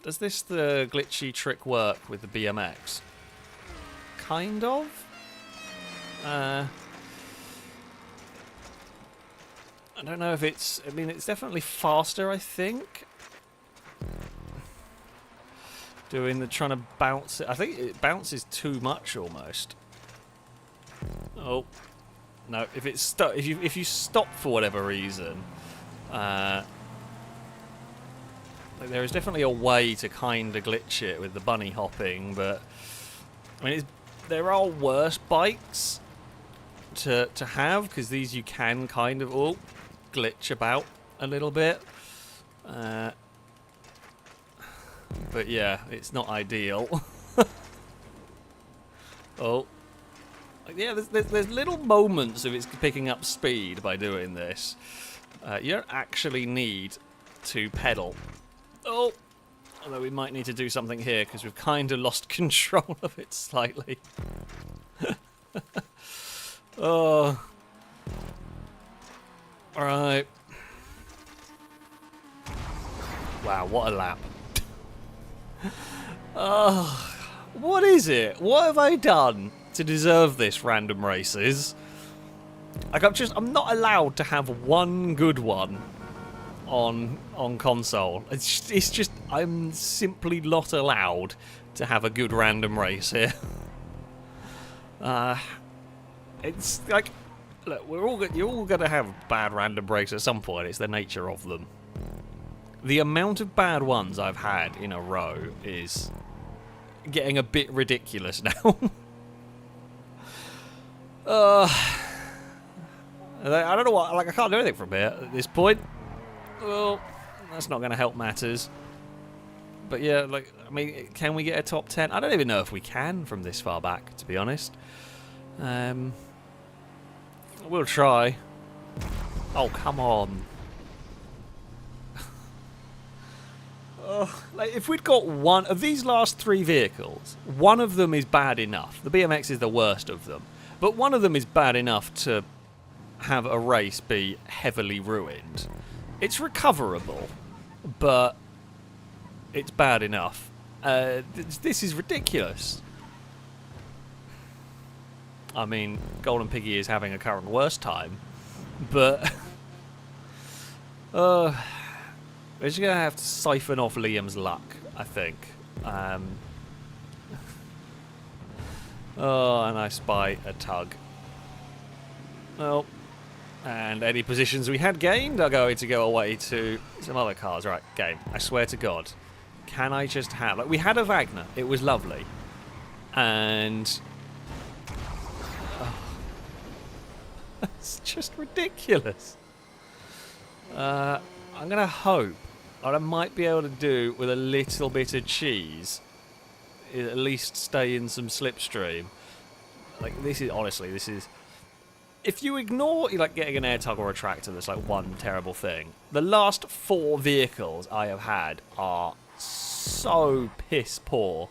glitchy trick work with the BMX? Kind of. I don't know if it's... I mean, it's definitely faster, I think. Trying to bounce it. I think it bounces too much, almost. Oh. No, if you stop for whatever reason... like there is definitely a way to kind of glitch it with the bunny hopping, but... I mean, there are worse bikes to have, because these you can kind of glitch about a little bit. But yeah, it's not ideal. Oh. Yeah, there's little moments of it's picking up speed by doing this. You don't actually need to pedal. Oh! Although we might need to do something here, because we've kind of lost control of it slightly. Oh. Alright. Wow, what a lap. Oh, what is it? What have I done to deserve this, random races? Like, I'm not allowed to have one good one on console. It's just I'm simply not allowed to have a good random race here. It's like, look, you're all gonna have bad random races at some point. It's the nature of them. The amount of bad ones I've had in a row is getting a bit ridiculous now. I don't know what, like, I can't do anything from here at this point. Well, that's not going to help matters. But yeah, like, I mean, can we get a top 10? I don't even know if we can from this far back, to be honest. We'll try. Oh, come on. Like, if we'd got one of these last three vehicles, one of them is bad enough. The BMX is the worst of them. But one of them is bad enough to have a race be heavily ruined. It's recoverable, but it's bad enough. This is ridiculous. I mean, Golden Piggy is having a current worst time, but... we're just going to have to siphon off Liam's luck, I think. Oh, and I spy a tug. Oh. And any positions we had gained are going to go away to some other cars. Right, game. I swear to God. Can I just have... Like, we had a Wagner. It was lovely. And... Oh. It's just ridiculous. I'm going to hope what I might be able to do with a little bit of cheese is at least stay in some slipstream. Like, this is... Honestly, this is... If you ignore, like, getting an air tug or a tractor, that's like one terrible thing. The last 4 vehicles I have had are so piss poor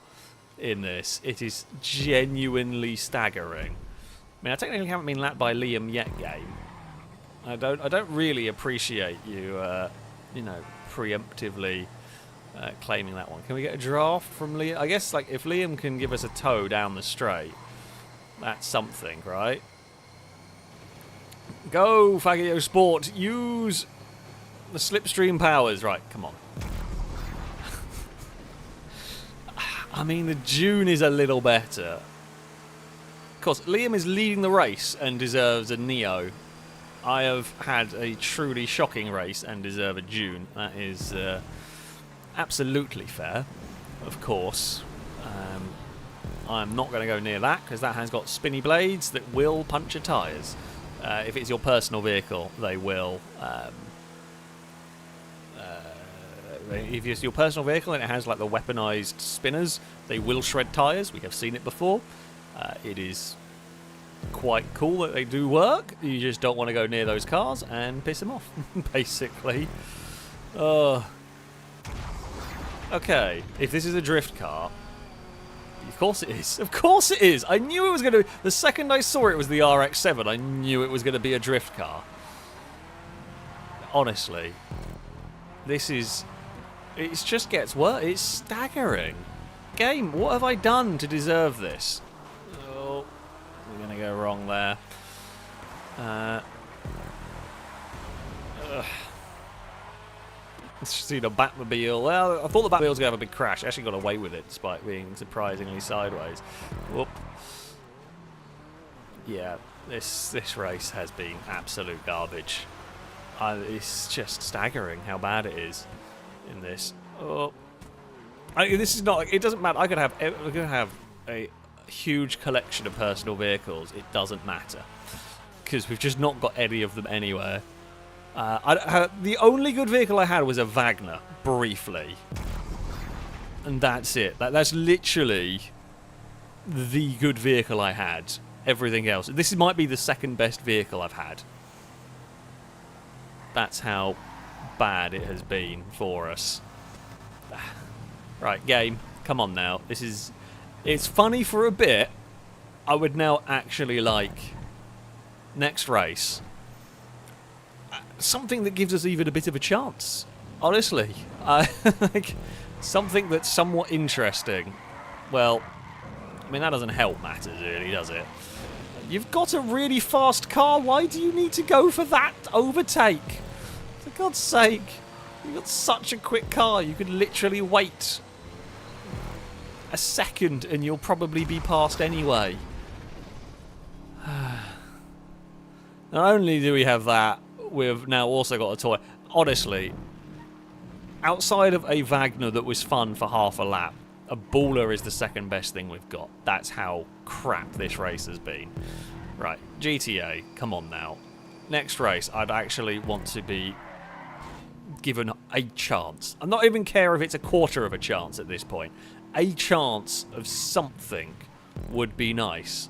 in this. It is genuinely staggering. I mean, I technically haven't been lapped by Liam yet, game. I don't really appreciate you, you know, preemptively claiming that one. Can we get a draft from Liam? I guess, like, if Liam can give us a tow down the straight, that's something, right? Go, Fagio Sport. Use the slipstream powers. Right, come on. I mean, the June is a little better. Of course, Liam is leading the race and deserves a Neo. I have had a truly shocking race and deserve a June. That is absolutely fair, of course. I'm not going to go near that because that has got spinny blades that will puncture tyres. If it's your personal vehicle, they will. If it's your personal vehicle and it has like the weaponized spinners, they will shred tyres. We have seen it before. It is quite cool that they do work. You just don't want to go near those cars and piss them off, basically. Okay, if this is a drift car, of course it is. Of course it is. I knew it was going to... The second I saw it was the RX-7, I knew it was going to be a drift car. Honestly. this is... It just gets worse. It's staggering. Game, what have I done to deserve this? Oh, we're going to go wrong there. See the Batmobile. Well, I thought the Batmobile was going to have a big crash. I actually got away with it despite being surprisingly sideways. Whoop. Yeah, this race has been absolute garbage. It's just staggering how bad it is in this. Oh, this is not. It doesn't matter. I could have a huge collection of personal vehicles. It doesn't matter because we've just not got any of them anywhere. The only good vehicle I had was a Wagner, briefly, and that's it. That's literally the good vehicle I had. Everything else. This might be the second best vehicle I've had. That's how bad it has been for us. Right, game. Come on now. It's funny for a bit. I would now actually like next race. Something that gives us even a bit of a chance. Honestly. Like, something that's somewhat interesting. Well, I mean, that doesn't help matters, really, does it? You've got a really fast car. Why do you need to go for that overtake? For God's sake. You've got such a quick car. You could literally wait a second and you'll probably be passed anyway. Not only do we have that, we've now also got a toy. Honestly, outside of a Wagner that was fun for half a lap, a Baller is the second best thing we've got. That's how crap this race has been. Right, GTA, come on now. Next race, I'd actually want to be given a chance. I not even care if it's a quarter of a chance at this point. A chance of something would be nice.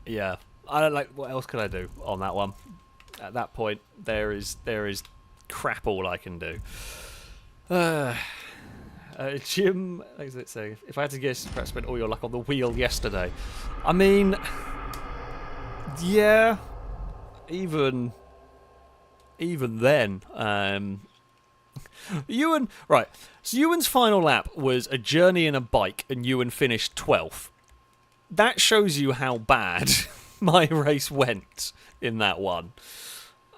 Yeah, I don't like. What else can I do on that one? At that point, there is crap all I can do. Jim, what does it say? If I had to guess, perhaps spent all your luck on the wheel yesterday. I mean, yeah, even then, Ewan. Right, so Ewan's final lap was a journey in a bike, and Ewan finished 12th. That shows you how bad my race went in that one.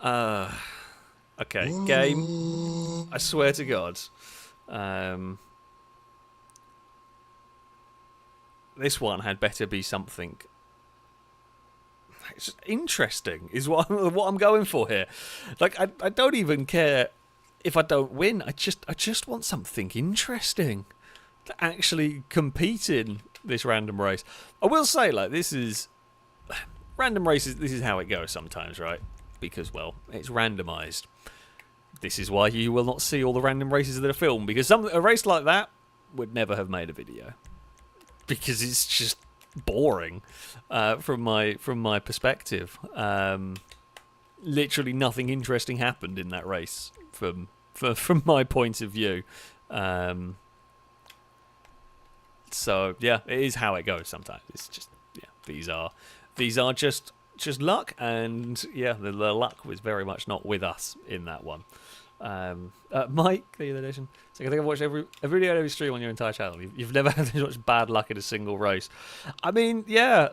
Okay, game. I swear to God. This one had better be something. It's just interesting, is what I'm going for here. Like, I don't even care if I don't win. I just want something interesting to actually compete in this random race. I will say, like, this is random races. This is how it goes sometimes, right? Because, well, it's randomized. This is why you will not see all the random races that are filmed, because a race like that would never have made a video, because it's just boring from my perspective. Literally nothing interesting happened in that race from my point of view. So yeah, it is how it goes sometimes. It's just, yeah, these are just luck, and yeah, the luck was very much not with us in that one. Mike, the edition. So I think I've watched every video, every stream on your entire channel. You've never had this much bad luck in a single race. I mean, yeah,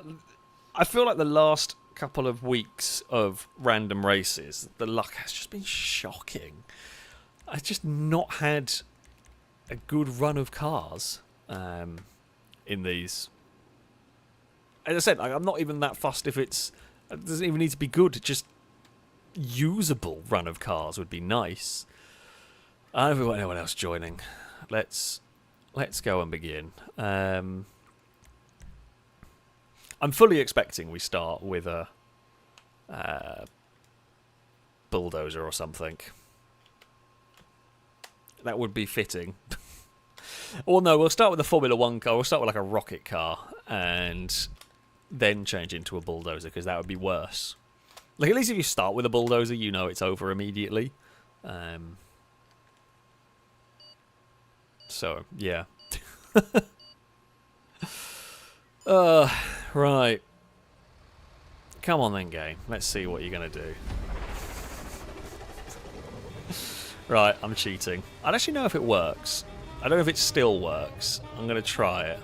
I feel like the last couple of weeks of random races, the luck has just been shocking. I've just not had a good run of cars in these. As I said, I'm not even that fussed if it doesn't even need to be good. Just usable run of cars would be nice. I don't know if we've got anyone else joining. Let's go and begin. I'm fully expecting we start with a bulldozer or something. That would be fitting. Or no, we'll start with a Formula 1 car. We'll start with like a rocket car and then change into a bulldozer, because that would be worse. Like, at least if you start with a bulldozer, you know it's over immediately. So, yeah. Right. Come on then, game. Let's see what you're going to do. Right, I'm cheating. I don't actually know if it works. I don't know if it still works. I'm going to try it.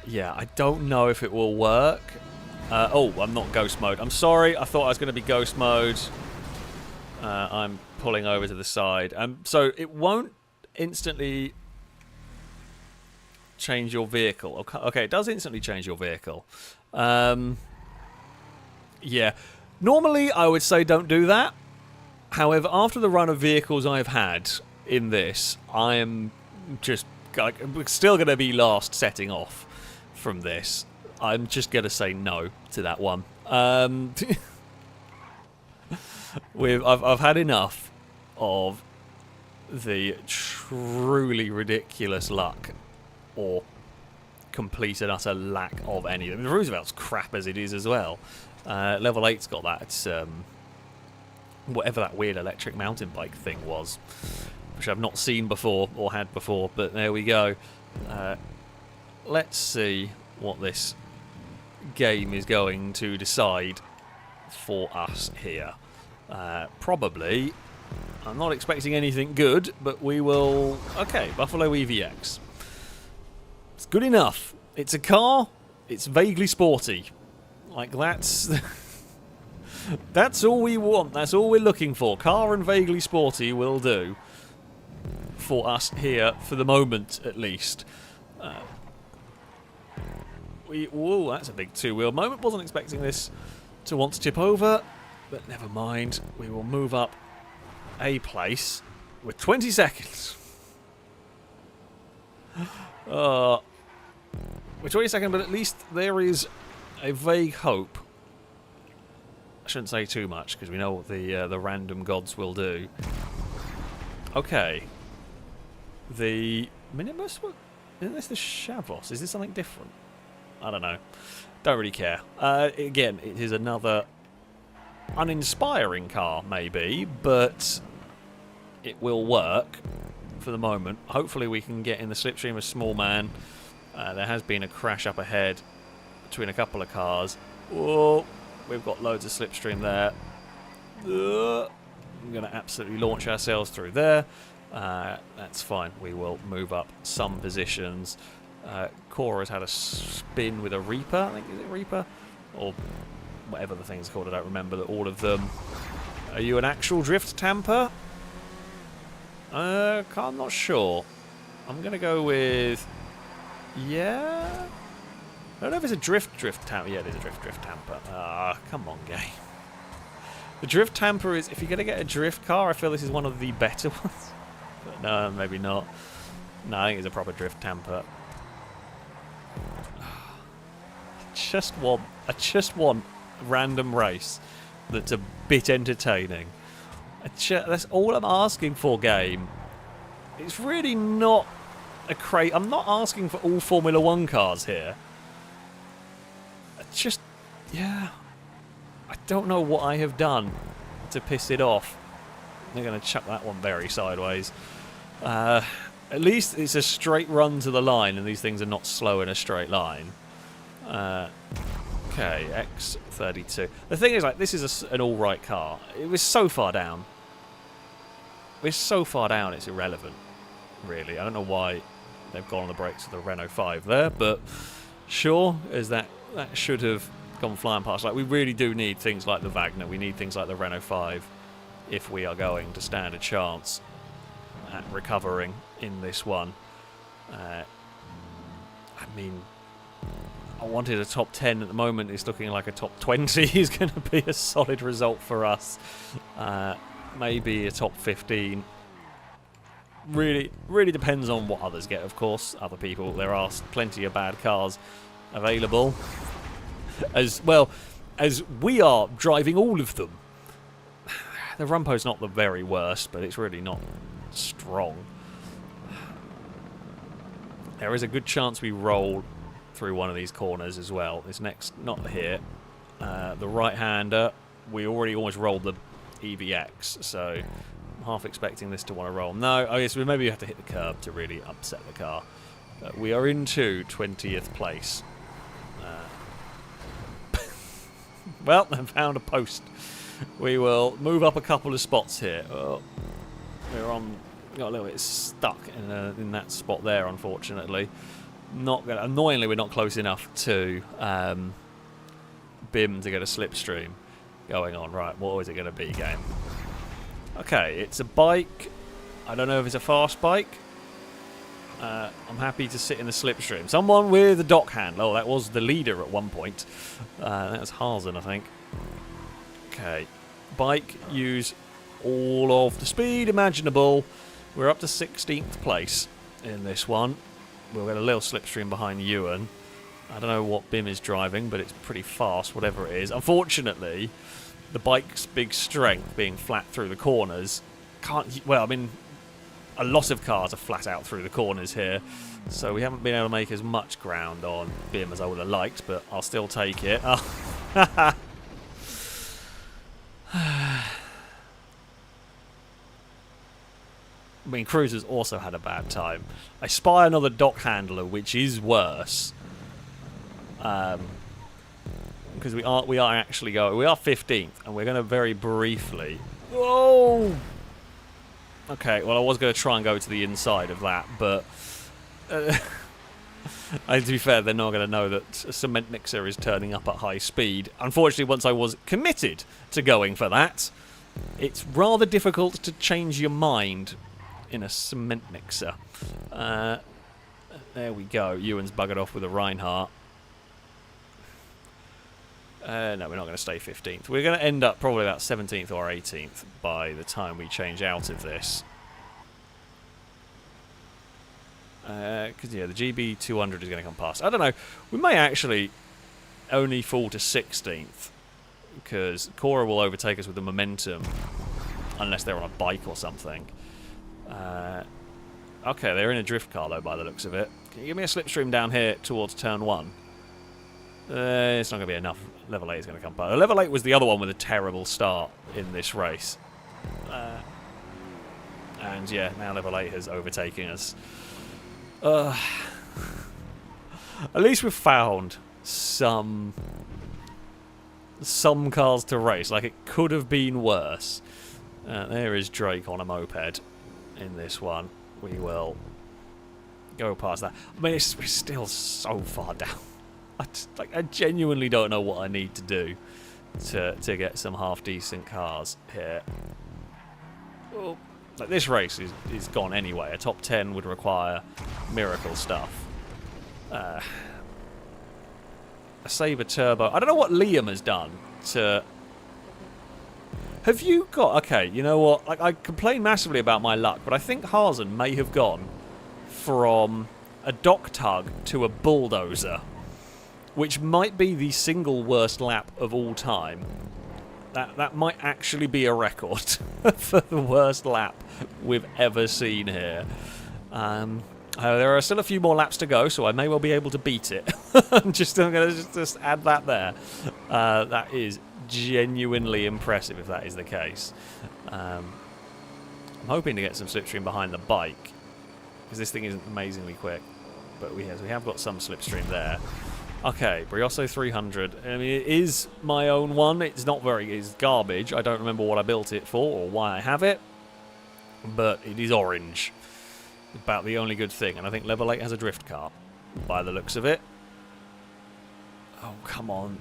Yeah, I don't know if it will work. Oh, I'm not ghost mode. I'm sorry. I thought I was going to be ghost mode. I'm pulling over to the side. So it won't instantly change your vehicle. Okay, it does instantly change your vehicle. Yeah. Normally, I would say don't do that. However, after the run of vehicles I've had in this, I am just still going to be last setting off from this. I'm just going to say no to that one. I've had enough of the truly ridiculous luck or complete and utter lack of any. The Roosevelt's crap as it is as well. Level 8's got that, whatever that weird electric mountain bike thing was, which I've not seen before or had before, but there we go. Let's see what this game is going to decide for us here. Probably, I'm not expecting anything good, but we will... Okay, Buffalo EVX. It's good enough. It's a car, it's vaguely sporty. Like, that's all we want. That's all we're looking for. Car and vaguely sporty will do for us here, for the moment, at least. Whoa, that's a big two-wheel moment. Wasn't expecting this to want to tip over, but never mind. We will move up a place with 20 seconds. With 20 seconds, but at least there is a vague hope. I shouldn't say too much because we know what the random gods will do. Okay. The minibus? What? Isn't this the Shavos? Is this something different? I don't know. Don't really care. Again, it is another uninspiring car, maybe, but it will work for the moment. Hopefully we can get in the slipstream of Small Man. There has been a crash up ahead between a couple of cars. Oh, we've got loads of slipstream there. We're going to absolutely launch ourselves through there. That's fine. We will move up some positions. Cora's had a spin with a Reaper. I think, is it Reaper? Or whatever the thing's called. I don't remember all of them. Are you an actual drift tamper? I'm not sure. I'm going to go with... Yeah? I don't know if it's a drift tamper. Yeah, it is a drift tamper. Ah, come on, game. The drift tamper is... If you're going to get a drift car, I feel this is one of the better ones. But no, maybe not. No, I think it's a proper drift tamper. I just want a random race that's a bit entertaining. That's all I'm asking for, game. It's really not a crate. I'm not asking for all Formula 1 cars here. Yeah. I don't know what I have done to piss it off. They're going to chuck that one very sideways. At least it's a straight run to the line, and these things are not slow in a straight line. Okay, X32. The thing is, like, this is an all-right car. It was so far down. We're so far down, it's irrelevant, really. I don't know why they've gone on the brakes of the Renault 5 there, but sure, as that should have gone flying past. Like, we really do need things like the Wagner. We need things like the Renault 5 if we are going to stand a chance at recovering in this one. I mean, I wanted a top 10 at the moment. It's looking like a top 20 is going to be a solid result for us. Maybe a top 15. Really depends on what others get, of course. Other people, there are plenty of bad cars available. As well as we are driving all of them. The Rumpo's not the very worst, but it's really not strong. There is a good chance we roll through one of these corners as well. This next, not here. The right-hander, we already almost rolled the EVX, so half expecting this to want to roll. No, I guess we maybe have to hit the curb to really upset the car. We are into 20th place. Well, I found a post. We will move up a couple of spots here. Oh, got a little bit stuck in that spot there, unfortunately. Annoyingly, we're not close enough to BIM to get a slipstream going on. Right, what is it going to be, game? Okay, it's a bike. I don't know if it's a fast bike. I'm happy to sit in the slipstream. Someone with a dock handle. Oh, that was the leader at one point. That was Harzen, I think. Okay. Bike, use all of the speed imaginable. We're up to 16th place in this one. We'll get a little slipstream behind Ewan. I don't know what BIM is driving, but it's pretty fast, whatever it is. Unfortunately, the bike's big strength, being flat through the corners, can't... Well, I mean, a lot of cars are flat out through the corners here, so we haven't been able to make as much ground on BIM as I would have liked, but I'll still take it. Oh. I mean, Cruiser's also had a bad time. I spy another dock handler, which is worse. Because we are actually going. We are 15th, and we're going to very briefly. Whoa! Okay, well, I was going to try and go to the inside of that, but to be fair, they're not going to know that a cement mixer is turning up at high speed. Unfortunately, once I was committed to going for that, it's rather difficult to change your mind in a cement mixer. There we go. Ewan's buggered off with a Reinhardt. No, we're not going to stay 15th. We're going to end up probably about 17th or 18th by the time we change out of this. Because, yeah, the GB200 is going to come past. I don't know. We may actually only fall to 16th. Because Cora will overtake us with the momentum. Unless they're on a bike or something. Okay, they're in a drift car, though, by the looks of it. Can you give me a slipstream down here towards turn 1? It's not going to be enough. Level 8 is going to come past. Level 8 was the other one with a terrible start in this race. And yeah, now level 8 has overtaken us. At least we've found some cars to race. Like, it could have been worse. There is Drake on a moped in this one. We will go past that. I mean, we're still so far down. I genuinely don't know what I need to do to get some half-decent cars here. Well, like, this race is gone anyway. A top 10 would require miracle stuff. A Sabre Turbo. I don't know what Liam has done to... Have you got... Okay, you know what? Like, I complain massively about my luck, but I think Harzen may have gone from a dock tug to a bulldozer, which might be the single worst lap of all time. That might actually be a record for the worst lap we've ever seen here. There are still a few more laps to go, so I may well be able to beat it. I'm going to just add that there. That is genuinely impressive if that is the case. I'm hoping to get some slipstream behind the bike, because this thing isn't amazingly quick. But we have got some slipstream there. Okay, Brioso 300. I mean, it is my own one. It's garbage. I don't remember what I built it for or why I have it. But it is orange. About the only good thing. And I think level 8 has a drift car, by the looks of it. Oh, come on.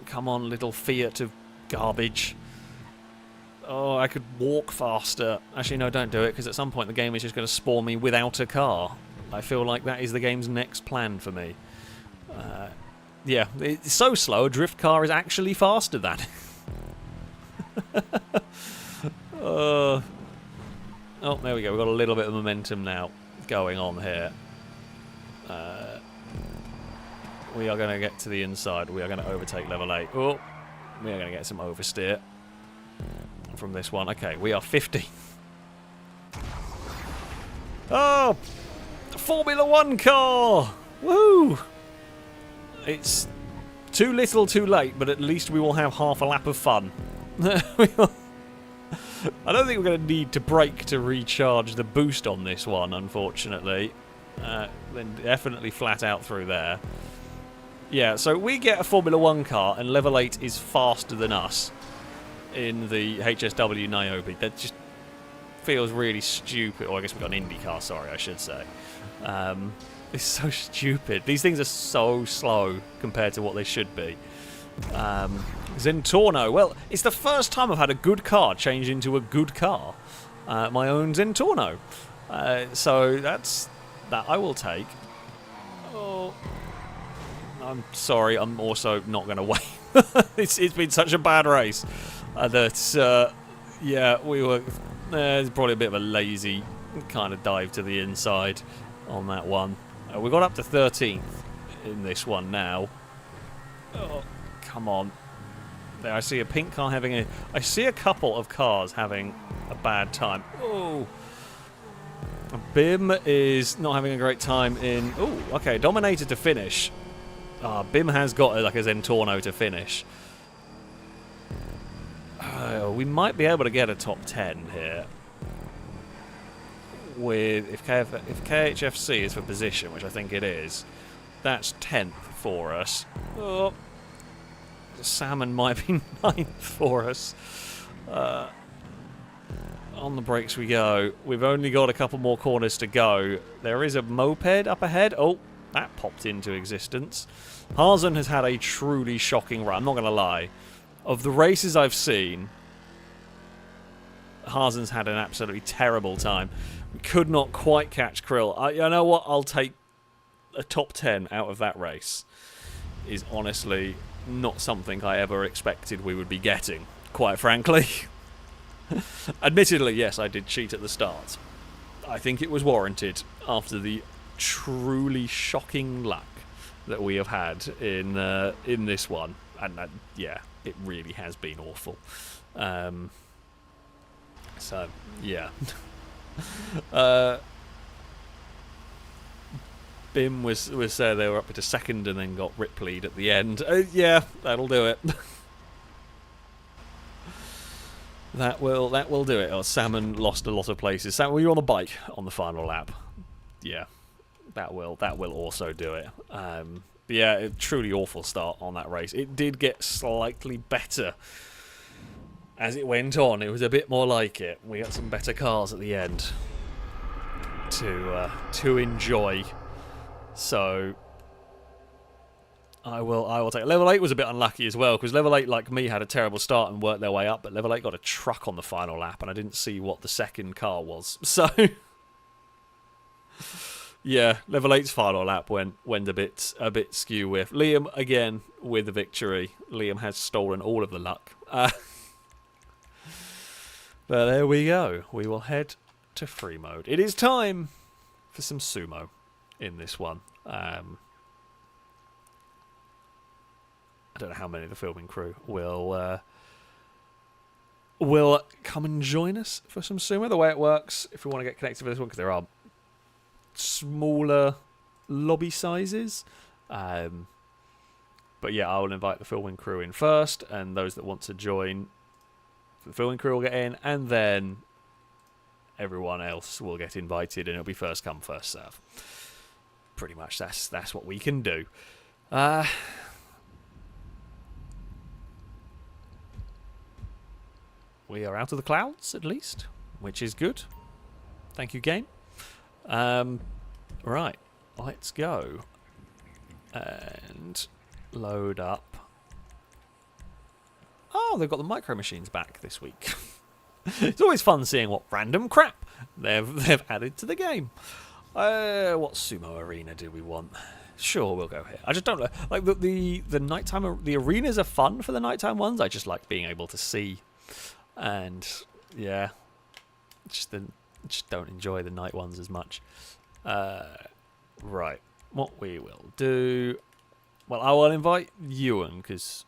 Come on, little Fiat of garbage. Oh, I could walk faster. Actually, no, don't do it, because at some point the game is just going to spawn me without a car. I feel like that is the game's next plan for me. Yeah, it's so slow, a drift car is actually faster than it. Oh, there we go. We've got a little bit of momentum now going on here. We are going to get to the inside. We are going to overtake level 8. Oh, we are going to get some oversteer from this one. Okay, we are 50. Oh, Formula 1 car! Woo! It's too little, too late, but at least we will have half a lap of fun. I don't think we're going to need to brake to recharge the boost on this one, unfortunately. Then definitely flat out through there. Yeah, so we get a Formula 1 car, and level 8 is faster than us in the HSW Niobe. That just feels really stupid. Or I guess we've got an Indy car, sorry, I should say. It's so stupid. These things are so slow compared to what they should be. Zentorno. Well, it's the first time I've had a good car change into a good car. My own Zentorno. So that I will take. Oh, I'm sorry. I'm also not going to wait. It's been such a bad race that yeah, we were. It's probably a bit of a lazy kind of dive to the inside on that one. We got up to 13th in this one now. Oh, come on. There, I see a pink car having a... I see a couple of cars having a bad time. Oh. Bim is not having a great time in... Oh, okay. Dominator to finish. Bim has got like a Zentorno to finish. We might be able to get a top 10 here. With if KHFC is for position, which I think it is, that's 10th for us. Oh. Salmon might be 9th for us. On the brakes we go. We've only got a couple more corners to go. There is a moped up ahead. Oh, that popped into existence. Harzen has had a truly shocking run. I'm not going to lie. Of the races I've seen, Harzen's had an absolutely terrible time. We could not quite catch Krill. You know what? I'll take a top 10 out of that race. Is honestly not something I ever expected we would be getting, quite frankly. Admittedly, yes, I did cheat at the start. I think it was warranted after the truly shocking luck that we have had in this one. And yeah, it really has been awful. So, yeah. Bim was they were up into second and then got Ripley'd at the end. Yeah, that'll do it. that will do it. Oh, Salmon lost a lot of places. Salmon, were you on the bike on the final lap? Yeah, that will also do it. But yeah, a truly awful start on that race. It did get slightly better as it went on. It was a bit more like it. We got some better cars at the end to enjoy. So I will take level 8 was a bit unlucky as well, because level 8 like me had a terrible start and worked their way up, but level 8 got a truck on the final lap and I didn't see what the second car was. So yeah, level 8's final lap went a bit skew with Liam again with the victory. Liam has stolen all of the luck. But there we go. We will head to free mode. It is time for some sumo in this one. I don't know how many of the filming crew will come and join us for some sumo. The way it works, if we want to get connected with this one, because there are smaller lobby sizes. But yeah, I will invite the filming crew in first, and those that want to join, the filming crew will get in, and then everyone else will get invited, and it'll be first come, first serve. Pretty much, that's what we can do. We are out of the clouds, at least, which is good. Thank you, game. Right, let's go and load up. Oh, they've got the micro machines back this week. It's always fun seeing what random crap they've added to the game. What sumo arena do we want? Sure, we'll go here. I just don't know. Like the nighttime, the arenas are fun for the nighttime ones. I just like being able to see, and yeah, just don't enjoy the night ones as much. Right, what we will do. Well, I will invite Ewan, because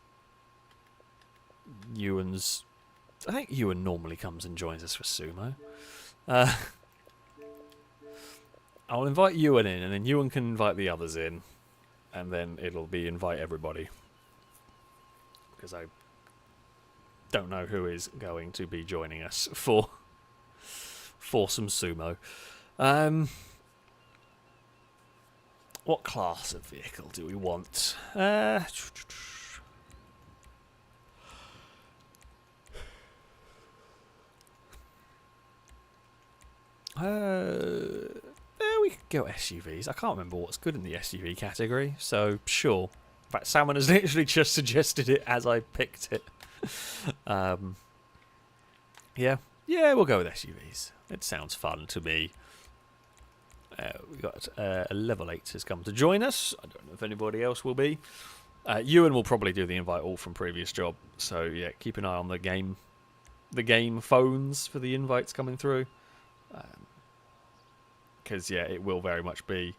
Ewan's. I think Ewan normally comes and joins us for sumo. I'll invite Ewan in, and then Ewan can invite the others in, and then it'll be invite everybody. Because don't know who is going to be joining us for some sumo. What class of vehicle do we want? We could go SUVs. I can't remember what's good in the SUV category, so sure. In fact, Salmon has literally just suggested it as I picked it. Yeah, we'll go with SUVs. It sounds fun to me. We got a level 8 has come to join us. I don't know if anybody else will be. Ewan will probably do the invite all from previous job. So yeah, keep an eye on the game phones for the invites coming through. Because yeah, it will very much be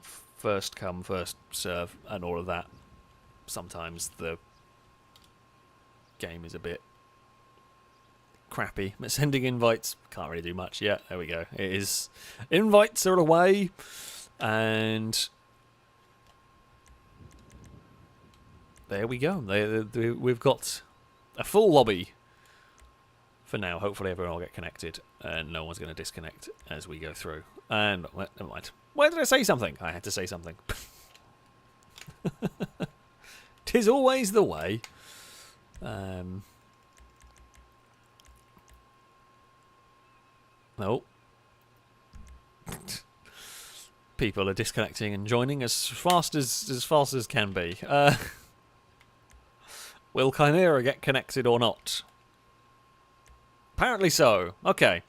first come, first serve, and all of that. Sometimes the game is a bit crappy. But sending invites, can't really do much yet. There we go. It is. Invites are away, and there we go. We've got a full lobby for now. Hopefully everyone will get connected, and no one's going to disconnect as we go through. And never mind. Why did I say something? I had to say something. 'Tis always the way. No. People are disconnecting and joining as fast as can be. Will Chimera get connected or not? Apparently so. Okay.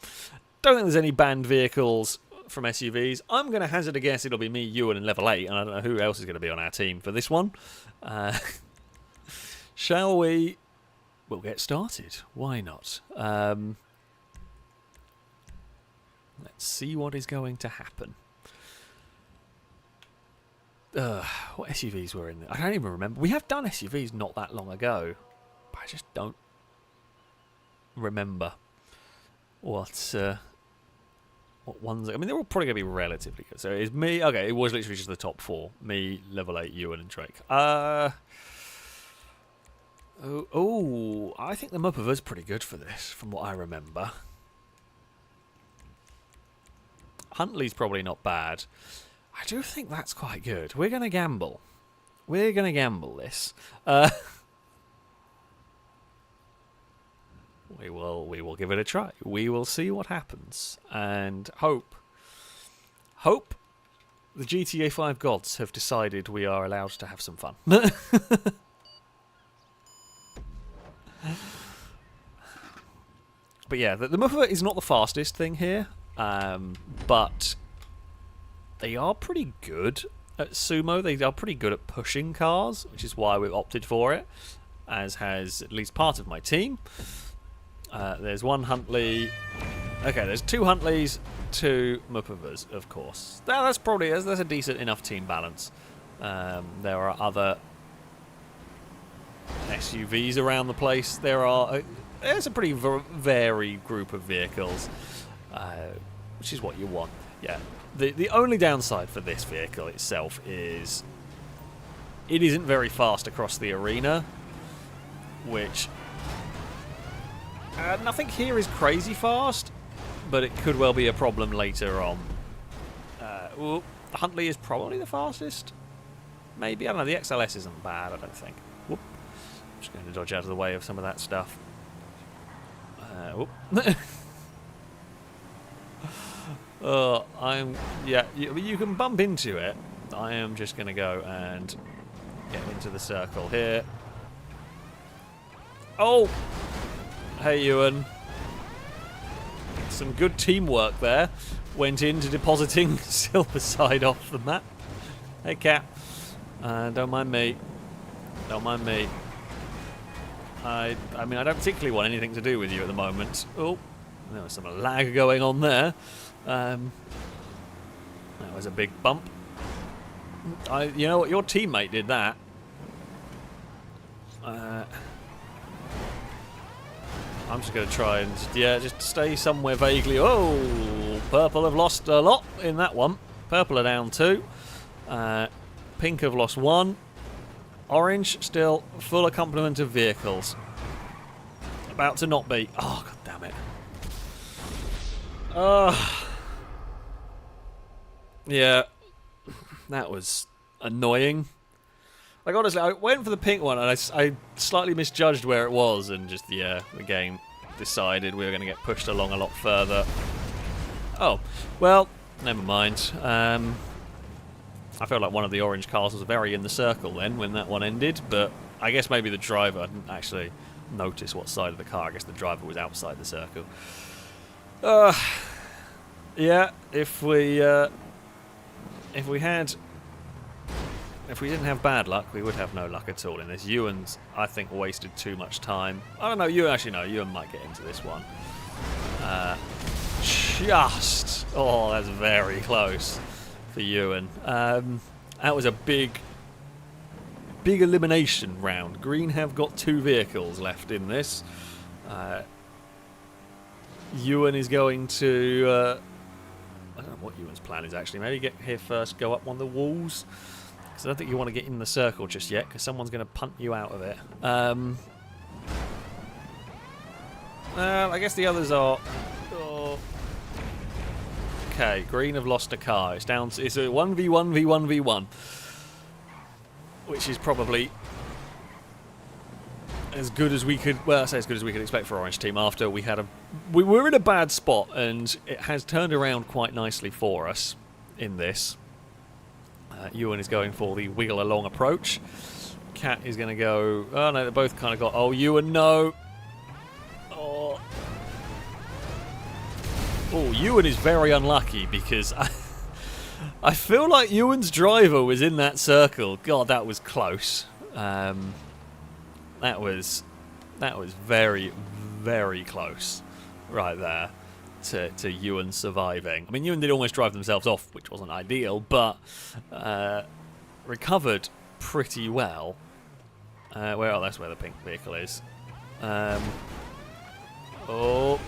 Don't think there's any banned vehicles from SUVs. I'm going to hazard a guess it'll be me, Ewan, and level 8, and I don't know who else is going to be on our team for this one. Shall we? We'll get started. Why not? Let's see what is going to happen. What SUVs were in there? I don't even remember. We have done SUVs not that long ago, but I just don't remember what ones. I mean, they're all probably going to be relatively good. So it's me. Okay, it was literally just the top 4. Me, level 8, Ewan, and Drake. I think the Muppavers pretty good for this, from what I remember. Huntley's probably not bad. I do think that's quite good. We're going to gamble. We're going to gamble this. We will give it a try. We will see what happens, and hope the GTA 5 gods have decided we are allowed to have some fun. But yeah, the Muffler is not the fastest thing here, but they are pretty good at Sumo. They are pretty good at pushing cars, which is why we've opted for it, as has at least part of my team. There's one Huntley. Okay, there's 2 Huntleys, 2 Muppavers, of course. That's a decent enough team balance. There are other SUVs around the place. There's a pretty varied group of vehicles, which is what you want. Yeah. The only downside for this vehicle itself is it isn't very fast across the arena, which nothing here is crazy fast, but it could well be a problem later on. The Huntley is probably the fastest. Maybe. I don't know. The XLS isn't bad, I don't think. Whoop. I'm just going to dodge out of the way of some of that stuff. Whoop. You can bump into it. I am just going to go and get into the circle here. Oh! Hey, Ewan. Some good teamwork there. Went into depositing Silverside off the map. Hey, Cap. Don't mind me. Don't mind me. I mean, I don't particularly want anything to do with you at the moment. Oh, there was some lag going on there. That was a big bump. You know what? Your teammate did that. I'm just going to try and just stay somewhere vaguely. Oh, Purple have lost a lot in that one. Purple are down 2. Pink have lost 1. Orange still full complement of vehicles. About to not be. Oh, god damn it. Yeah. That was annoying. Like, honestly, I went for the pink one, and I slightly misjudged where it was, and just, yeah, the game decided we were going to get pushed along a lot further. Oh, well, never mind. I felt like one of the orange cars was very in the circle then when that one ended, but I guess maybe the driver didn't actually notice what side of the car. I guess the driver was outside the circle. Yeah, if we didn't have bad luck, we would have no luck at all in this. Ewan's, I think, wasted too much time. I don't know, Ewan might get into this one. Oh, that's very close for Ewan. That was a big elimination round. Green have got 2 vehicles left in this. Ewan is going to... I don't know what Ewan's plan is actually. Maybe get here first, go up one of the walls. Because I don't think you want to get in the circle just yet, because someone's going to punt you out of it. I guess the others are... Oh. Okay, Green have lost a car. It's down to, it's a 1v1v1v1. Which is probably as good as we could... Well, I say as good as we could expect for Orange Team after we had a... We were in a bad spot, and it has turned around quite nicely for us in this. Ewan is going for the wiggle along approach. Cat is going to go... Oh, no, they both kind of got... Oh, Ewan, no. Oh, Ewan is very unlucky because I feel like Ewan's driver was in that circle. God, that was close. That was very, very close right there to Ewan surviving. I mean, Ewan did almost drive themselves off, which wasn't ideal, but recovered pretty well. Well, that's where the pink vehicle is. Oh,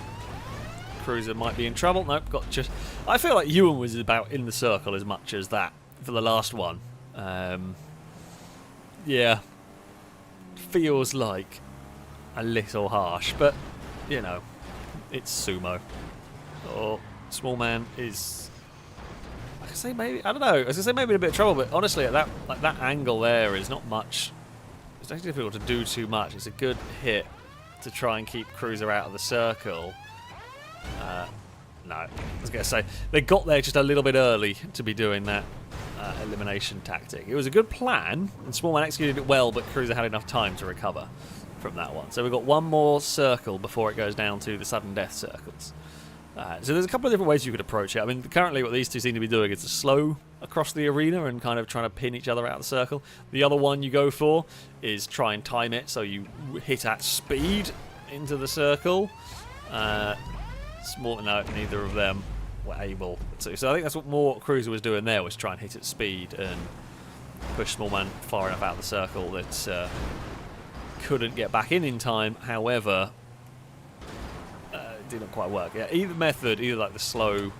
Cruiser might be in trouble. Nope, got just... I feel like Ewan was about in the circle as much as that for the last one. Yeah. Feels like a little harsh, but, you know, it's Sumo. Oh, Small Man is... I can say maybe... I don't know. I was going to say maybe in a bit of trouble, but honestly, at that angle there is not much... It's actually difficult to do too much. It's a good hit to try and keep Cruiser out of the circle. No, I was going to say, they got there just a little bit early to be doing that elimination tactic. It was a good plan, and Small Man executed it well, but Cruiser had enough time to recover from that one. So we've got one more circle before it goes down to the sudden death circles. So there's a couple of different ways you could approach it. I mean, currently what these two seem to be doing is to slow across the arena and kind of trying to pin each other out of the circle. The other one you go for is try and time it so you hit at speed into the circle. No, neither of them were able to. So I think that's what more Cruiser was doing there, was try and hit at speed and push Small Man far enough out of the circle that couldn't get back in time. However, it didn't quite work. Yeah, either method, either like the slow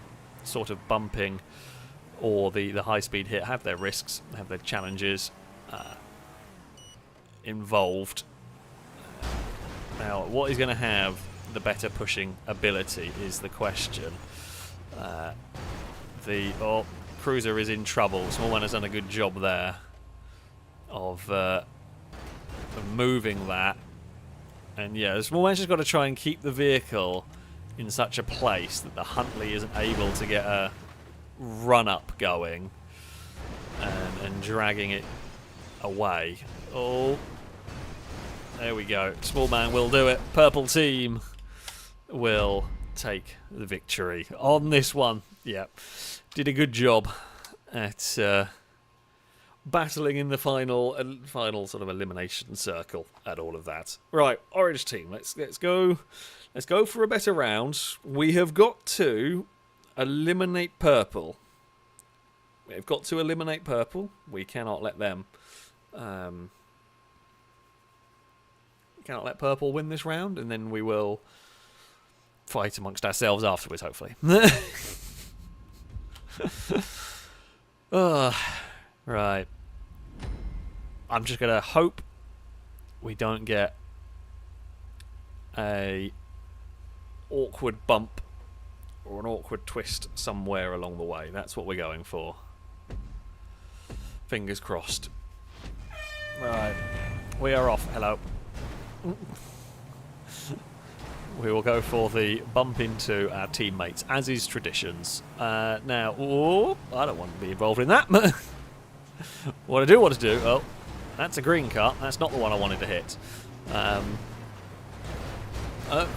sort of bumping or the high-speed hit, have their risks, have their challenges involved. Now, what is going to have the better pushing ability is the question. Cruiser is in trouble. Small Man has done a good job there of moving that. And yeah, Small Man's just got to try and keep the vehicle in such a place that the Huntley isn't able to get a run-up going and dragging it away. Oh, there we go. Small Man will do it. Purple team will take the victory on this one. Yeah, did a good job at battling in the final sort of elimination circle at all of that. Right, Orange team, let's go for a better round. We have got to eliminate purple. We've got to eliminate purple. We cannot let them. Cannot let purple win this round, and then we will fight amongst ourselves afterwards, hopefully. Right. I'm just going to hope we don't get a awkward bump or an awkward twist somewhere along the way. That's what we're going for. Fingers crossed. Right, we are off. Hello. We will go for the bump into our teammates, as is traditions. Now, I don't want to be involved in that. What I do want to do... Oh, that's a green car. That's not the one I wanted to hit.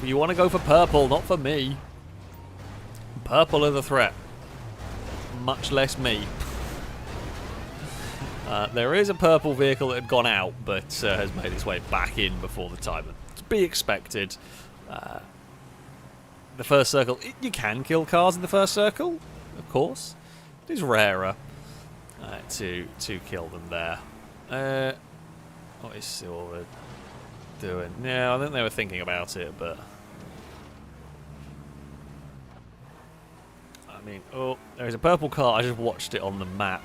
You want to go for purple, not for me. Purple are the threat. Much less me. There is a purple vehicle that had gone out, but has made its way back in before the time. To be expected. The first circle, you can kill cars in the first circle, of course. It is rarer to kill them there. What is Silver doing? Yeah, I think they were thinking about it, but... I mean, oh, there's a purple car. I just watched it on the map.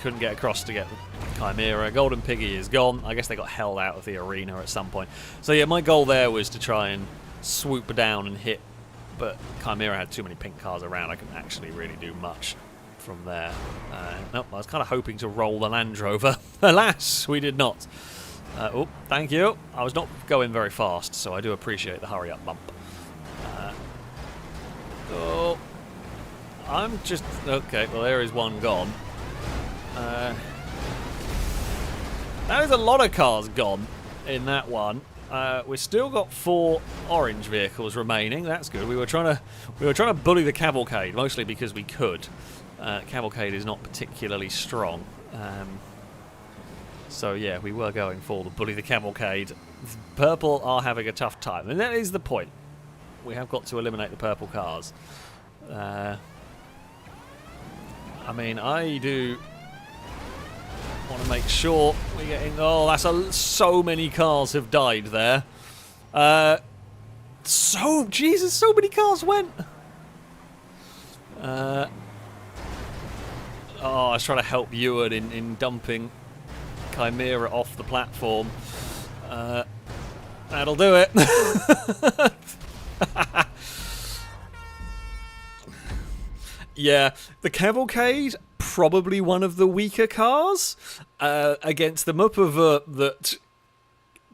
Couldn't get across to get the Chimera. Golden Piggy is gone. I guess they got held out of the arena at some point. So yeah, my goal there was to try and swoop down and hit, but Chimera had too many pink cars around. I couldn't actually really do much from there. Nope, I was kind of hoping to roll the Land Rover. Alas, we did not. Oh, thank you. I was not going very fast, so I do appreciate the hurry up bump. Oh, I'm just... Okay, well there is one gone. That is a lot of cars gone in that one. We've still got 4 orange vehicles remaining. That's good. We were trying to bully the cavalcade, mostly because we could. Cavalcade is not particularly strong. So yeah, we were going for the bully the cavalcade. Purple are having a tough time, and that is the point. We have got to eliminate the purple cars. I mean, I do want to make sure we get in. Oh, that's so many cars have died there. Jesus, so many cars went. Oh, I was trying to help Ewan in dumping Chimera off the platform. That'll do it. Yeah, the Cavalcade, probably one of the weaker cars against the Muppava that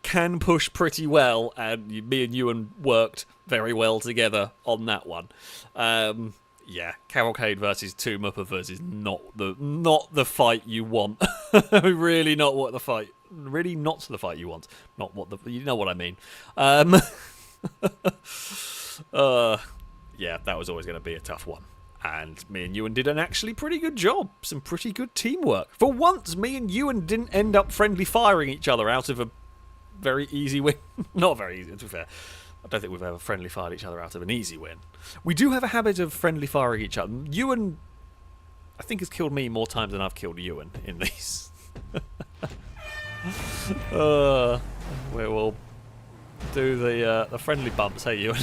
can push pretty well, and me and Ewan worked very well together on that one. Yeah, Cavalcade versus 2 Muppavas is not the fight you want. Really not what the fight. Really not the fight you want. Not what the. You know what I mean. Yeah, that was always going to be a tough one. And me and Ewan did an actually pretty good job. Some pretty good teamwork. For once, me and Ewan didn't end up friendly firing each other out of a very easy win. Not very easy, to be fair. I don't think we've ever friendly fired each other out of an easy win. We do have a habit of friendly firing each other. Ewan, I think, has killed me more times than I've killed Ewan in these. We will do the friendly bumps. Hey, Ewan.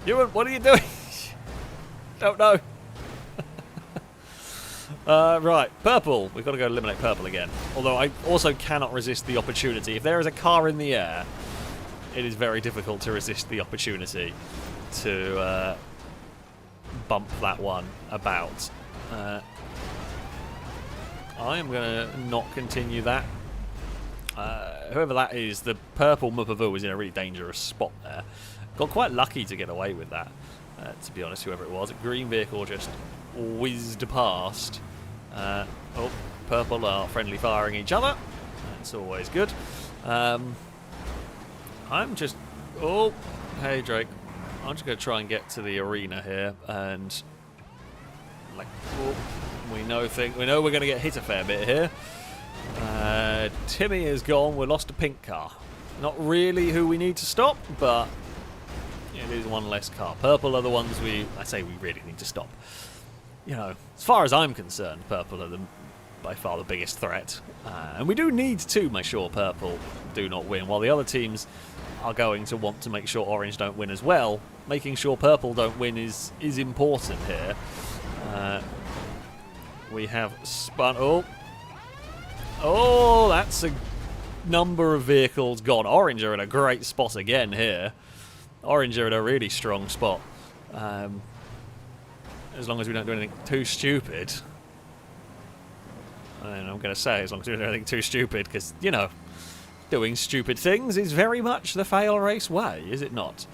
Ewan, what are you doing? Don't know. Right, purple. We've got to go eliminate purple again. Although I also cannot resist the opportunity. If there is a car in the air, it is very difficult to resist the opportunity to bump that one about. I am going to not continue that. Whoever that is, the purple Muppava was in a really dangerous spot there. Got quite lucky to get away with that, to be honest, whoever it was. A green vehicle just whizzed past. Oh, purple are friendly firing each other. That's always good. I'm just... Oh, hey Drake. I'm just going to try and get to the arena here, and... Like, oh, we know we're going to get hit a fair bit here. Timmy is gone. We lost a pink car. Not really who we need to stop, but... It is one less car. Purple are the ones I say we really need to stop. You know, as far as I'm concerned, purple are by far the biggest threat. And we do need to make sure purple do not win, while the other teams are going to want to make sure orange don't win as well. Making sure purple don't win is important here. We have spun... Oh, that's a number of vehicles gone. Orange are in a great spot again here. Orange are in a really strong spot. As long as we don't do anything too stupid. And I'm going to say, as long as we don't do anything too stupid, because, you know, doing stupid things is very much the FailRace way, is it not?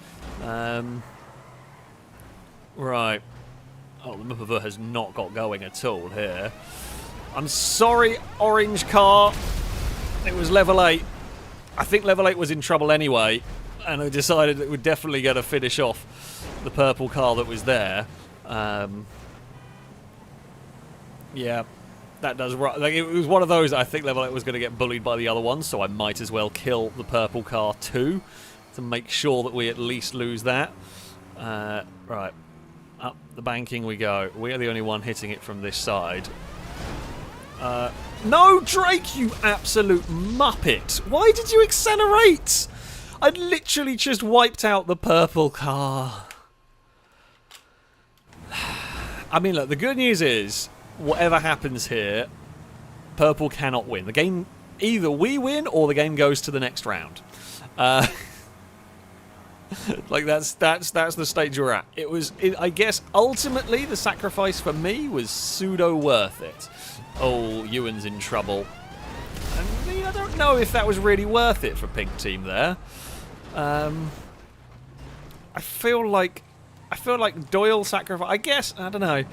Right. Oh, the Mupava has not got going at all here. I'm sorry, orange car. It was level 8. I think level 8 was in trouble anyway, and I decided that we're definitely going to finish off the purple car that was there. Yeah, that does right. Like, it was one of those. I think level 8 was going to get bullied by the other ones, so I might as well kill the purple car too, to make sure that we at least lose that. Right, up the banking we go. We are the only one hitting it from this side. No, Drake, you absolute muppet! Why did you accelerate? I'd literally just wiped out the purple car. I mean, look, the good news is, whatever happens here, purple cannot win. The game, either we win or the game goes to the next round. Like, that's the stage we're at. I guess, ultimately, the sacrifice for me was pseudo worth it. Oh, Ewan's in trouble. And I don't know if that was really worth it for pink team there. I feel like Doyle sacrifice. I guess, I don't know.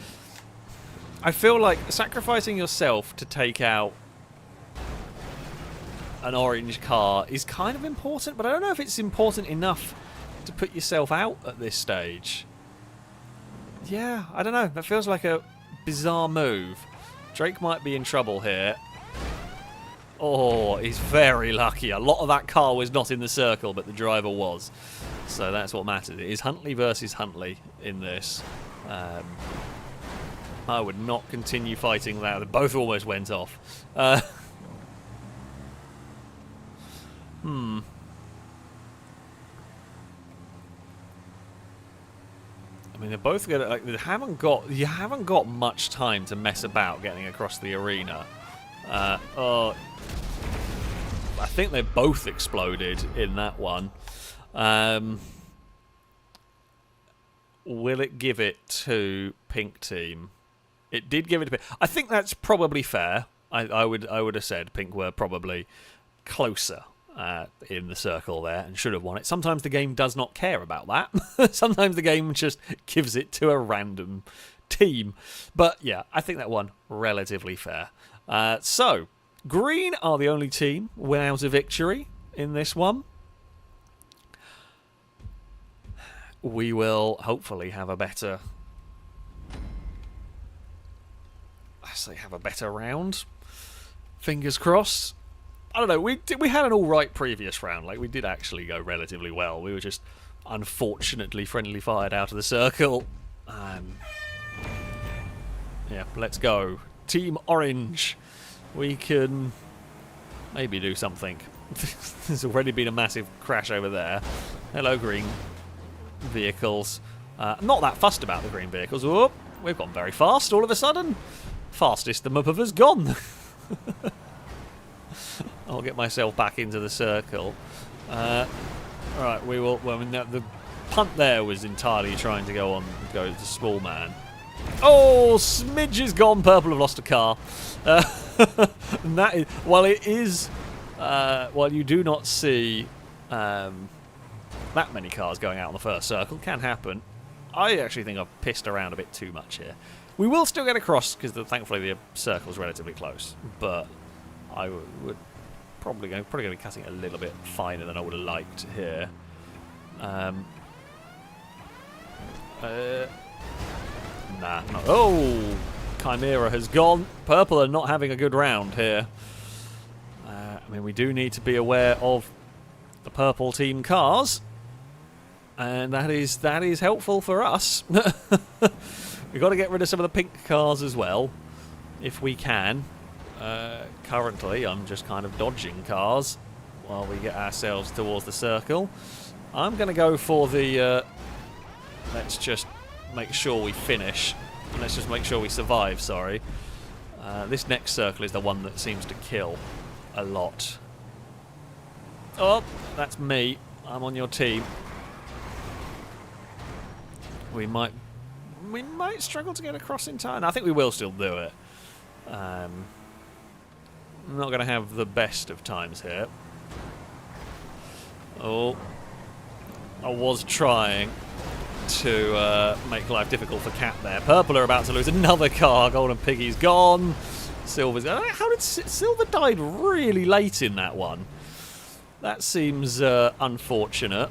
I feel like sacrificing yourself to take out an orange car is kind of important, but I don't know if it's important enough to put yourself out at this stage. Yeah, I don't know. That feels like a bizarre move. Drake might be in trouble here. Oh, he's very lucky. A lot of that car was not in the circle, but the driver was. So that's what matters. It is Huntley versus Huntley in this. I would not continue fighting that. They both almost went off. I mean, they're both good. Like, you haven't got much time to mess about getting across the arena. Oh, I think they both exploded in that one. Will it give it to pink team? It did give it to pink. I think that's probably fair. I would have said pink were probably closer in the circle there and should have won it. Sometimes the game does not care about that. Sometimes the game just gives it to a random team. But yeah, I think that won relatively fair. So, green are the only team without a victory in this one. We will hopefully have a better... I say have a better round. Fingers crossed. I don't know, we had an alright previous round. Like, we did actually go relatively well. We were just unfortunately friendly fired out of the circle. Yeah, let's go. Team Orange. We can maybe do something. There's already been a massive crash over there. Hello, green vehicles. Not that fussed about the green vehicles. Whoop, we've gone very fast all of a sudden. Fastest the Mupava's gone. I'll get myself back into the circle. Right, we will. Well, I mean, the punt there was entirely trying to go to small man. Oh, Smidge is gone. Purple have lost a car. And that is, while it is, while you do not see that many cars going out on the first circle, can happen. I actually think I've pissed around a bit too much here. We will still get across because thankfully the circle's relatively close, but I would probably going to be cutting it a little bit finer than I would have liked here. Nah, no. Oh, Chimera has gone. Purple are not having a good round here. I mean, we do need to be aware of the purple team cars, and that is helpful for us. We've got to get rid of some of the pink cars as well, if we can. Currently, I'm just kind of dodging cars while we get ourselves towards the circle. I'm going to go for the... let's just make sure we finish. Let's just make sure we survive, sorry. This next circle is the one that seems to kill a lot. Oh, that's me. I'm on your team. We might struggle to get across in time. I think we will still do it. I'm not going to have the best of times here. Oh, I was trying to make life difficult for Cat there. Purple are about to lose another car. Golden Piggy's gone. Silver's gone. How did Silver died really late in that one? That seems unfortunate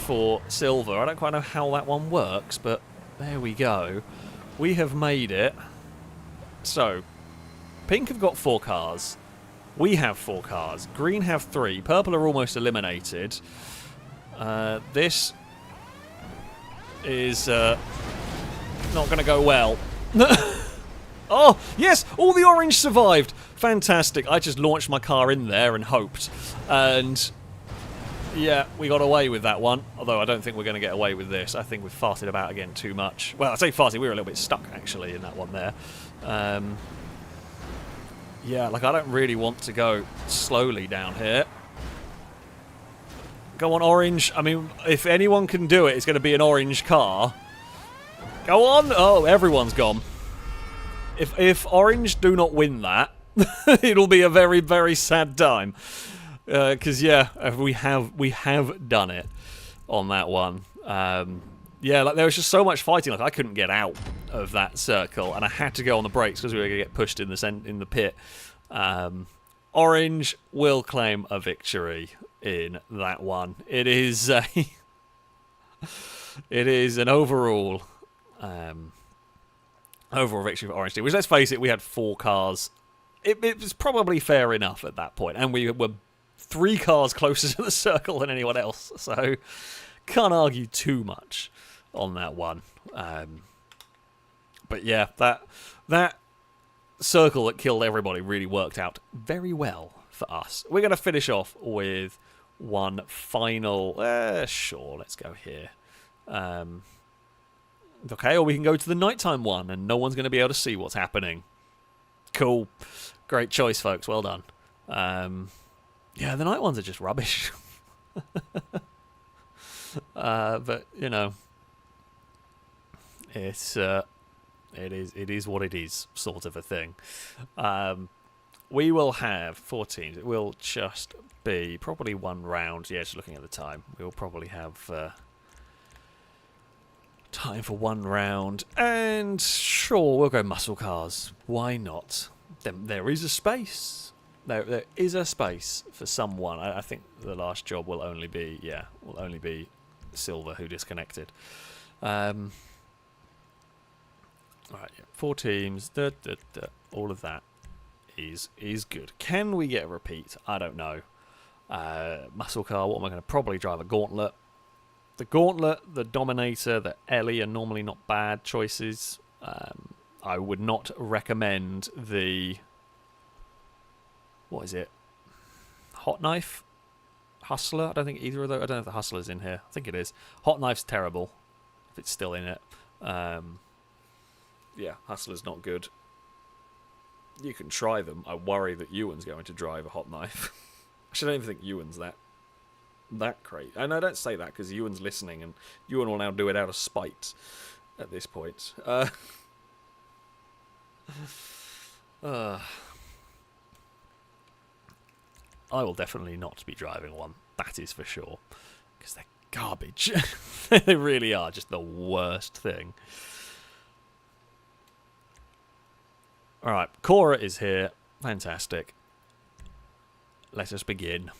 for Silver. I don't quite know how that one works, but there we go. We have made it. So, Pink have got 4 cars. We have 4 cars. Green have 3. Purple are almost eliminated. This is not going to go well. Oh, yes! All the orange survived! Fantastic. I just launched my car in there and hoped. And yeah, we got away with that one. Although I don't think we're going to get away with this. I think we've farted about again too much. Well, I say farted, we were a little bit stuck actually in that one there. Yeah, like I don't really want to go slowly down here. Go on, orange. I mean, if anyone can do it, it's going to be an orange car. Go on! Oh, everyone's gone. If orange do not win that, it'll be a very, very sad time. Because yeah, we have done it on that one. Yeah, like there was just so much fighting. Like I couldn't get out of that circle, and I had to go on the brakes because we were going to get pushed in the pit. Orange will claim a victory in that one. It is a it is an overall victory for Orange team. Which, let's face it, we had 4 cars. It was probably fair enough at that point, and we were 3 cars closer to the circle than anyone else. So can't argue too much on that one. But yeah, that circle that killed everybody really worked out very well for us. We're going to finish off with one final... sure, let's go here. Okay, or we can go to the nighttime one, and no one's going to be able to see what's happening. Cool. Great choice, folks. Well done. Yeah, the night ones are just rubbish. But, you know, it is what it is, sort of a thing. We will have 4 teams. It will just be probably 1 round. Yeah, just looking at the time. We'll probably have time for 1 round. And sure, we'll go muscle cars. Why not? There is a space. There is a space for someone. I think the last job will only be, Silver, who disconnected. Alright, yeah, 4 teams. All of that is good. Can we get a repeat? I don't know. Muscle car, what am I going to probably drive? A Gauntlet. The Gauntlet, the Dominator, the Ellie are normally not bad choices. I would not recommend the... What is it? Hot Knife? Hustler? I don't think either of those... I don't know if the Hustler's in here. I think it is. Hot Knife's terrible, if it's still in it. Yeah, Hustler's not good. You can try them. I worry that Ewan's going to drive a Hot Knife. Actually, I don't even think Ewan's that crazy. And I don't say that because Ewan's listening, and Ewan will now do it out of spite at this point. I will definitely not be driving one. That is for sure. Because they're garbage. They really are just the worst thing. Alright, Cora is here. Fantastic. Let us begin.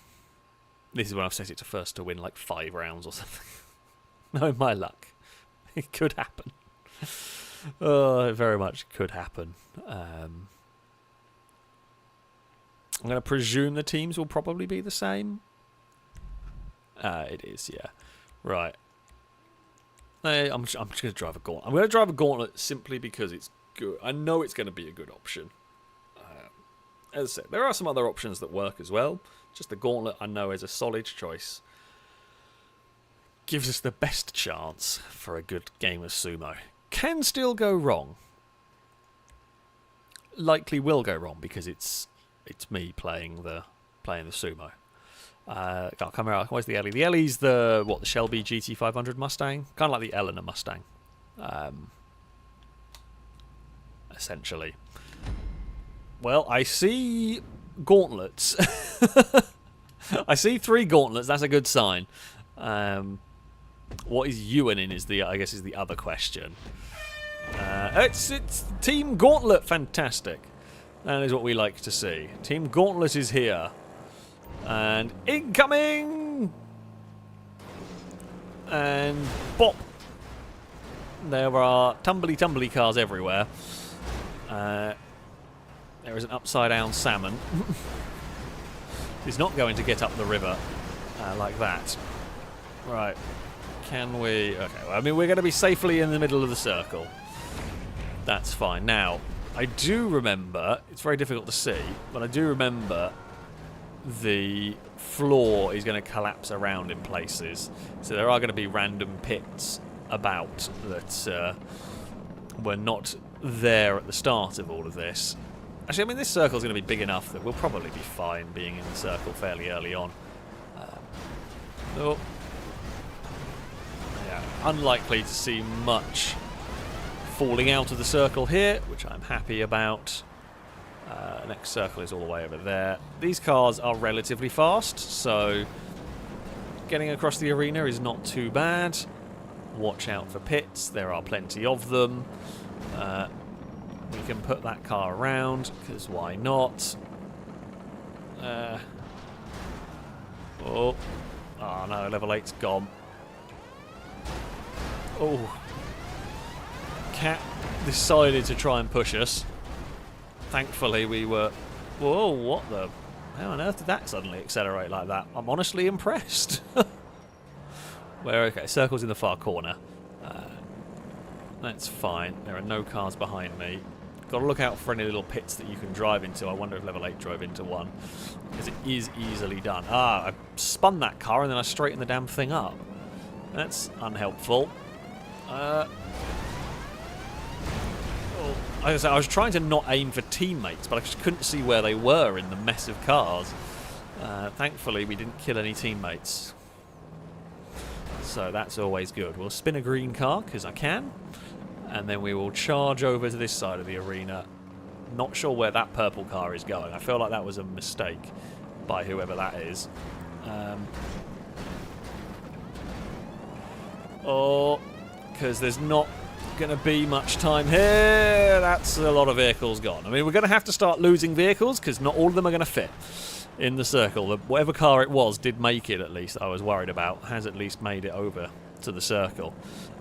This is when I've set it to first to win like 5 rounds or something. No, my luck. It could happen. Oh, it very much could happen. I'm going to presume the teams will probably be the same. It is, yeah. Right. I'm just going to drive a Gauntlet. I'm going to drive a Gauntlet simply because it's good. I know it's going to be a good option. As I said, there are some other options that work as well. Just the Gauntlet, I know, is a solid choice. Gives us the best chance for a good game of Sumo. Can still go wrong. Likely will go wrong because it's me playing the Sumo. Can't come out. Where's the Ellie? The Ellie's the Shelby GT500 Mustang, kind of like the Eleanor Mustang, essentially. Well, I see gauntlets. I see 3 gauntlets. That's a good sign. What is Ewan in? I guess is the other question. It's Team Gauntlet. Fantastic. That is what we like to see. Team Gauntlet is here. And incoming! And bop! There are tumbly cars everywhere. There is an upside down salmon. He's not going to get up the river like that. Right. Can we... Okay, well, I mean, we're going to be safely in the middle of the circle. That's fine. Now, I do remember... It's very difficult to see, but I do remember the floor is going to collapse around in places. So there are going to be random pits about that were not there at the start of all of this. Actually, I mean, this circle is going to be big enough that we'll probably be fine being in the circle fairly early on. Yeah, unlikely to see much falling out of the circle here, which I'm happy about. Next circle is all the way over there. These cars are relatively fast, so getting across the arena is not too bad. Watch out for pits. There are plenty of them. We can put that car around, because why not? Oh no, level 8's gone. Oh. Cat decided to try and push us. Thankfully we were... Whoa, what the... How on earth did that suddenly accelerate like that? I'm honestly impressed. Okay, circle's in the far corner. That's fine. There are no cars behind me. Got to look out for any little pits that you can drive into. I wonder if level 8 drove into one. Because it is easily done. I spun that car and then I straightened the damn thing up. That's unhelpful. I was trying to not aim for teammates, but I just couldn't see where they were in the mess of cars. Thankfully, we didn't kill any teammates. So that's always good. We'll spin a green car, because I can. And then we will charge over to this side of the arena. Not sure where that purple car is going. I feel like that was a mistake by whoever that is. Because there's not going to be much time here. That's a lot of vehicles gone. I mean, we're going to have to start losing vehicles because not all of them are going to fit in the circle. Whatever car it was did make it, at least. I was worried about has at least made it over to the circle.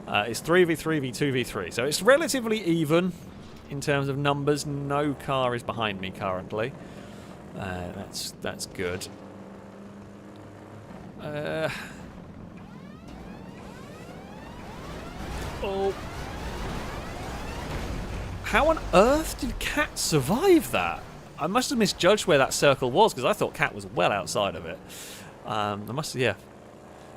It's 3v3 v 2v3, so it's relatively even in terms of numbers. No car is behind me currently. That's good. How on earth did Cat survive that? I must have misjudged where that circle was, because I thought Cat was well outside of it.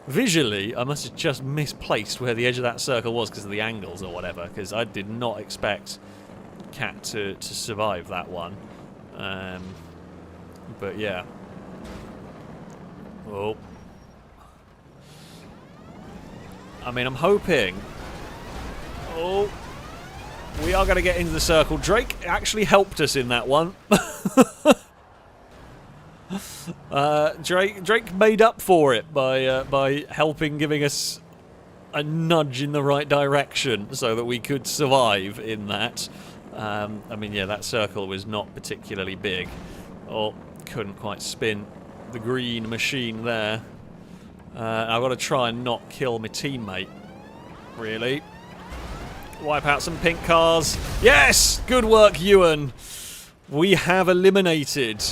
Visually, I must have just misplaced where the edge of that circle was because of the angles or whatever, because I did not expect Cat to survive that one. But yeah. Oh. I mean, I'm hoping... Oh. We are going to get into the circle. Drake actually helped us in that one. Drake made up for it by helping, giving us a nudge in the right direction so that we could survive in that. I mean, yeah, that circle was not particularly big. Oh, couldn't quite spin the green machine there. I've got to try and not kill my teammate, really. Wipe out some pink cars. Yes! Good work, Ewan. We have eliminated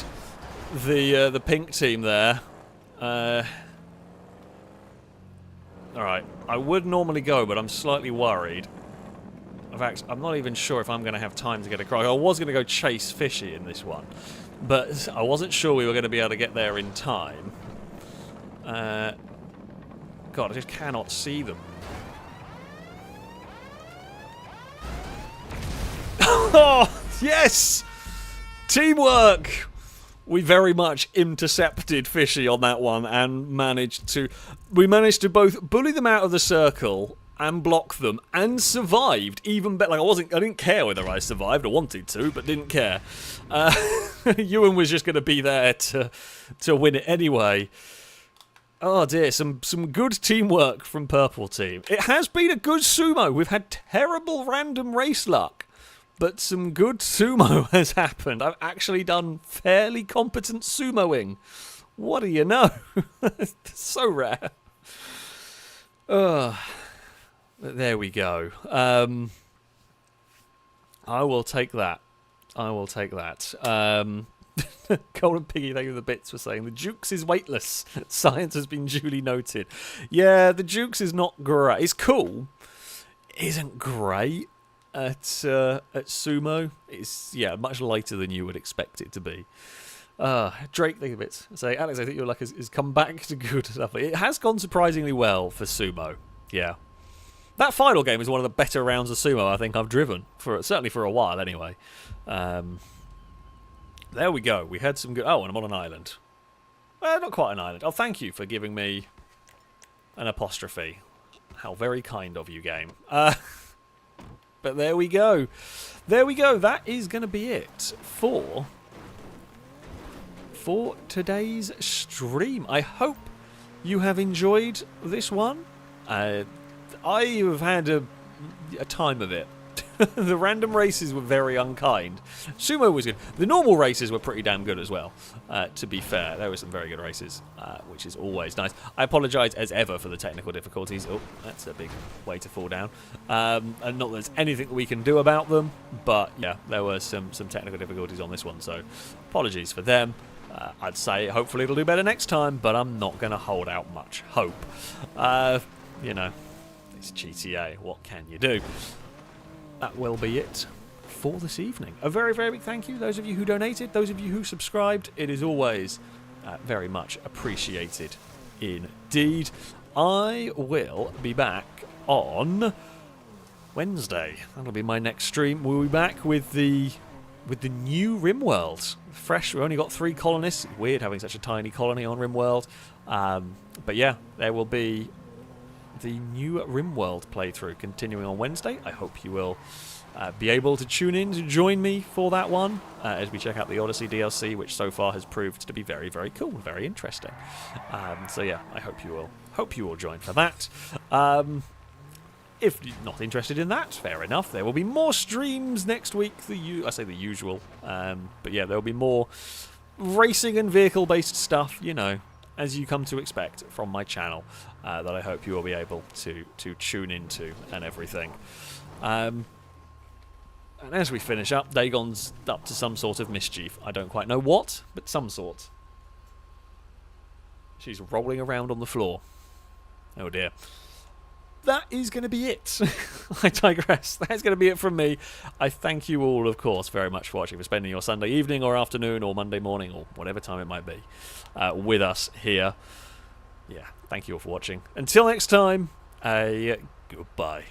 the pink team there. Alright. I would normally go, but I'm slightly worried. In fact, I'm not even sure if I'm going to have time to get across. I was going to go chase Fishy in this one, but I wasn't sure we were going to be able to get there in time. God, I just cannot see them. Oh, yes! Teamwork! we very much intercepted Fishy on that one and managed to both bully them out of the circle and block them, and survived even better. Like I didn't care whether I survived. I wanted to, but didn't care. Ewan was just going to be there to win it anyway. Oh dear, some good teamwork from Purple Team. It has been a good sumo. We've had terrible random race luck, but some good sumo has happened. I've actually done fairly competent sumoing. What do you know? So rare. There we go. I will take that. Golden Piggy, thank you for the bits for saying the Jukes is weightless. Science has been duly noted. Yeah, the Jukes is not great. It's cool. It isn't great at sumo. It's much lighter than you would expect it to be. Drake, thank you for bits. Say, Alex, I think your luck has come back to good stuff. It has gone surprisingly well for sumo. Yeah. That final game is one of the better rounds of sumo I think I've driven, certainly for a while anyway. There we go. We had some good... Oh, and I'm on an island. Well, not quite an island. Oh, thank you for giving me an apostrophe. How very kind of you, game. But there we go. There we go. That is going to be it for today's stream. I hope you have enjoyed this one. I have had a time of it. The random races were very unkind. Sumo was good. The normal races were pretty damn good as well, to be fair. There were some very good races, which is always nice. I apologise as ever for the technical difficulties. Oh, that's a big way to fall down. And not that there's anything that we can do about them, but yeah, there were some technical difficulties on this one, so apologies for them. I'd say hopefully it'll do better next time, but I'm not going to hold out much hope. You know, it's GTA. What can you do? That will be it for this evening. A very, very big thank you. Those of you who donated, those of you who subscribed, it is always very much appreciated indeed. I will be back on Wednesday. That'll be my next stream. We'll be back with the new RimWorld. Fresh. We've only got 3 colonists. Weird having such a tiny colony on RimWorld. But yeah, there will be the new RimWorld playthrough continuing on Wednesday. I hope you will be able to tune in to join me for that one as we check out the Odyssey DLC, which so far has proved to be very, very cool, very interesting. So yeah, I hope you will join for that. If you're not interested in that, fair enough. There will be more streams next week. I say the usual, but yeah, there will be more racing and vehicle-based stuff. You know, as you come to expect from my channel, that I hope you will be able to tune into and everything. And as we finish up, Dagon's up to some sort of mischief. I don't quite know what, but some sort. She's rolling around on the floor. Oh dear. That is going to be it. I digress. That's going to be it from me. I thank you all, of course, very much for watching, for spending your Sunday evening or afternoon or Monday morning or whatever time it might be with us here. Yeah, thank you all for watching. Until next time, goodbye.